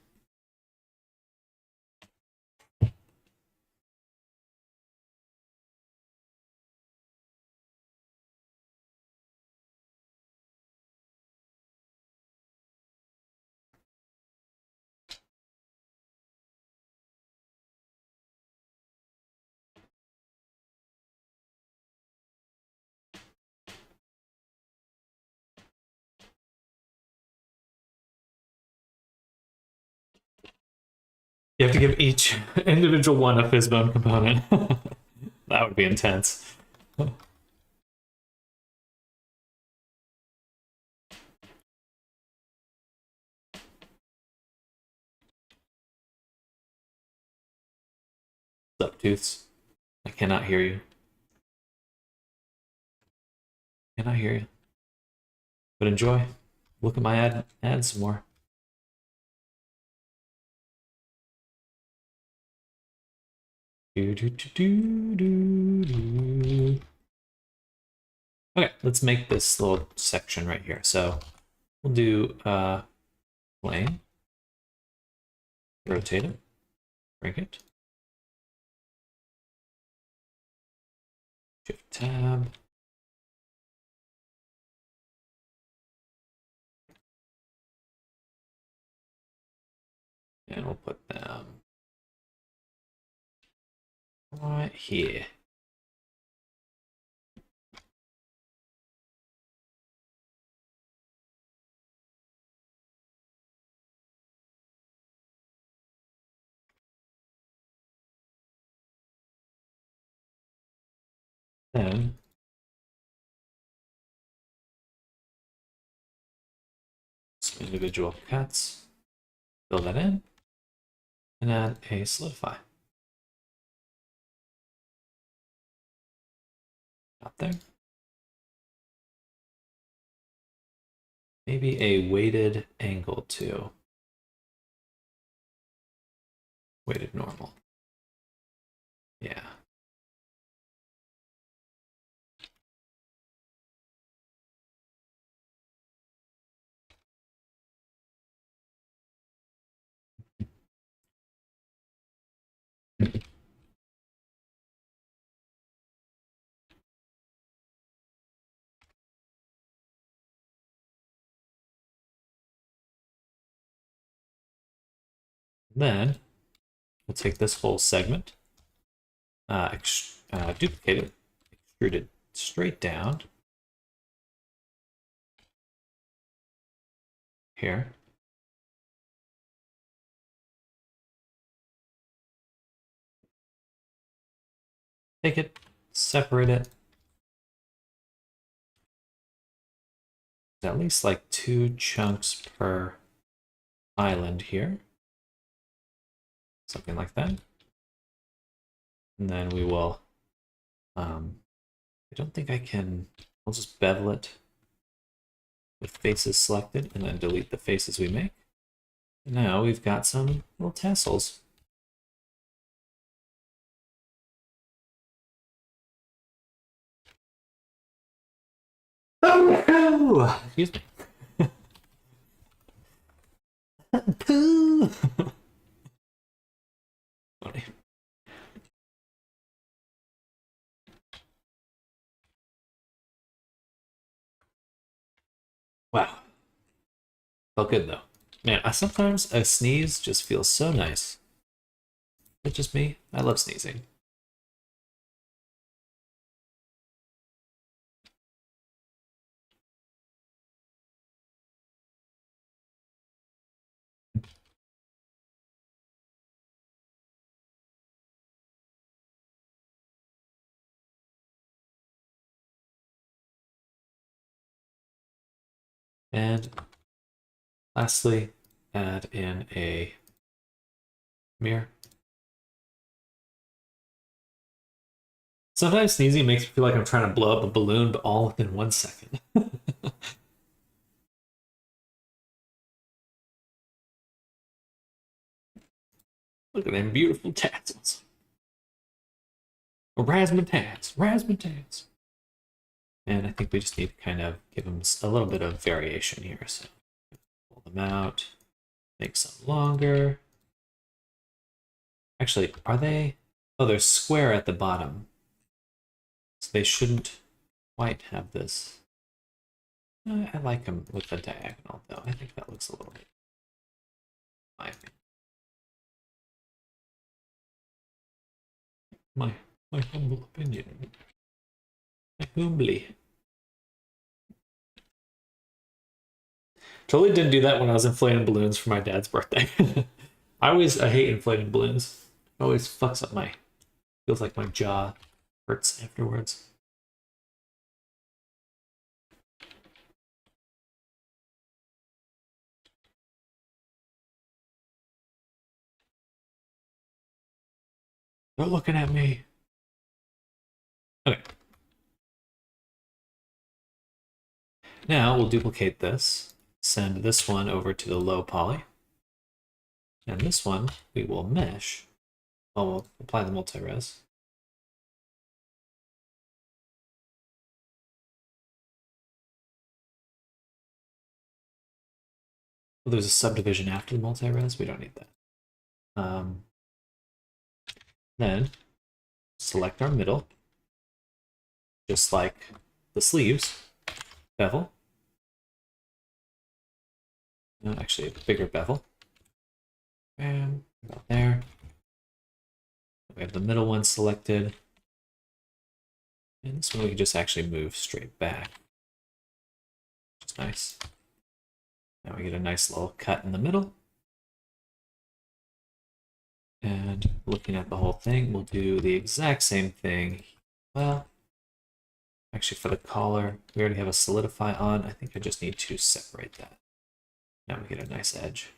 You have to give each individual one a Fizbone component. That would be intense. What's up, Tooths? I cannot hear you. Cannot hear you. But enjoy. Look at my ad some more. Okay, let's make this little section right here. So we'll do plane, rotate it, break it, shift tab. And we'll put them right here. Then individual cuts, fill that in, and add a solidify. Out there. Maybe a weighted angle too. Weighted normal. Yeah. Then we'll take this whole segment, duplicate it, extrude it straight down here. Take it, separate it. At least like 2 chunks per island here. Something like that. And then we will, I don't think I can, I'll just bevel it with faces selected and then delete the faces we make. And now we've got some little tassels. Oh, excuse me. Poo. Funny. Wow. Felt good though. Man, sometimes a sneeze just feels so nice. It's just me. I love sneezing. And lastly, add in a mirror. Sometimes sneezing makes me feel like I'm trying to blow up a balloon, but all within 1 second. Look at them beautiful tassels. Razzmatazz, razzmatazz. And I think we just need to kind of give them a little bit of variation here. So pull them out, make some longer. Actually, are they? Oh, they're square at the bottom. So they shouldn't quite have this. I like them with the diagonal, though. I think that looks a little bit. My humble opinion. My humbly. Totally didn't do that when I was inflating balloons for my dad's birthday. I hate inflating balloons. It always fucks up feels like my jaw hurts afterwards. They're looking at me. Okay. Now we'll duplicate this, send this one over to the low poly, and this one we will mesh. Well, we'll apply the multi-res. Well, there's a subdivision after the multi-res. We don't need that. Then select our middle, just like the sleeves, bevel. No, actually, a bigger bevel. And about there. We have the middle one selected. And this one we can just actually move straight back, which is nice. Now we get a nice little cut in the middle. And looking at the whole thing, we'll do the exact same thing. Well, actually for the collar, we already have a solidify on. I think I just need to separate that. Now we get a nice edge.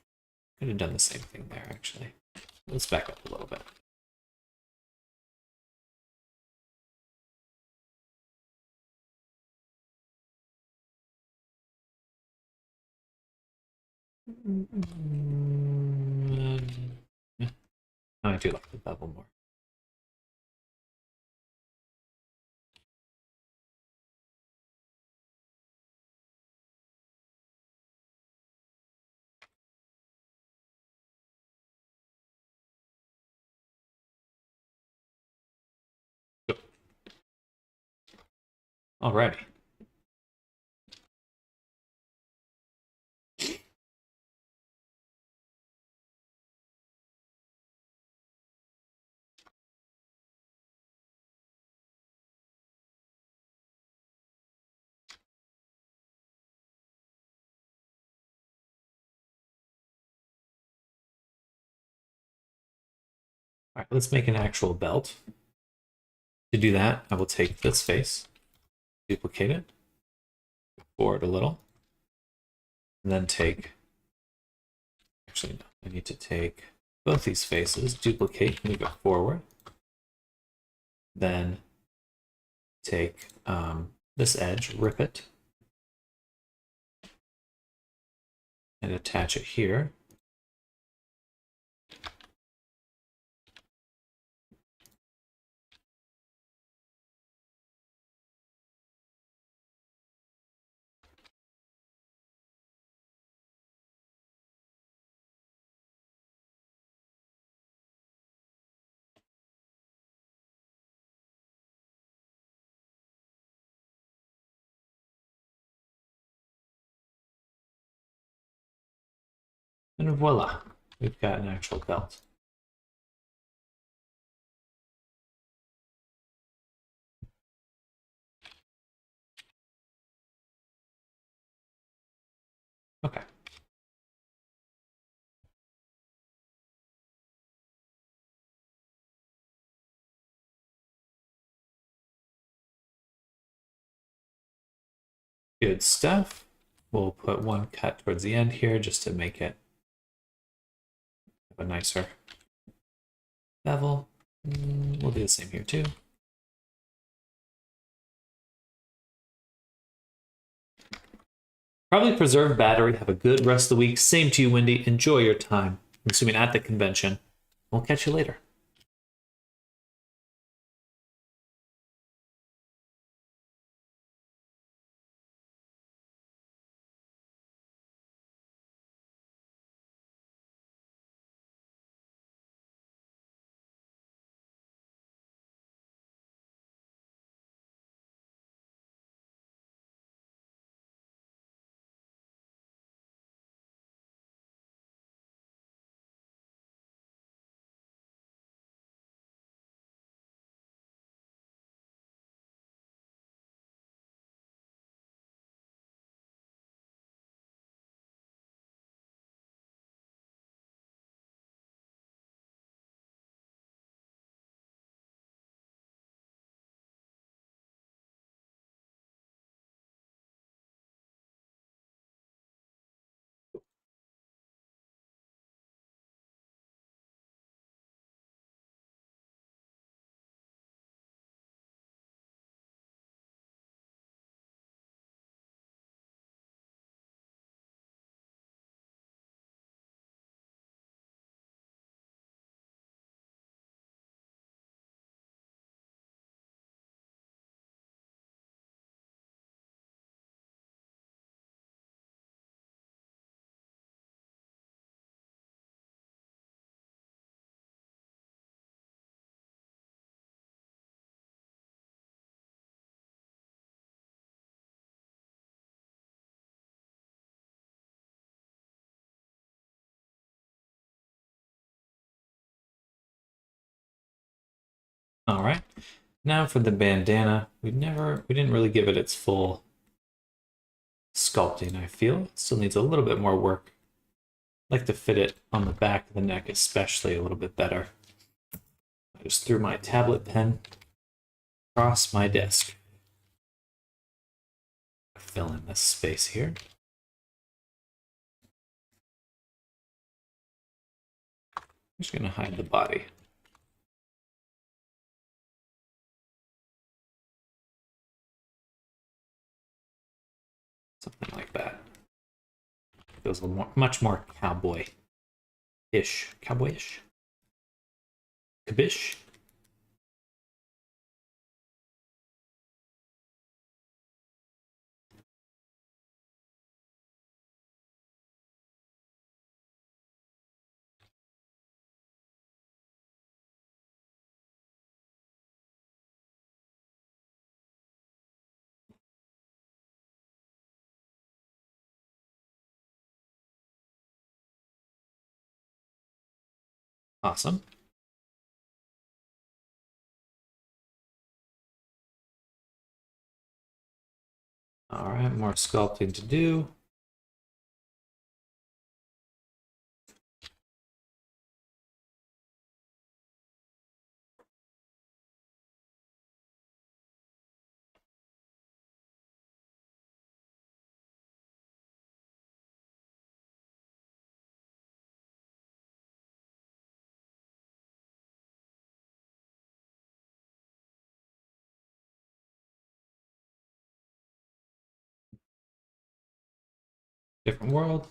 Could have done the same thing there, actually. Let's back up a little bit. Yeah. I do like the bevel more. Alrighty. All right, let's make an actual belt. To do that, I will take this face, duplicate it, forward a little, and then take, actually, no, I need to take both these faces, duplicate, move it forward, then take this edge, rip it, and attach it here. And voila, we've got an actual belt. Okay. Good stuff. We'll put one cut towards the end here just to make it a nicer bevel. We'll do the same here too. Probably preserve battery. Have a good rest of the week. Same to you, Wendy. Enjoy your time. I'm assuming at the convention. We'll catch you later. All right. Now for the bandana. We didn't really give it its full sculpting, I feel. It still needs a little bit more work. I'd like to fit it on the back of the neck especially a little bit better. I just threw my tablet pen across my desk. Fill in this space here. just going to hide the body. Something like that. Feels a little much more cowboy-ish. Cowboyish? Kabish? Awesome. All right, more sculpting to do. Different world.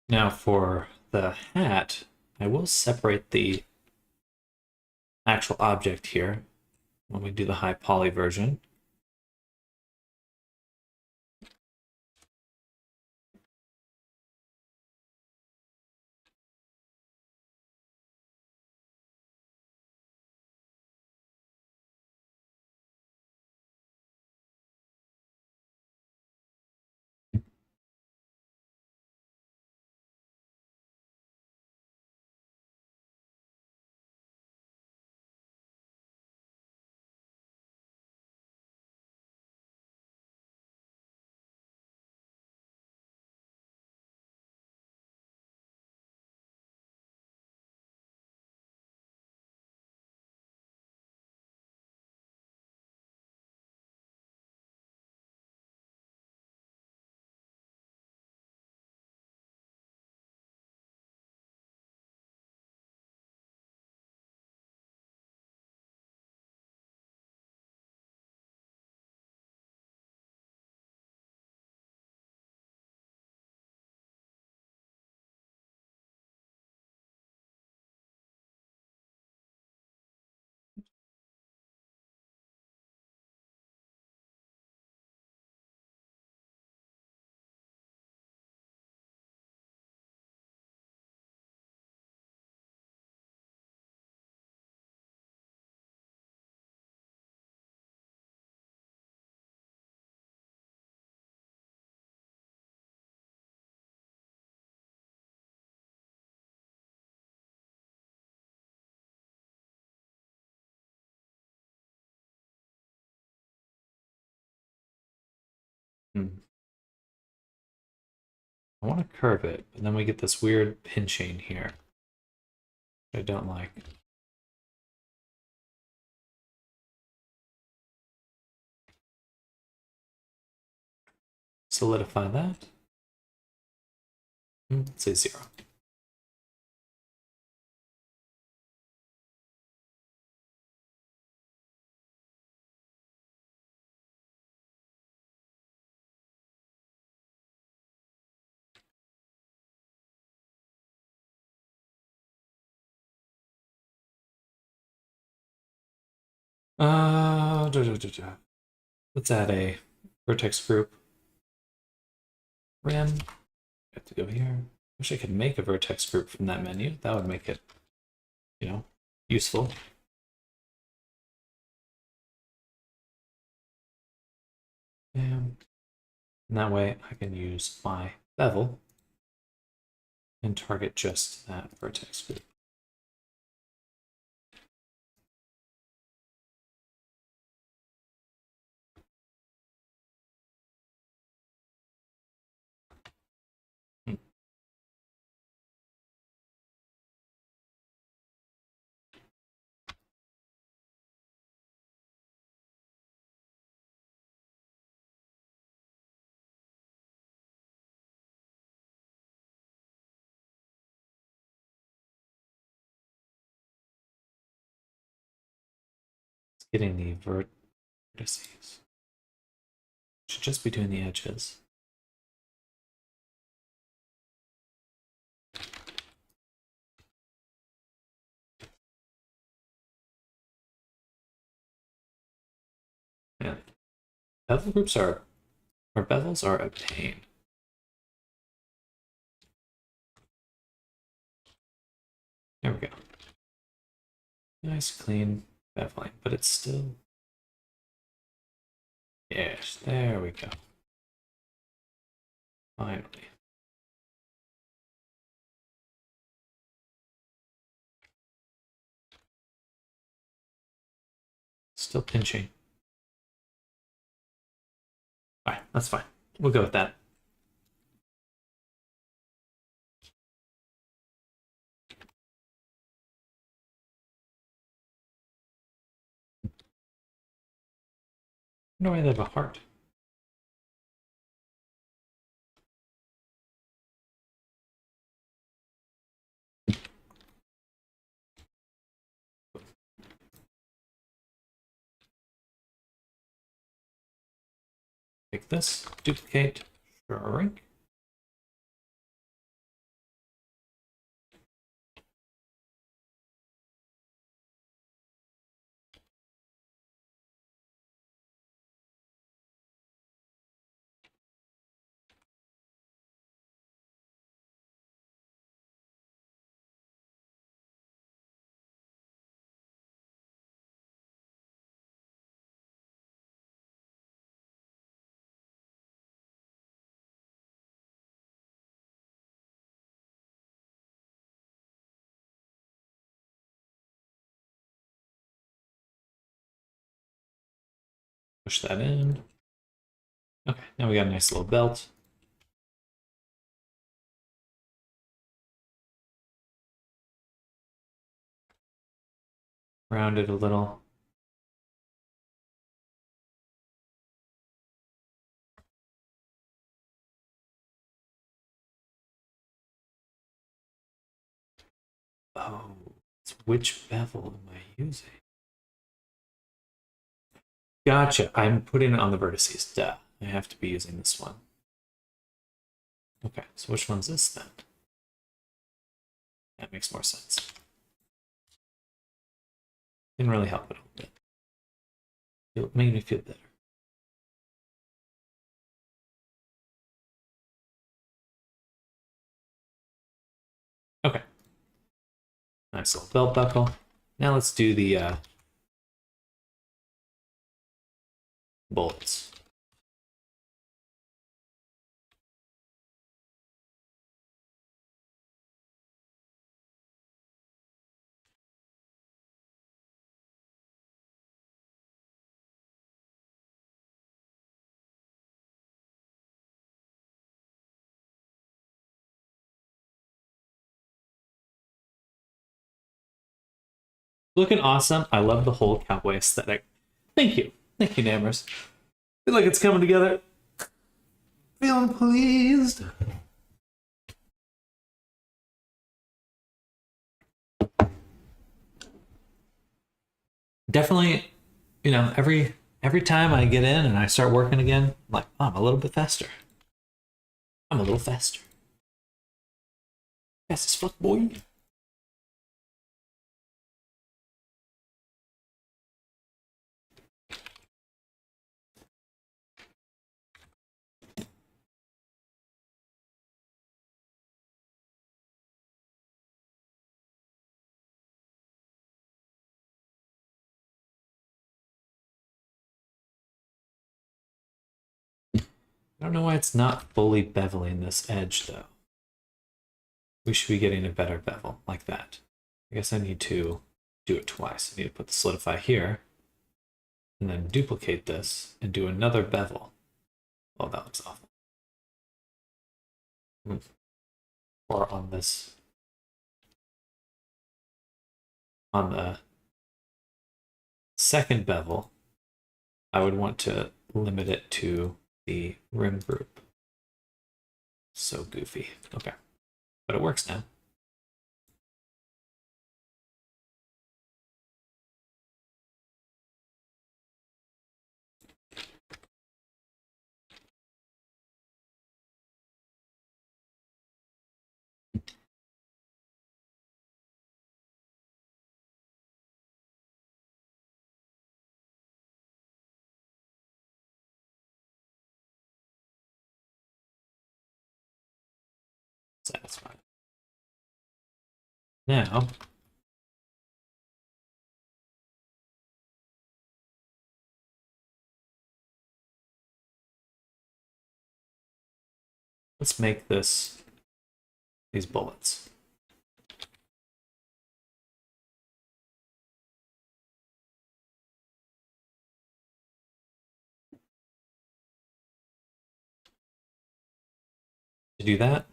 Now for the hat, I will separate the actual object here when we do the high poly version. I want to curve it, but then we get this weird pinching here, which I don't like. Solidify that. Let's say 0. Let's add a vertex group. Rim. Have to go here. Wish I could make a vertex group from that menu. That would make it, useful. And that way I can use my bevel and target just that vertex group. getting the vertices. Should just be doing the edges. Yeah. Bevel groups are, or bevels are a pain. There we go. Nice, clean beveling, but it's still... Yes, there we go. Finally. Still pinching. Alright, that's fine. We'll go with that. No way they have a heart. Take this, duplicate, shrink. Push that in. Okay, now we got a nice little belt. Round it a little. Oh, it's which bevel am I using? Gotcha. I'm putting it on the vertices. Duh. I have to be using this one. Okay, so which one's this then? That makes more sense. Didn't really help it a little bit. It made me feel better. Okay. Nice little belt buckle. Now let's do the bullets. Looking awesome. I love the whole cowboy aesthetic. Thank you. Thank you, Nammers. Feel like it's coming together. Feeling pleased. Definitely, you know, every time I get in and I start working again, I'm like, oh, I'm a little bit faster. I'm a little faster. Fast as fuck, boy. I don't know why it's not fully beveling this edge, though. We should be getting a better bevel, like that. I guess I need to do it twice. I need to put the solidify here, and then duplicate this, and do another bevel. Oh, that looks awful. Or on this. On the second bevel, I would want to limit it to the rim group. So goofy. Okay. But it works now. satisfied. Now, let's make these bullets. To do that,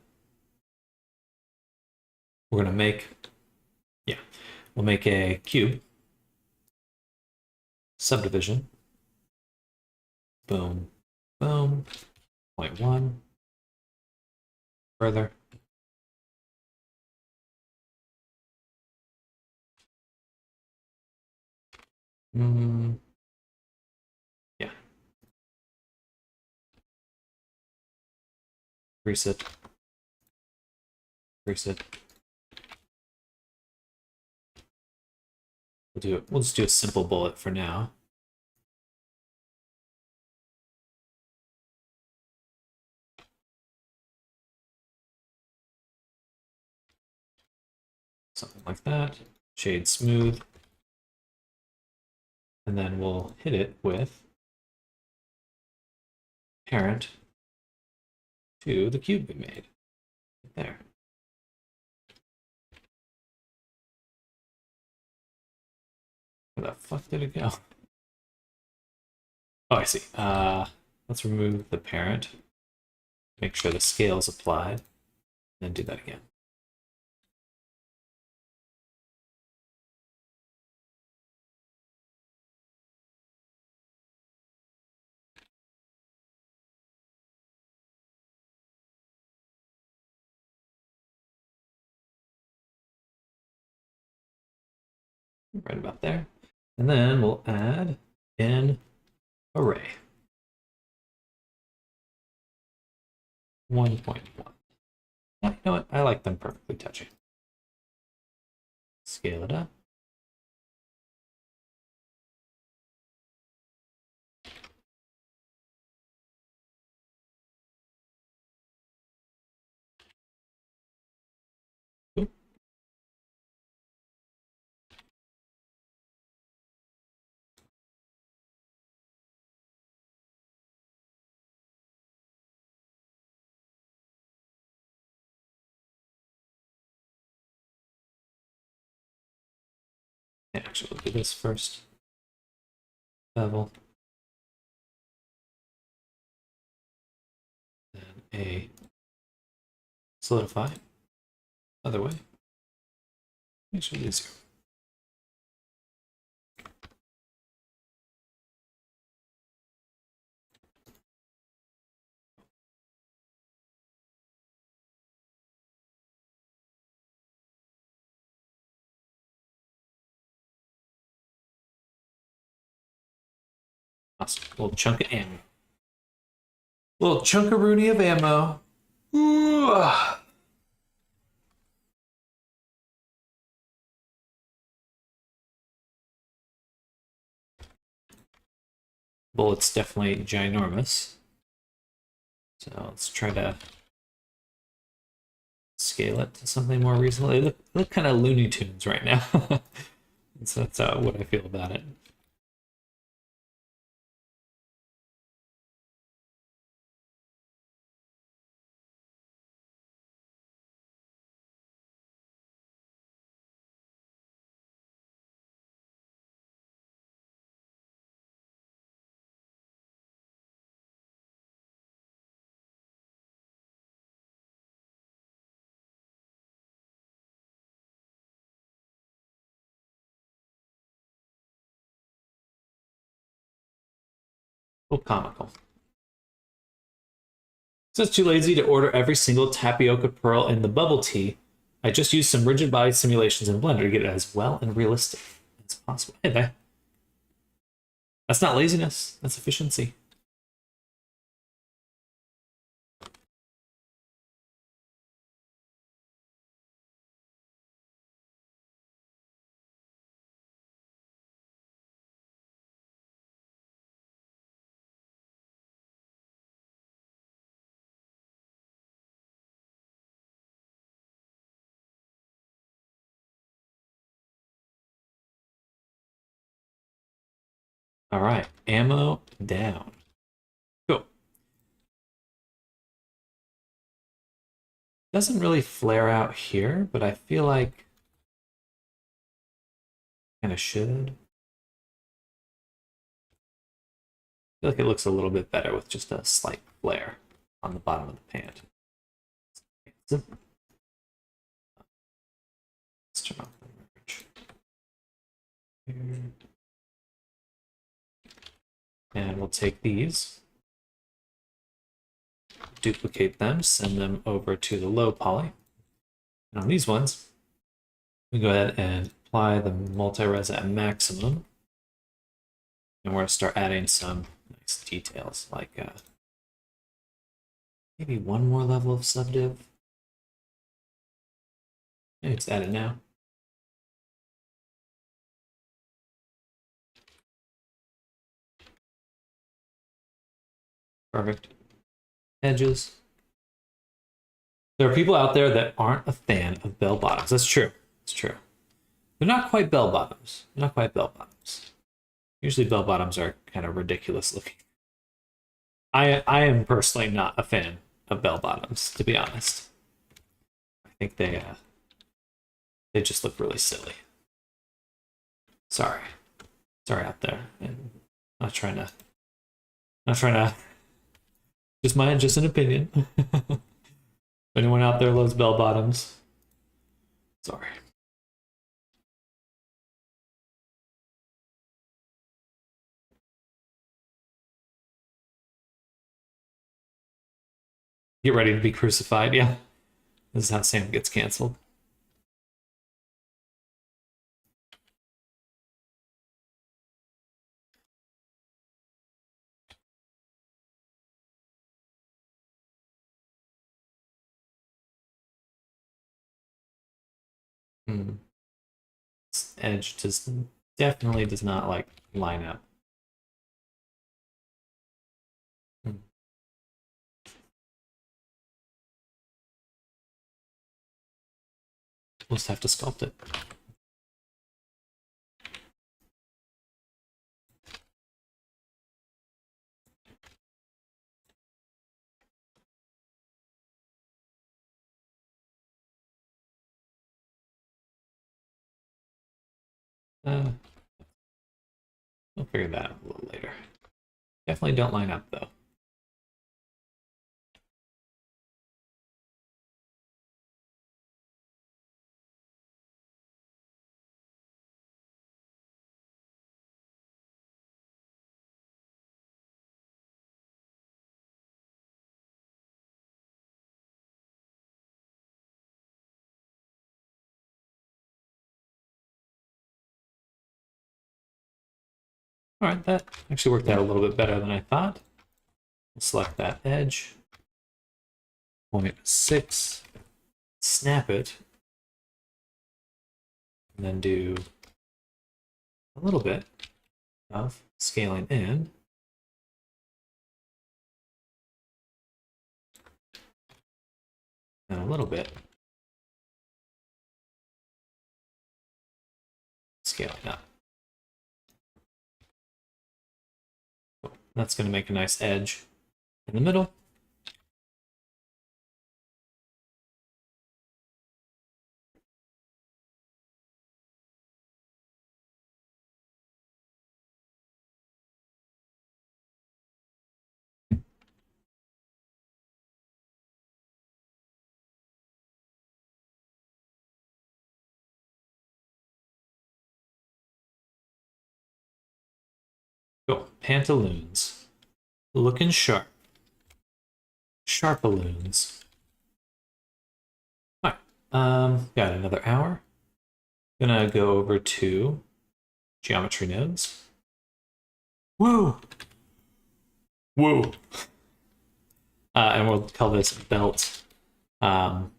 we're going to make, we'll make a cube, subdivision, boom, boom, 0.1, further. Yeah. Reset. Reset. We'll just do a simple bullet for now. Something like that. Shade smooth. And then we'll hit it with parent to the cube we made. There. Where the fuck did it go? Oh, I see. Let's remove the parent. Make sure the scale is applied. And then do that again. Right about there. And then we'll add in array. 1.1. Yeah, you know what? I like them perfectly touching. Scale it up. Ooh. Actually, we'll do this first. Bevel. And a solidify. Other way. Make sure it is 0. Awesome. Little chunk of ammo. Little chunkaroonie of ammo. Ooh. Bullet's definitely ginormous. So let's try to scale it to something more reasonable. They look kind of Looney Tunes right now. So that's what I feel about it. A little comical. So it's too lazy to order every single tapioca pearl in the bubble tea. I just used some rigid body simulations in Blender to get it as well and realistic as possible. Hey, that's not laziness. That's efficiency. All right, ammo down. Cool. Doesn't really flare out here, but I feel like kind of should. I feel like it looks a little bit better with just a slight flare on the bottom of the pant. Let's turn off the merge. And we'll take these, duplicate them, send them over to the low poly. And on these ones, we go ahead and apply the multi-res at maximum. And we're going to start adding some nice details, like maybe one more level of subdiv. Maybe it's added now. Perfect. Edges. There are people out there that aren't a fan of bell bottoms. That's true. It's true. They're not quite bell bottoms. They're not quite bell bottoms. Usually bell bottoms are kind of ridiculous looking. I am personally not a fan of bell bottoms, to be honest. I think they just look really silly. Sorry out there. And not trying to just an opinion. If anyone out there loves bell bottoms, sorry. Get ready to be crucified, yeah. This is how Sam gets canceled. This edge definitely does not like line up. We'll just have to sculpt it. We'll figure that out a little later. Definitely don't line up though. All right, that actually worked out a little bit better than I thought. We'll select that edge, 0.6, snap it, and then do a little bit of scaling in. And a little bit scaling up. That's going to make a nice edge in the middle. Cool. Pantaloons. Looking sharp. Sharpaloons. All right. Got another hour. Gonna go over to geometry nodes. Woo! Woo! And we'll call this belt. And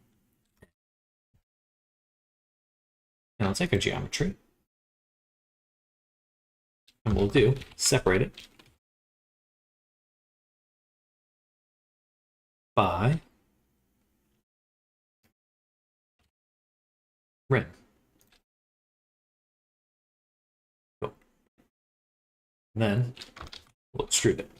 I'll take a geometry. And we'll do separate it by rim. Cool. And then we'll extrude it.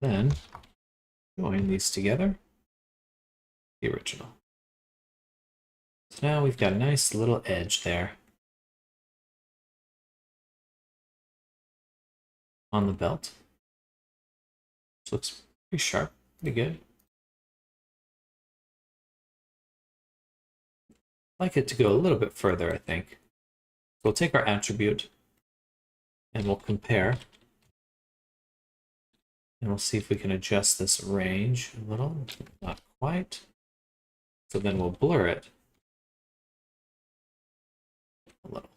Then join these together, the original. So now we've got a nice little edge there on the belt. This looks pretty sharp, pretty good. I'd like it to go a little bit further, I think. So we'll take our attribute and we'll compare. And we'll see if we can adjust this range a little. Not quite. So then we'll blur it a little.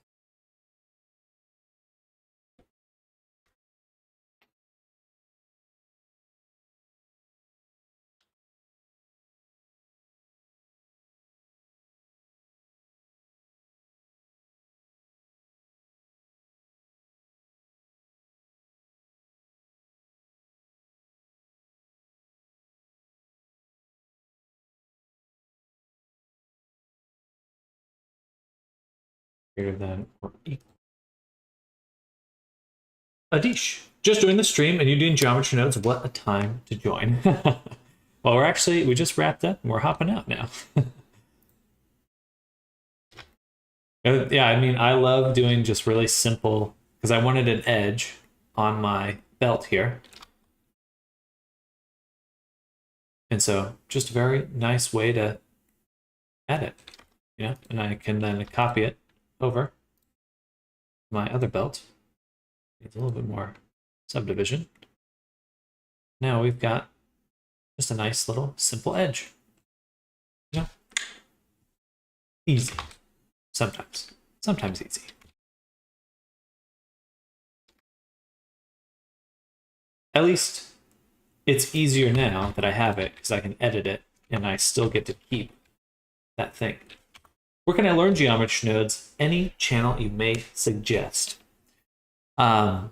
Greater than or equal. Adish, just joined the stream and you're doing geometry nodes. What a time to join. Well, we just wrapped up and we're hopping out now. Yeah, I mean, I love doing just really simple, because I wanted an edge on my belt here. And so just a very nice way to add it, you know, and I can then copy it over my other belt. Needs a little bit more subdivision. Now we've got just a nice little simple edge. You know, easy. Sometimes easy. At least it's easier now that I have it because I can edit it and I still get to keep that thing. Where can I learn geometry nodes? Any channel you may suggest. I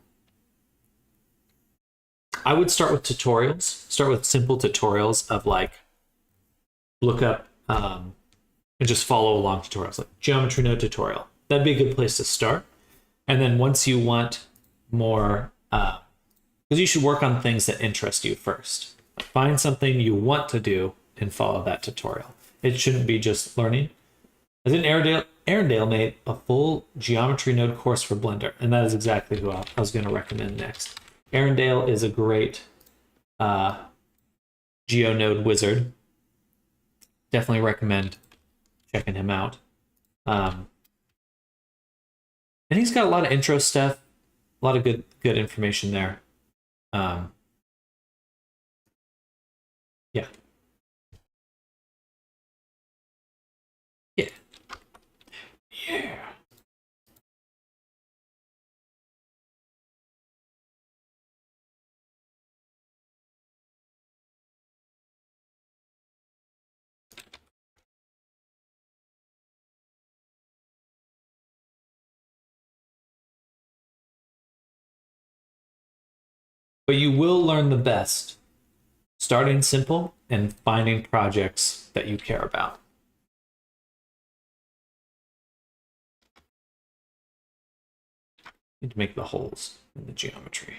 would start with tutorials. Start with simple tutorials of like look up and just follow along tutorials, like geometry node tutorial. That'd be a good place to start. And then once you want more, because you should work on things that interest you first. Find something you want to do and follow that tutorial. It shouldn't be just learning. I think Arendelle made a full geometry node course for Blender, and that is exactly who I was going to recommend next. Arendelle is a great GeoNode wizard. Definitely recommend checking him out. And he's got a lot of intro stuff, a lot of good information there. Yeah. Yeah. Yeah. But you will learn the best starting simple and finding projects that you care about. Need to make the holes in the geometry.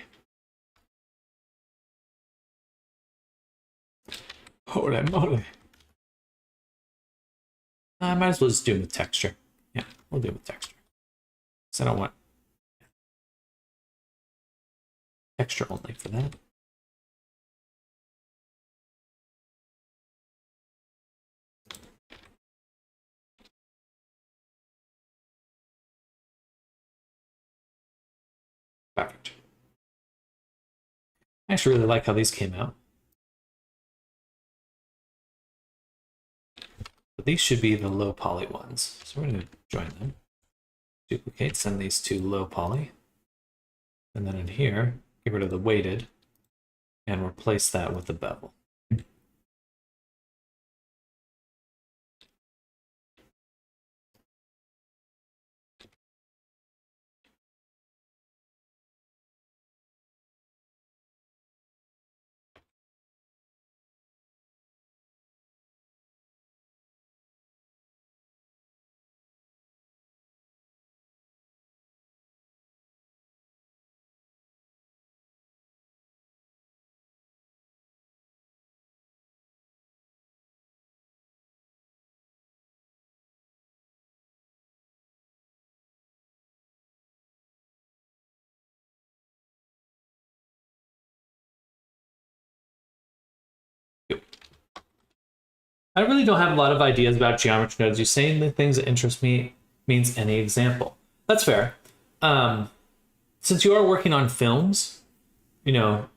Holy moly. I might as well just do it with texture. Yeah, we'll do it with texture. So I don't want texture only for that. Perfect. I actually really like how these came out. But these should be the low poly ones. So we're going to join them. Duplicate, send these to low poly. And then in here, get rid of the weighted and replace that with the bevel. I really don't have a lot of ideas about geometry nodes. You saying the things that interest me means any example. That's fair. Since you are working on films, you know,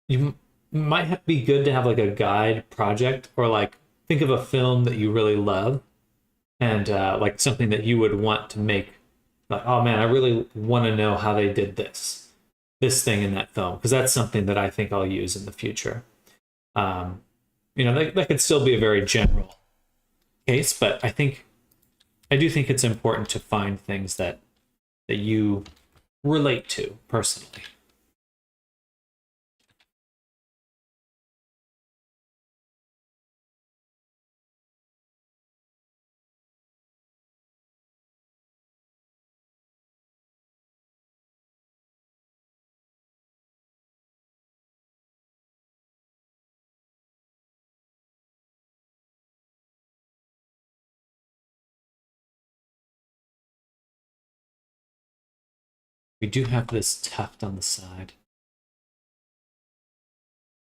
you might be good to have like a guide project or like think of a film that you really love and like something that you would want to make. Like, oh man, I really want to know how they did this thing in that film because that's something that I think I'll use in the future. Um, that could still be a very general case, but I do think it's important to find things that you relate to personally. We do have this tuft on the side.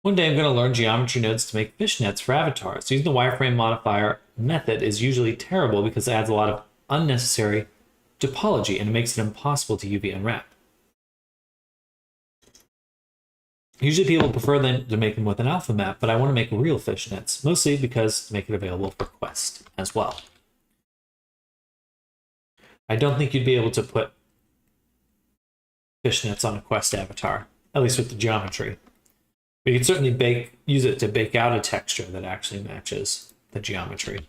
One day I'm going to learn geometry nodes to make fishnets for avatars. Using the wireframe modifier method is usually terrible because it adds a lot of unnecessary topology and it makes it impossible to UV unwrap. Usually people prefer them to make them with an alpha map, but I want to make real fishnets, mostly because to make it available for Quest as well. I don't think you'd be able to put fishnets on a Quest avatar, at least with the geometry. But you can certainly use it to bake out a texture that actually matches the geometry.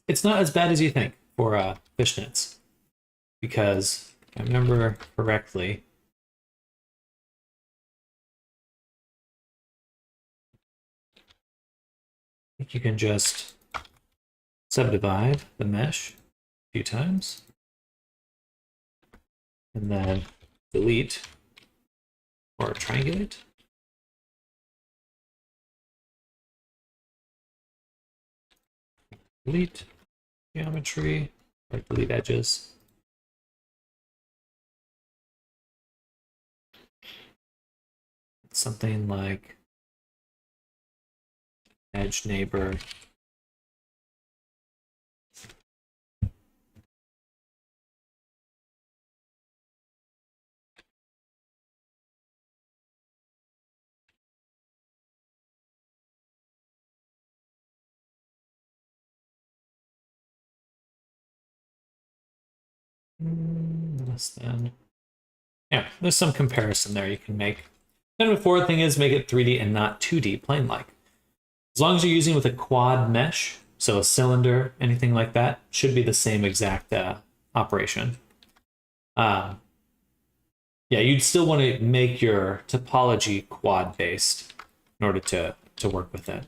It's not as bad as you think for fishnets, because if I remember correctly, I think you can just subdivide the mesh a few times, and then delete or triangulate. Delete geometry or delete edges. Something like edge neighbor. Less than. Yeah, there's some comparison there you can make. Then the fourth thing is make it 3D and not 2D plane-like. As long as you're using with a quad mesh, so a cylinder, anything like that, should be the same exact operation. Yeah, you'd still want to make your topology quad-based in order to work with it.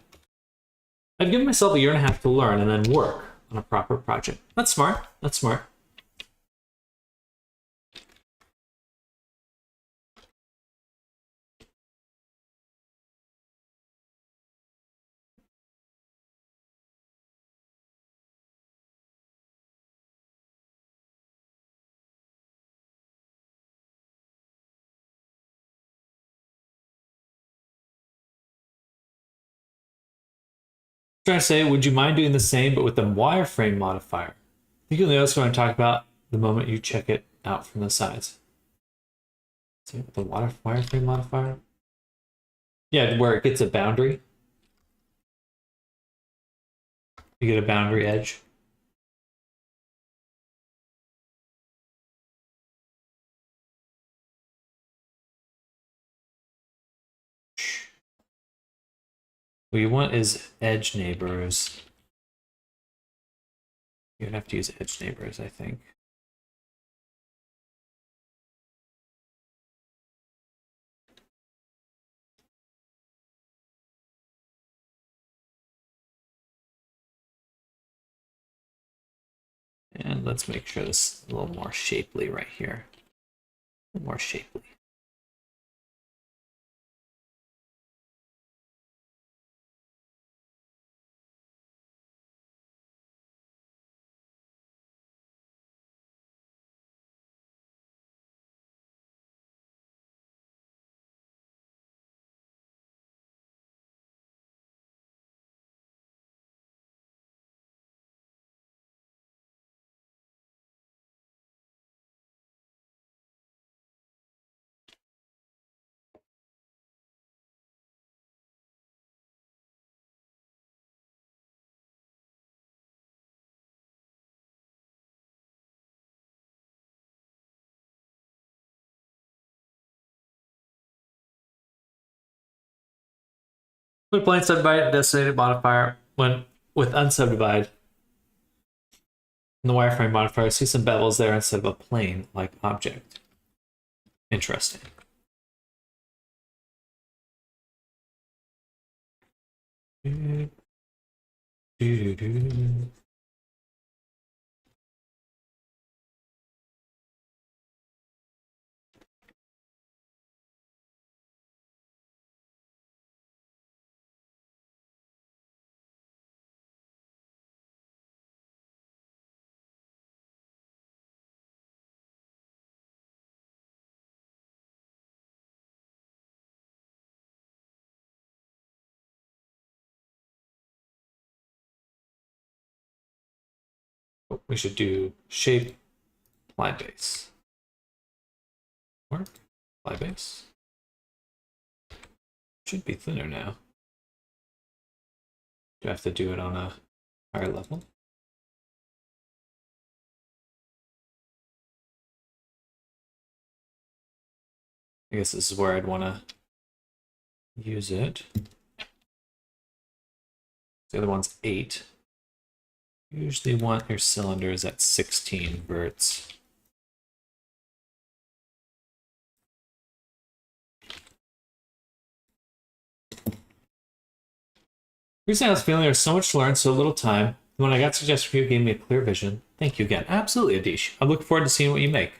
I've given myself 1.5 years to learn and then work on a proper project. That's smart. That's smart. Trying to say, would you mind doing the same but with the wireframe modifier? I think you'll notice what I'm talking about the moment you check it out from the sides. See with the wireframe modifier? Yeah, where it gets a boundary. You get a boundary edge. What you want is edge neighbors. You'd have to use edge neighbors, I think. And let's make sure this is a little more shapely right here. A little more shapely. When applying subdivide designated modifier, when with unsubdivide, in the wireframe modifier, I see some bevels there instead of a plane-like object. Interesting. We should do shape, apply base. Work, apply base. Should be thinner now. Do I have to do it on a higher level? I guess this is where I'd want to use it. The other one's 8. Usually want your cylinders at 16 verts. Recently I was feeling there's so much to learn, so little time. When I got suggestions for you, it gave me a clear vision. Thank you again. Absolutely, Adish. I look forward to seeing what you make.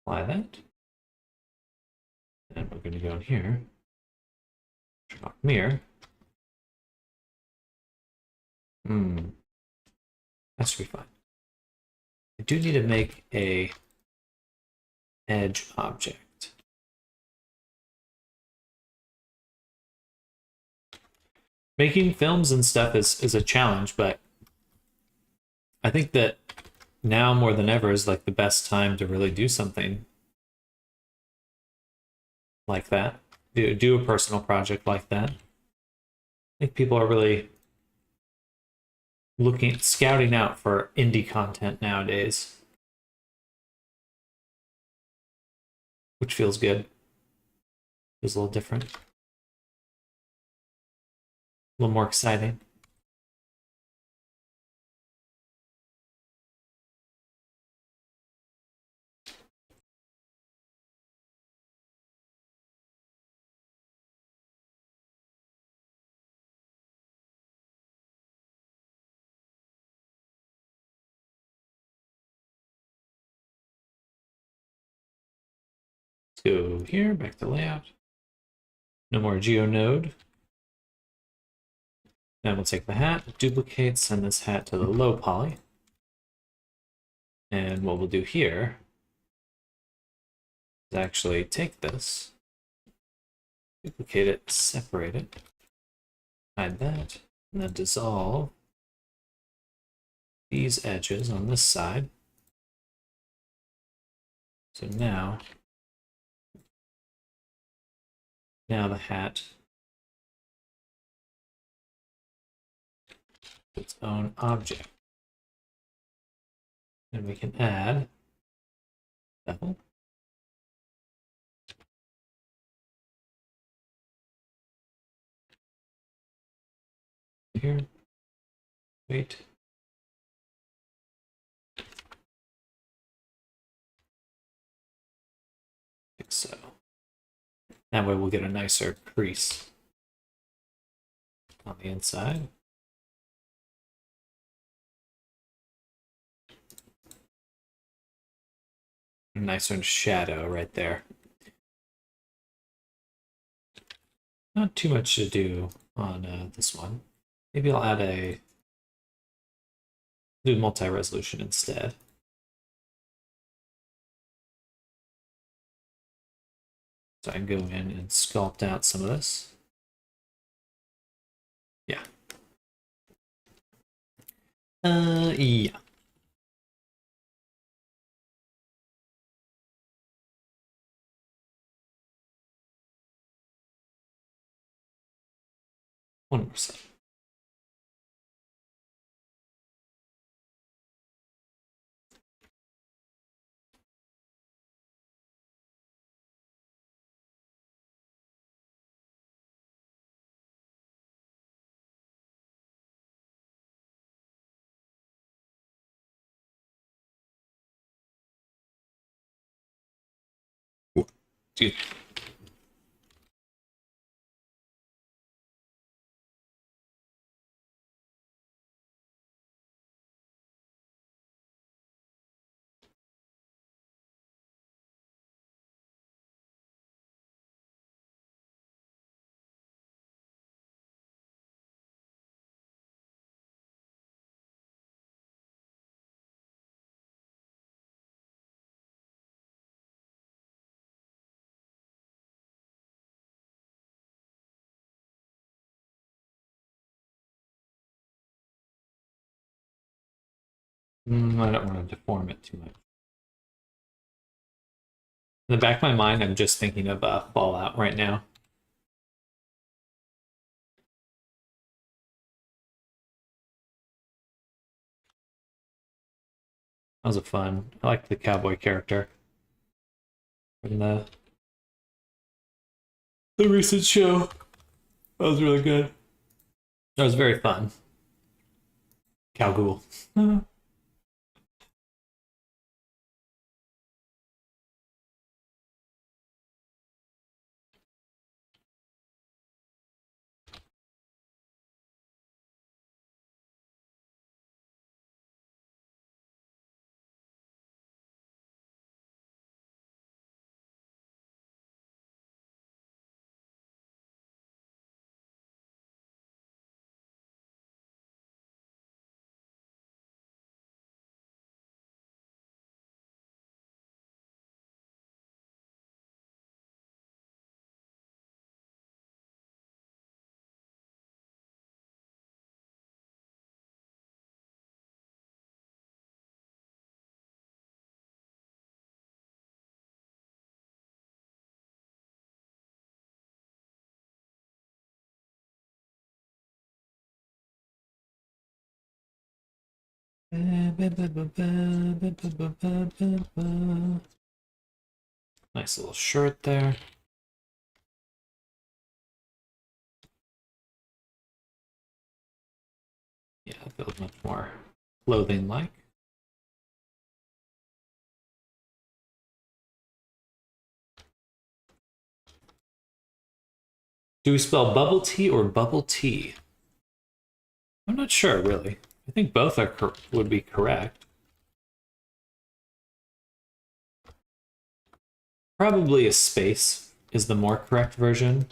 Apply that. And we're going to go in here. Turn off mirror. That should be fine. I do need to make a edge object. Making films and stuff is a challenge, but I think that now more than ever is like the best time to really do something like that. Do a personal project like that. I think people are really scouting out for indie content nowadays, which feels good. Feels a little different, a little more exciting. Let's go here, back to layout. No more GeoNode. Now we'll take the hat, duplicate, send this hat to the low poly. And what we'll do here is actually take this, duplicate it, separate it, hide that, and then dissolve these edges on this side. So now the hat is its own object. And we can add bevel. Here, wait. Like so. That way we'll get a nicer crease on the inside. A nicer shadow right there. Not too much to do on this one. Maybe I'll add do multi-resolution instead. So I can go in and sculpt out some of this. Yeah. Yeah. One more set. Dude. I don't want to deform it too much. In the back of my mind, I'm just thinking of Fallout right now. That was a fun. I like the cowboy character from the recent show. That was really good. That was very fun. Cowghoul. Nice little shirt there. Yeah, it feels much more clothing-like. Do we spell bubble tea or bubble tea? I'm not sure, really. I think both are would be correct. Probably a space is the more correct version.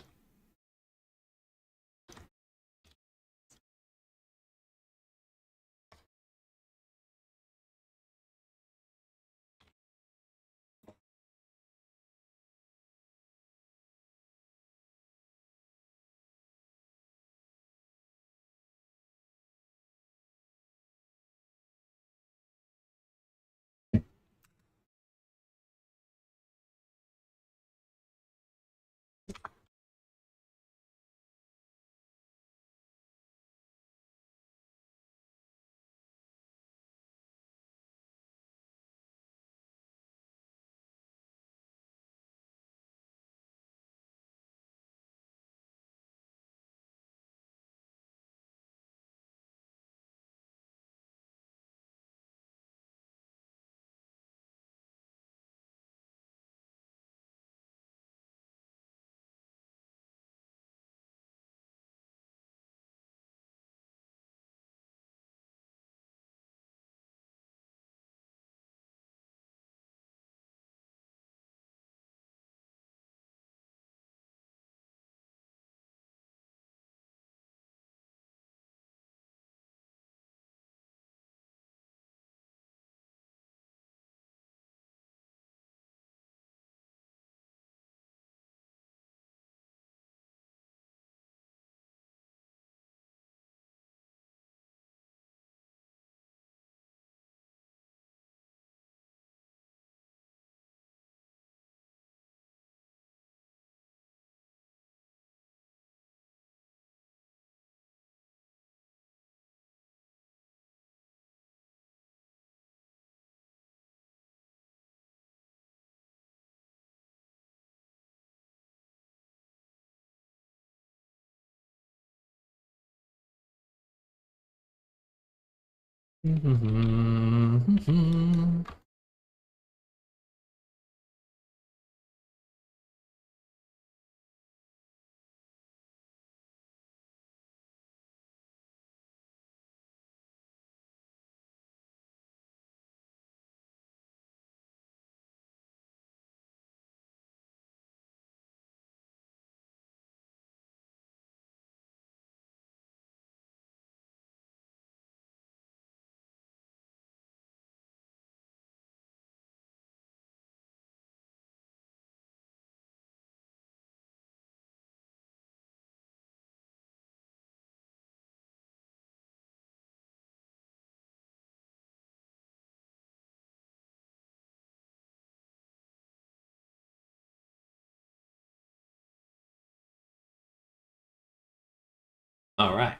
All right.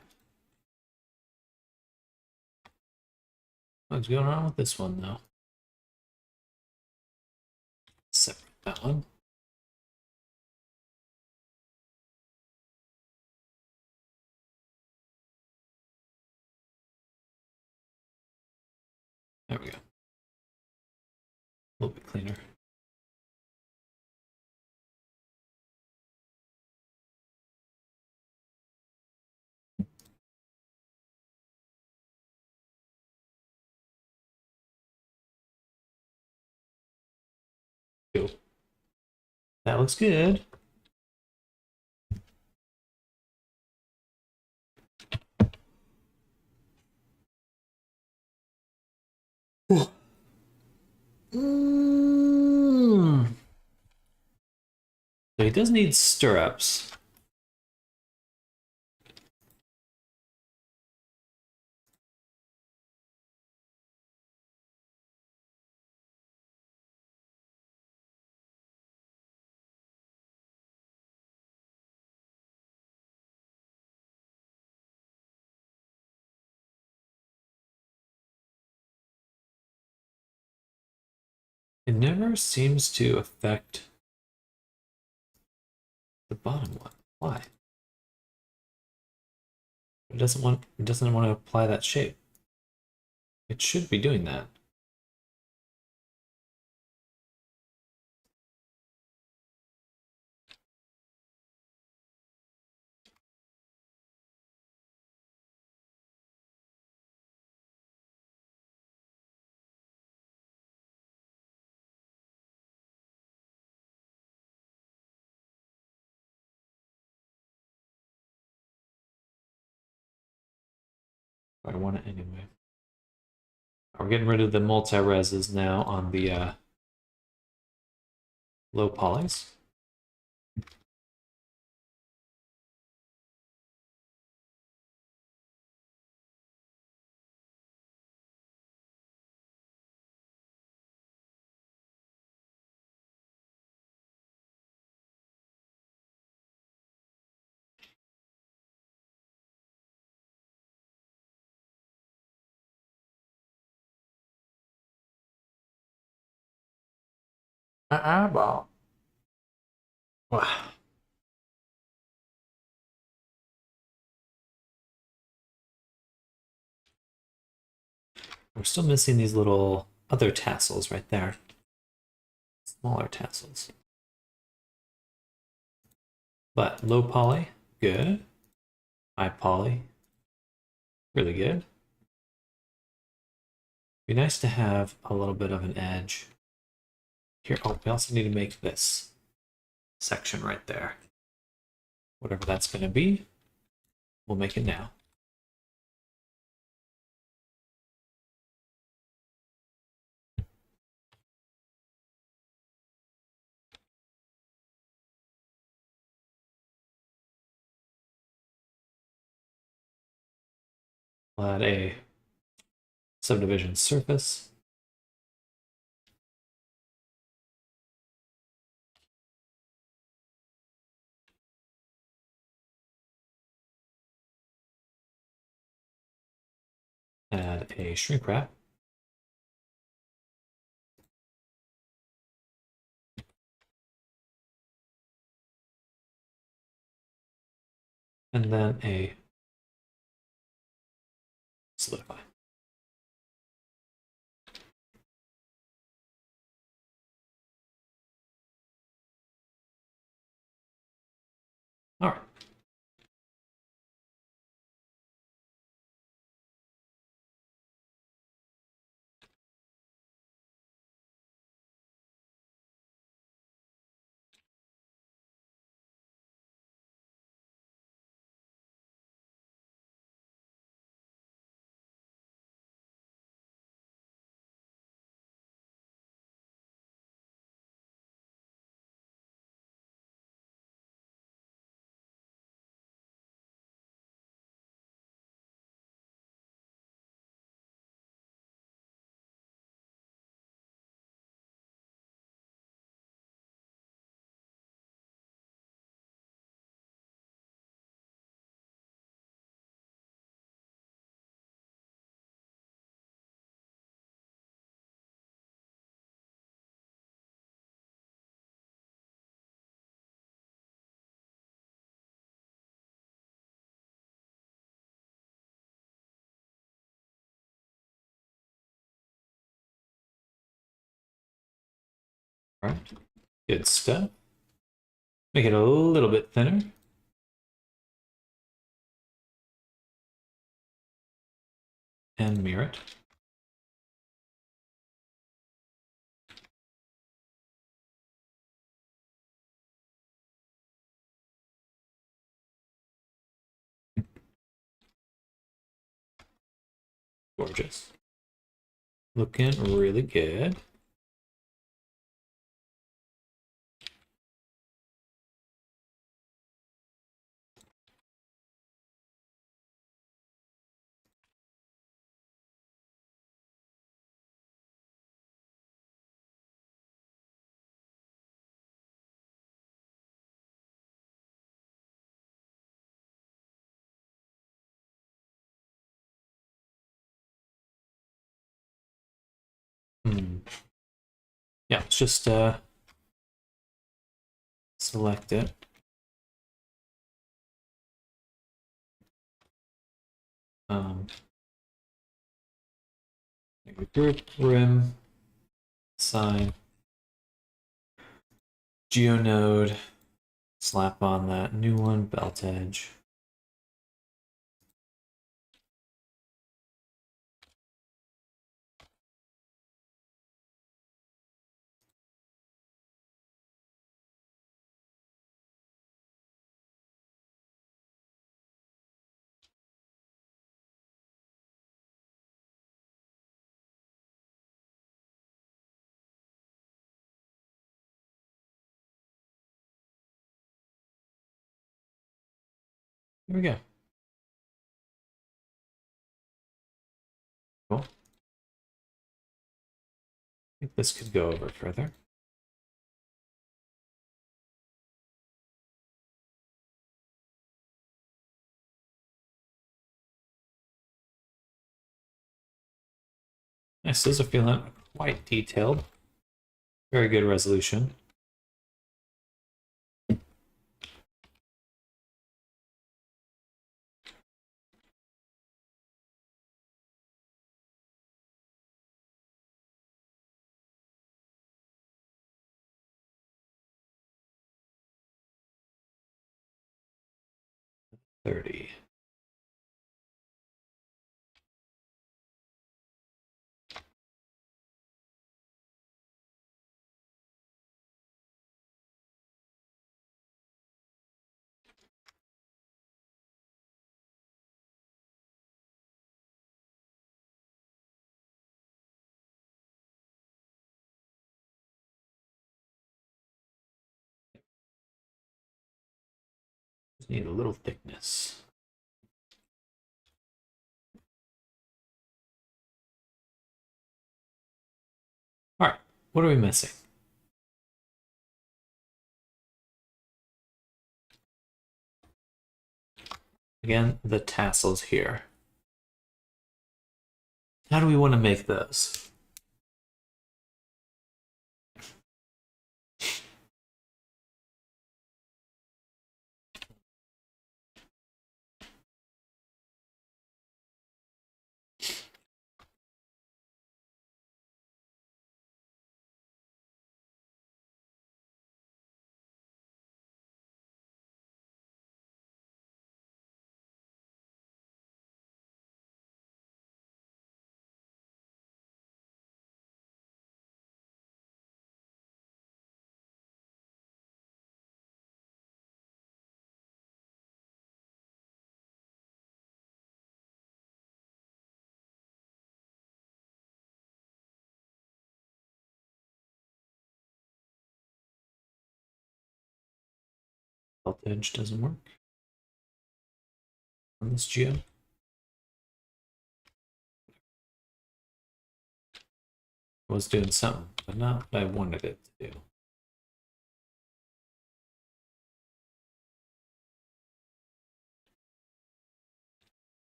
What's going on with this one, though? Separate that one. There we go. A little bit cleaner. Cool. That looks good. Mm. So he does need stirrups. It never seems to affect the bottom one. Why? It doesn't want to apply that shape. It should be doing that. But I want it anyway. We're getting rid of the multi-reses now on the low polys. My eyeball. Wow. We're still missing these little other tassels right there. Smaller tassels. But low poly, good. High poly, really good. Be nice to have a little bit of an edge here. Oh, we also need to make this section right there. Whatever that's going to be, we'll make it now. We'll add a subdivision surface. Add a shrink wrap. And then a solidify. All right. All right, good stuff. Make it a little bit thinner. And mirror it. Gorgeous. Looking really good. Yeah, let's just select it. Group, rim, sign, geonode, slap on that new one, belt edge. Here we go. Cool. I think this could go over further. Nice, those are feeling quite detailed. Very good resolution. $30. Just need a little thickness. All right, what are we missing? Again, the tassels here. How do we want to make those? Belt edge doesn't work on this geo. I was doing something, but not what I wanted it to do.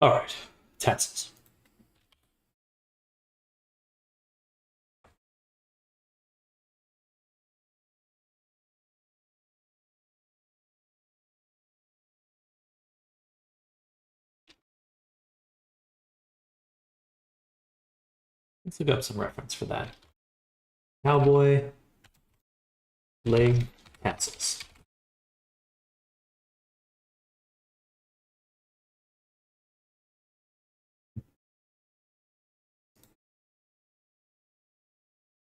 All right, tests. Let's look up some reference for that. Cowboy leg tassels.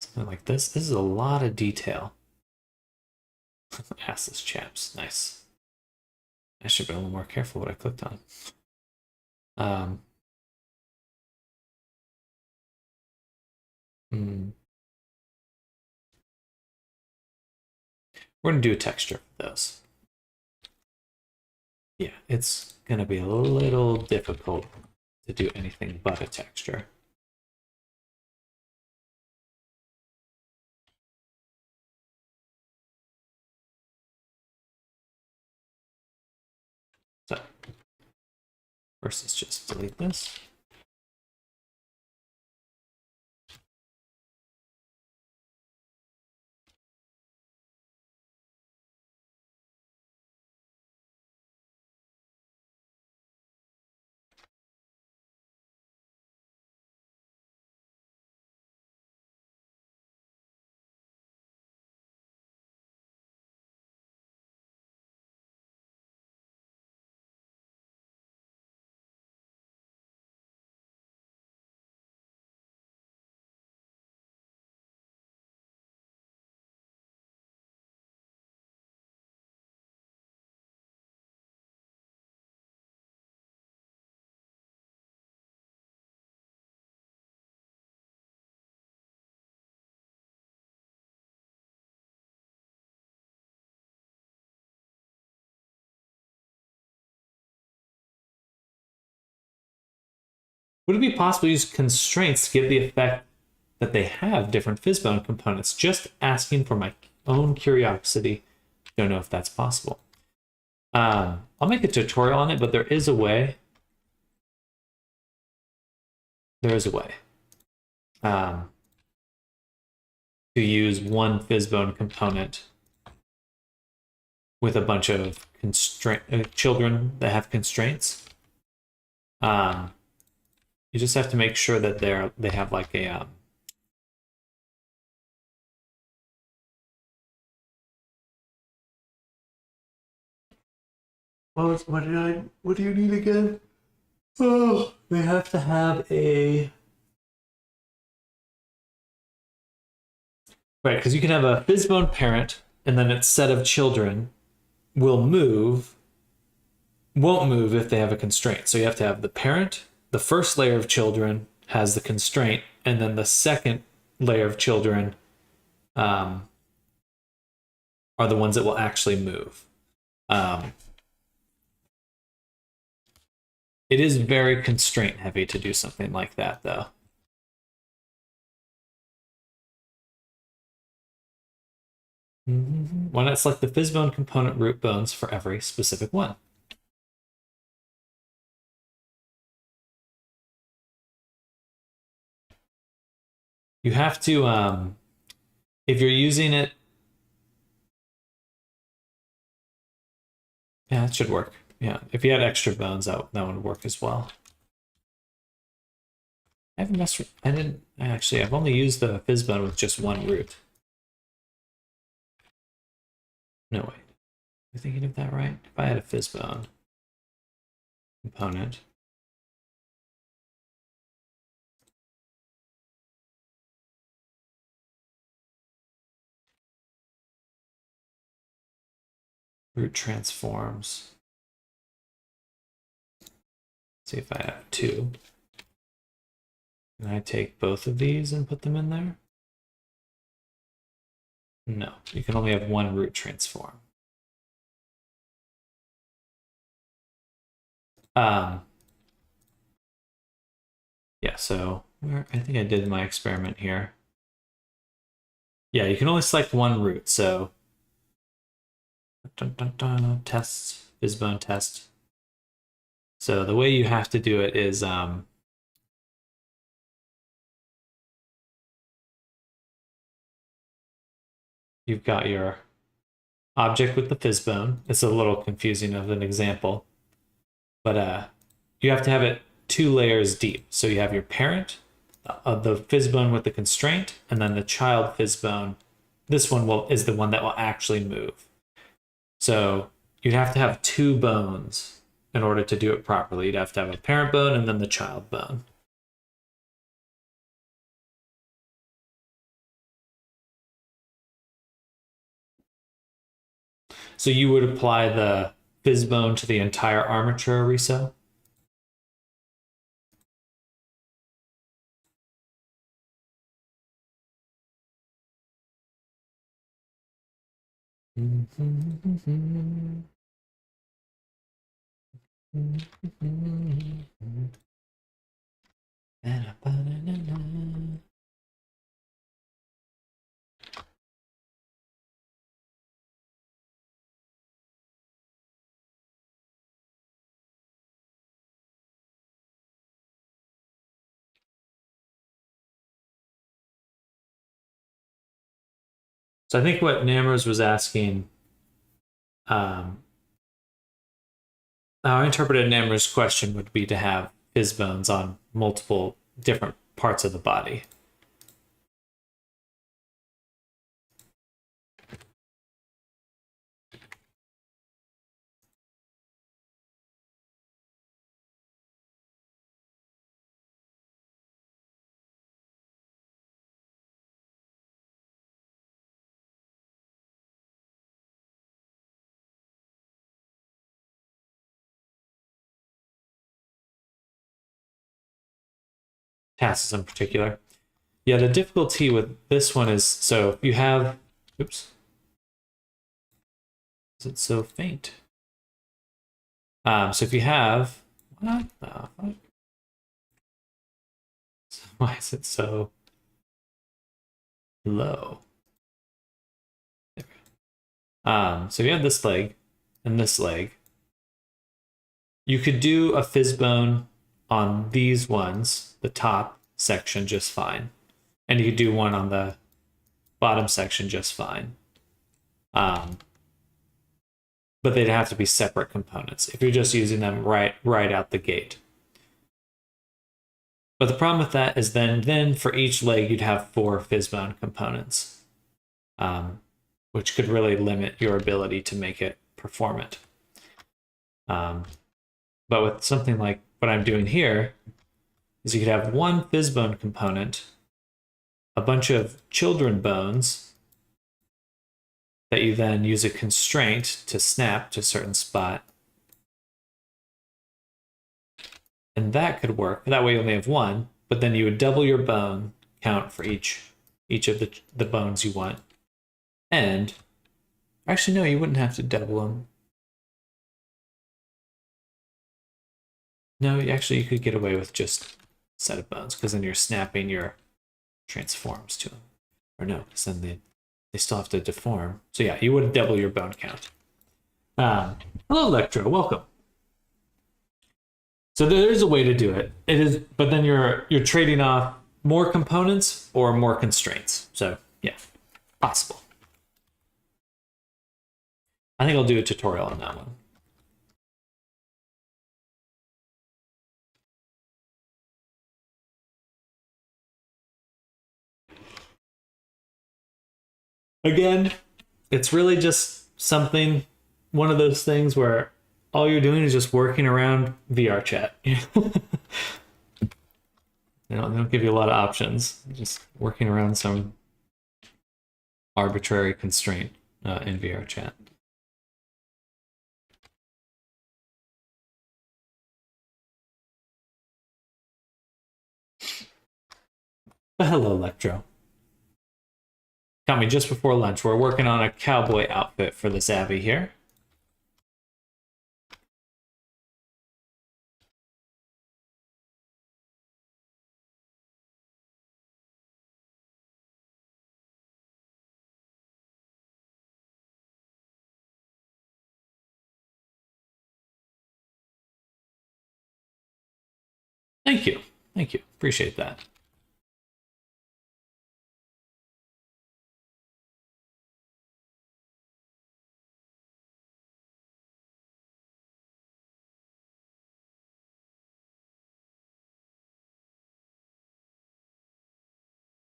Something like this. This is a lot of detail. Assless chaps. Nice. I should be a little more careful what I clicked on. We're going to do a texture for those. Yeah, it's going to be a little difficult to do anything but a texture. So, first let's just delete this. Would it be possible to use constraints to get the effect that they have different Fizzbone components? Just asking for my own curiosity. Don't know if that's possible. I'll make a tutorial on it, but there is a way. There is a way to use one Fizzbone component with a bunch of children that have constraints. You just have to make sure that they have like a what do you need again? Oh, they have to have a right, because you can have a Fizzbone parent and then its set of children won't move if they have a constraint. So you have to have the parent, the first layer of children has the constraint, and then the second layer of children are the ones that will actually move. It is very constraint heavy to do something like that, though. Why not select the Fizzbone component root bones for every specific one? You have to, if you're using it, yeah, it should work. Yeah, if you had extra bones, that would work as well. I haven't messed with, I've only used the Fizzbone with just one root. No, wait. Am I thinking of that right? If I had a Fizzbone component. Root transforms. See if I have two. Can I take both of these and put them in there? No, you can only have one root transform. Yeah, so I think I did my experiment here. Yeah, you can only select one root, so test, Fizzbone test. So the way you have to do it is you've got your object with the fizz bone. It's a little confusing of an example, but you have to have it 2 layers deep. So you have your parent of the fizz bone with the constraint, and then the child fizz bone. This one is the one that will actually move. So you'd have to have 2 bones in order to do it properly. You'd have to have a parent bone and then the child bone. So you would apply the fizz bone to the entire armature, Riso? So I think what Namers was asking, how I interpreted Namers' question would be to have fizz bones on multiple different parts of the body. Tasks in particular. Yeah, the difficulty with this one is, so you have, oops, is it so faint? So if you have, what the fuck? Why is it so low? So you have this leg and this leg. You could do a fizz bone on these ones, the top section, just fine. And you could do one on the bottom section just fine. But they'd have to be separate components if you're just using them right out the gate. But the problem with that is then for each leg you'd have 4 fizz bone components, which could really limit your ability to make it performant. But with something like what I'm doing here, is you could have 1 fizz bone component, a bunch of children bones that you then use a constraint to snap to a certain spot. And that could work. That way you only have 1, but then you would double your bone count for each of the bones you want. And actually, no, you wouldn't have to double them. No, actually, you could get away with just a set of bones, because then you're snapping your transforms to them. Or no, because then they still have to deform. So yeah, you would double your bone count. Hello, Electro. Welcome. So there's a way to do it. It is, but then you're trading off more components or more constraints. So yeah, possible. I think I'll do a tutorial on that one. Again, it's really just something, one of those things where all you're doing is just working around VR chat. They don't give you a lot of options. Just working around some arbitrary constraint in VR chat. But hello, Electro. Got me just before lunch. We're working on a cowboy outfit for this Abby here. Thank you. Thank you. Appreciate that.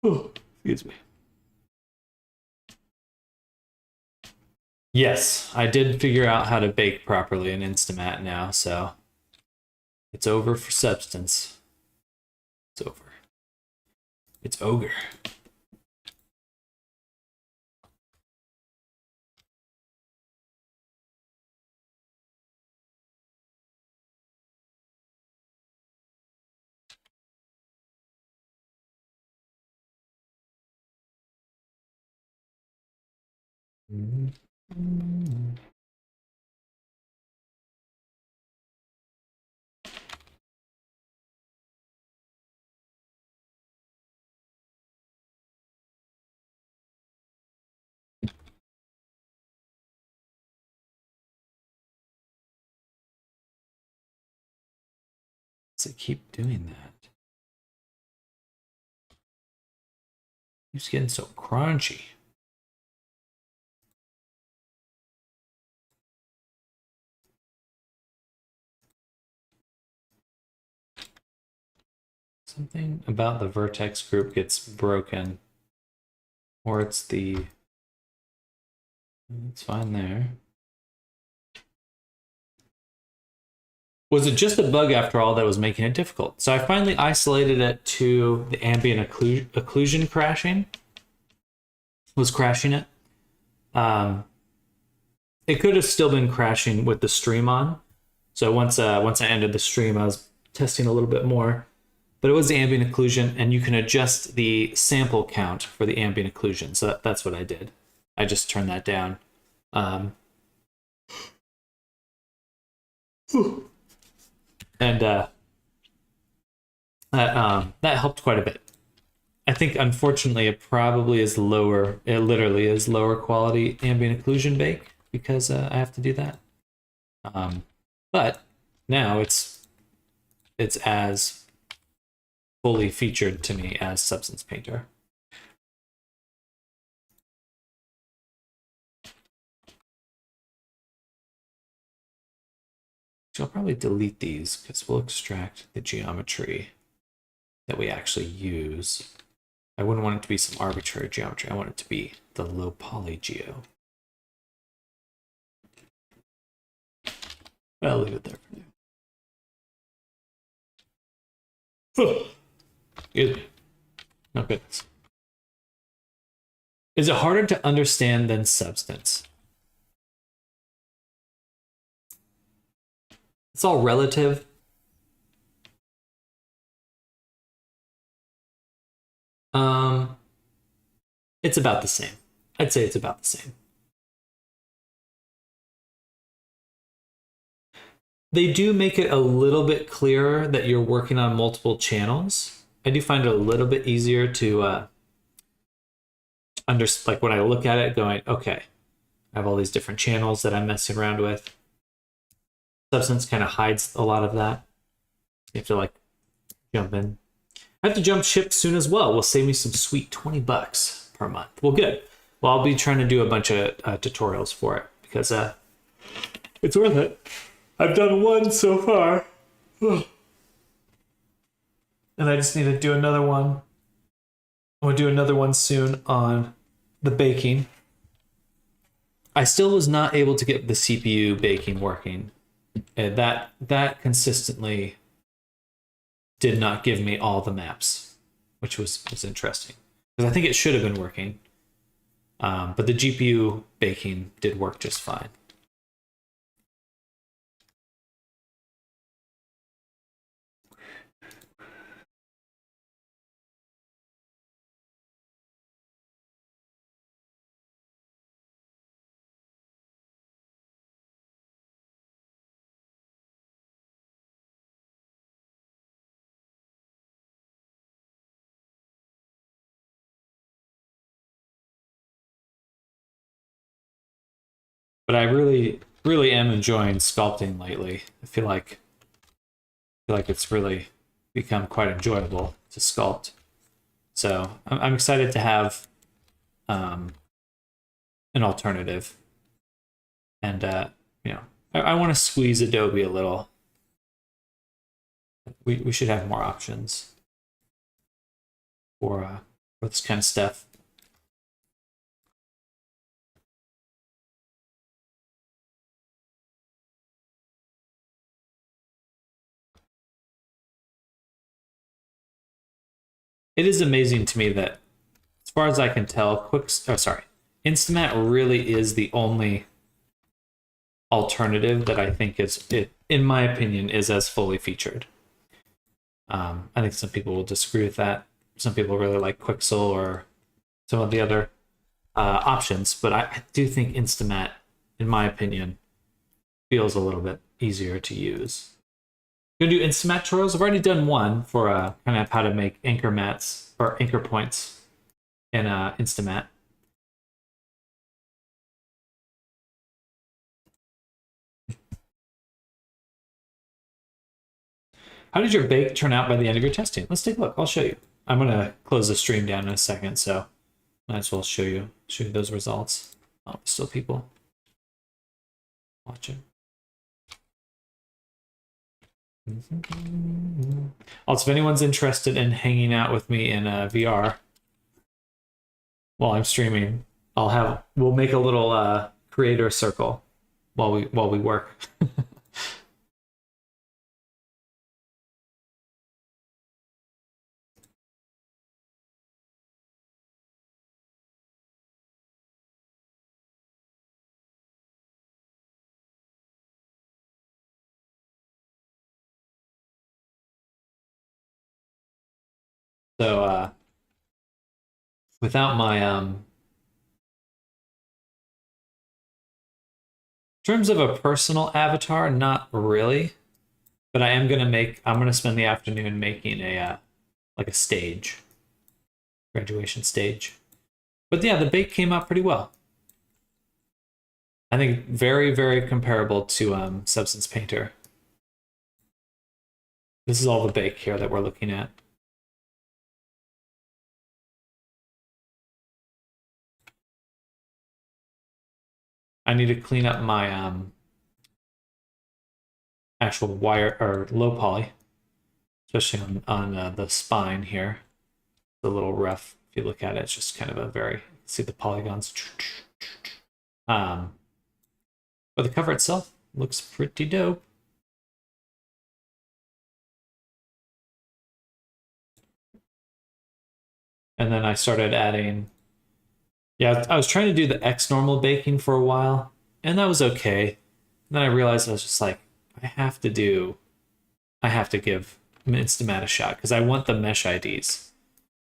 Oh, excuse me. Yes, I did figure out how to bake properly in Instamat now, so it's over for substance. It's over. It's ogre. Does it keep doing that? It's getting so crunchy. Something about the vertex group gets broken. Or it's the... It's fine there. Was it just a bug after all that was making it difficult? So I finally isolated it to the ambient occlusion crashing. Was crashing it. It could have still been crashing with the stream on. So once I ended the stream, I was testing a little bit more. But it was the ambient occlusion, and you can adjust the sample count for the ambient occlusion. So that's what I did. I just turned that down. And that helped quite a bit. I think, unfortunately, it probably is lower. It literally is lower quality ambient occlusion bake because I have to do that. But now it's as fully featured to me as Substance Painter. So I'll probably delete these because we'll extract the geometry that we actually use. I wouldn't want it to be some arbitrary geometry. I want it to be the low poly geo. I'll leave it there for now. Excuse me. No goodness. Is it harder to understand than Substance? It's all relative. It's about the same. I'd say it's about the same. They do make it a little bit clearer that you're working on multiple channels. I do find it a little bit easier to like when I look at it going, okay, I have all these different channels that I'm messing around with. Substance kind of hides a lot of that. You have to like jump in. I have to jump ship soon as well. Will save me some sweet $20 per month. Well, good. Well, I'll be trying to do a bunch of tutorials for it because it's worth it. I've done one so far. And I just need to do another one. I'm going to do another one soon on the baking. I still was not able to get the CPU baking working. And that consistently did not give me all the maps, which was interesting. Because I think it should have been working. But the GPU baking did work just fine. But I really, really am enjoying sculpting lately. I feel like it's really become quite enjoyable to sculpt. So I'm excited to have an alternative. And, you know, I want to squeeze Adobe a little. We should have more options for this kind of stuff. It is amazing to me that, as far as I can tell, Instamat really is the only alternative that I think in my opinion, is as fully featured. I think some people will disagree with that. Some people really like Quixel or some of the other options, but I do think Instamat, in my opinion, feels a little bit easier to use. I'm gonna do Instamat tutorials. I've already done one for kind of how to make anchor mats or anchor points in Instamat. How did your bake turn out by the end of your testing? Let's take a look. I'll show you. I'm gonna close the stream down in a second, so might as well show you those results. Oh, still people watching. Also, if anyone's interested in hanging out with me in VR while I'm streaming, we'll make a little creator circle while we work. So without my in terms of a personal avatar, not really, but I'm gonna spend the afternoon making a like a stage, graduation stage. But yeah, the bake came out pretty well. I think very, very comparable to Substance Painter. This is all the bake here that we're looking at. I need to clean up my actual wire or low poly, especially on the spine here. It's a little rough. If you look at it, it's just kind of a very, see the polygons. But the cover itself looks pretty dope. And then I started adding, yeah, I was trying to do the X normal baking for a while, and that was okay. And then I realized I was just like, I have to give Instamat a shot because I want the mesh IDs,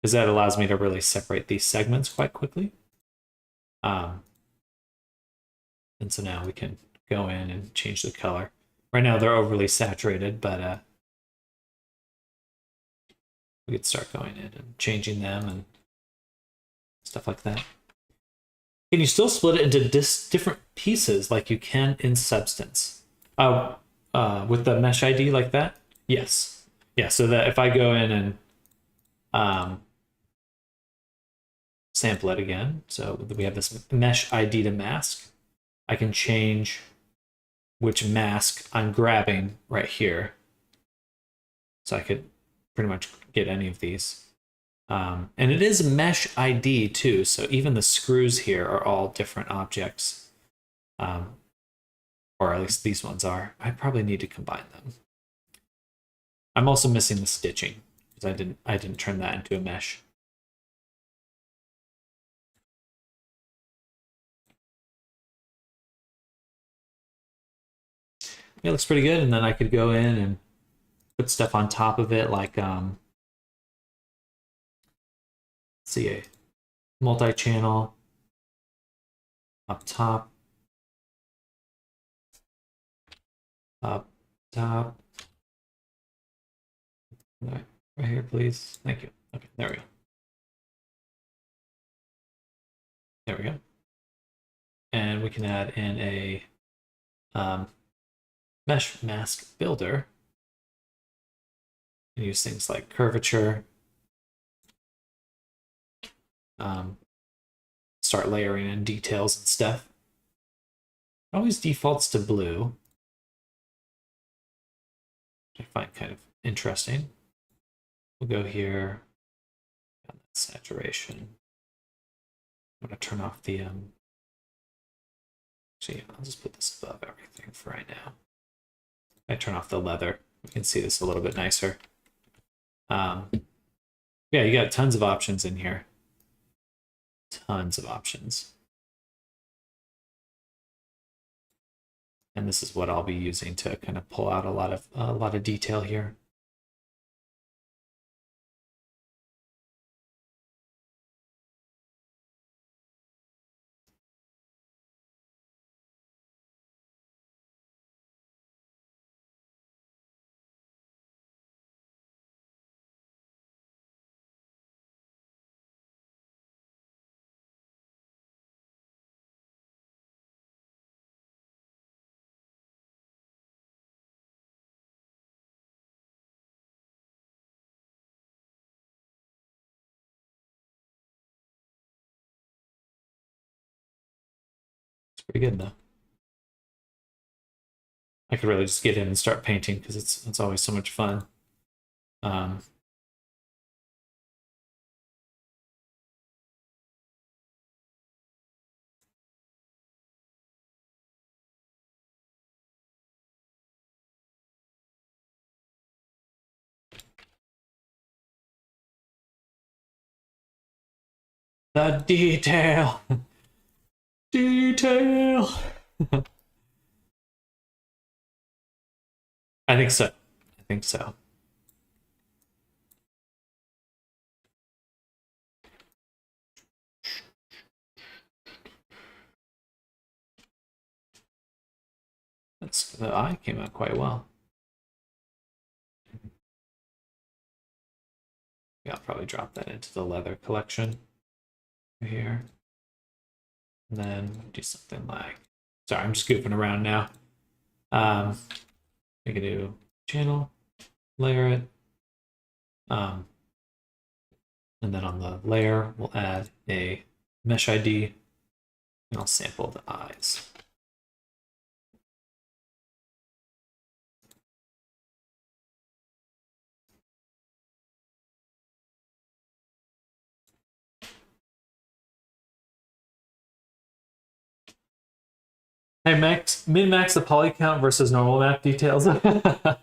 because that allows me to really separate these segments quite quickly. And so now we can go in and change the color. Right now they're overly saturated, but we could start going in and changing them and stuff like that. Can you still split it into different pieces like you can in Substance? With the mesh ID like that? Yes. Yeah, so that if I go in and sample it again, so we have this mesh ID to mask, I can change which mask I'm grabbing right here. So I could pretty much get any of these. And it is mesh ID too, so even the screws here are all different objects. Or at least these ones are. I probably need to combine them. I'm also missing the stitching because I didn't turn that into a mesh. It looks pretty good, and then I could go in and put stuff on top of it, like let's see, a multi-channel up top. Up top. Right here, please. Thank you. Okay, there we go. There we go. And we can add in a mesh mask builder. And use things like curvature. Start layering in details and stuff. It always defaults to blue, which I find kind of interesting. We'll go here, saturation. I'm gonna turn off the actually, I'll just put this above everything for right now. I turn off the leather. We can see this a little bit nicer. Yeah, you got tons of options in here. Tons of options. And this is what I'll be using to kind of pull out a lot of detail here. Pretty good though. I could really just get in and start painting because it's always so much fun. The detail, detail. I think so. I think so. The eye came out quite well. Yeah, I'll probably drop that into the leather collection here. And then do something like, sorry, I'm just goofing around now. We can do channel, layer it. And then on the layer, we'll add a mesh ID, and I'll sample the eyes. Hey, min-max the poly count versus normal map details. I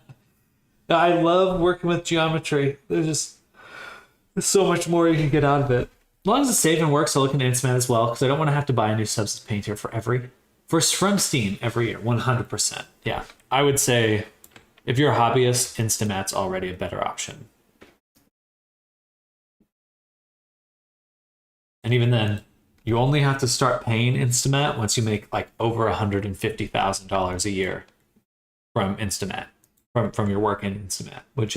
love working with geometry. There's so much more you can get out of it. As long as it's safe and works, I'll look into Instamat as well, because I don't want to have to buy a new Substance Painter from Steam every year, 100%. Yeah, I would say if you're a hobbyist, Instamat's already a better option. And even then, you only have to start paying Instamat once you make like over $150,000 a year from Instamat, from your work in Instamat, which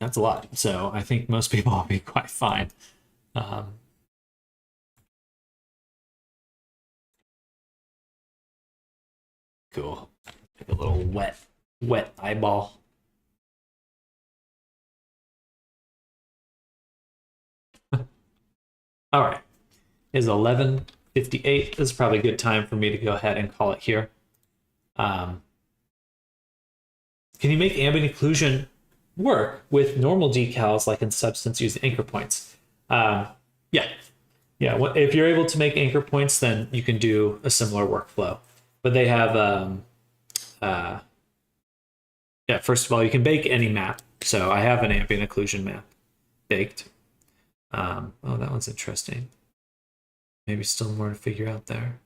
that's a lot. So I think most people will be quite fine. Cool. Like a little wet eyeball. All right. Is 11:58. This is probably a good time for me to go ahead and call it here. Can you make ambient occlusion work with normal decals like in Substance using anchor points? Yeah. If you're able to make anchor points, then you can do a similar workflow. But they have, first of all, you can bake any map. So I have an ambient occlusion map baked. Oh, that one's interesting. Maybe still more to figure out there.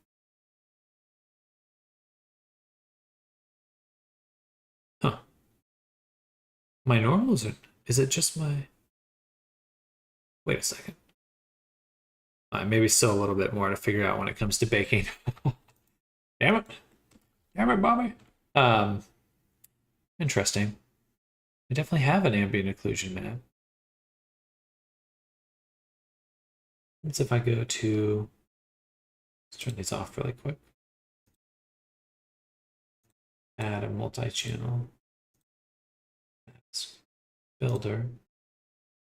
Huh. My normals are, is it just my, wait a second. Maybe still a little bit more to figure out when it comes to baking. Damn it, Bobby. Interesting. I definitely have an ambient occlusion map. Let's if I go to, let's turn these off really quick. Add a multi-channel. Builder.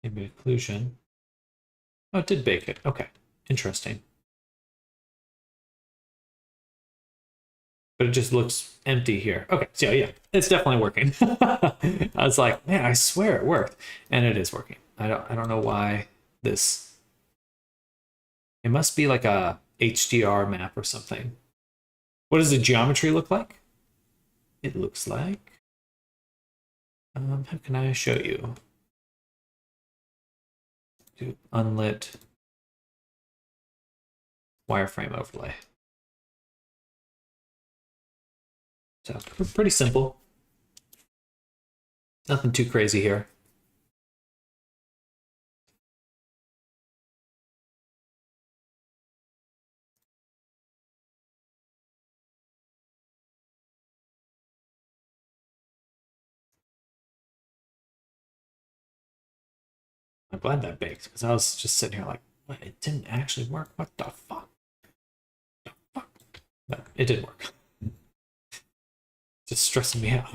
Maybe occlusion. Oh, it did bake it. Okay. Interesting. But it just looks empty here. Okay, so yeah, it's definitely working. I was like, man, I swear it worked. And it is working. I don't know why this. It must be like a HDR map or something. What does the geometry look like? It looks like. How can I show you? Do unlit wireframe overlay. So pretty simple. Nothing too crazy here. I'm glad that baked because I was just sitting here like, what? It didn't actually work. What the fuck? The fuck? But it did work. Just stressing me out.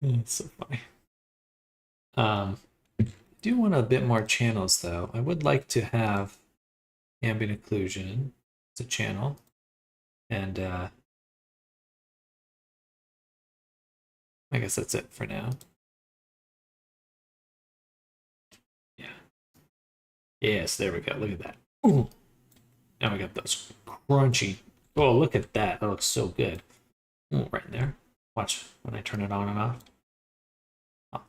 It's so funny. I do want a bit more channels though. I would like to have ambient occlusion as a channel, and I guess that's it for now. Yeah. Yes, there we go. Look at that. Ooh. Now we got those crunchy. Oh, look at that. That looks so good. Ooh, right in there. Watch when I turn it on and off. Oh.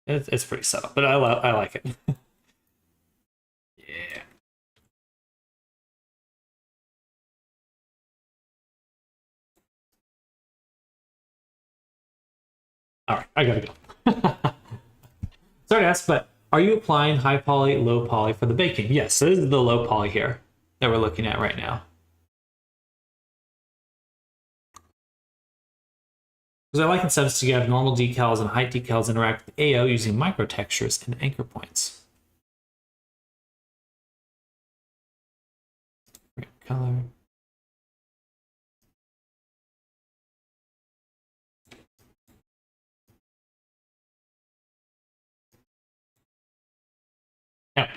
It's pretty subtle, but I like it. Yeah. All right, I gotta go. Sorry to ask, but are you applying high poly, low poly for the baking? Yes, so this is the low poly here that we're looking at right now. Because I like incentives to have normal decals and height decals interact with AO using micro textures and anchor points. Great color. Yeah.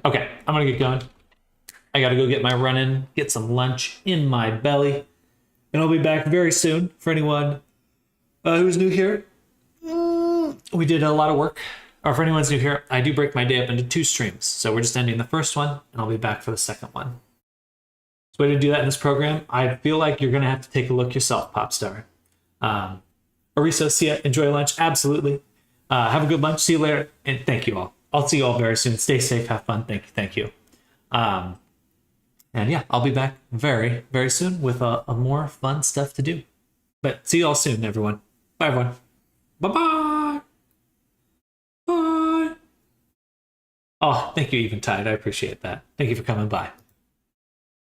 Okay, I'm gonna get going. I gotta go get my run in, get some lunch in my belly, and I'll be back very soon. For anyone who's new here, we did a lot of work. Or for anyone's new here, I do break my day up into 2 streams. So we're just ending the first one, and I'll be back for the second one. So way to do that in this program, I feel like you're gonna have to take a look yourself, Popstar. Arisa, see ya, enjoy lunch, absolutely. Have a good lunch, see you later, and thank you all. I'll see you all very soon. Stay safe, have fun, thank you. And yeah, I'll be back very, very soon with a more fun stuff to do. But see you all soon, everyone. Bye, everyone. Bye-bye. Bye. Oh, thank you, Eventide. I appreciate that. Thank you for coming by.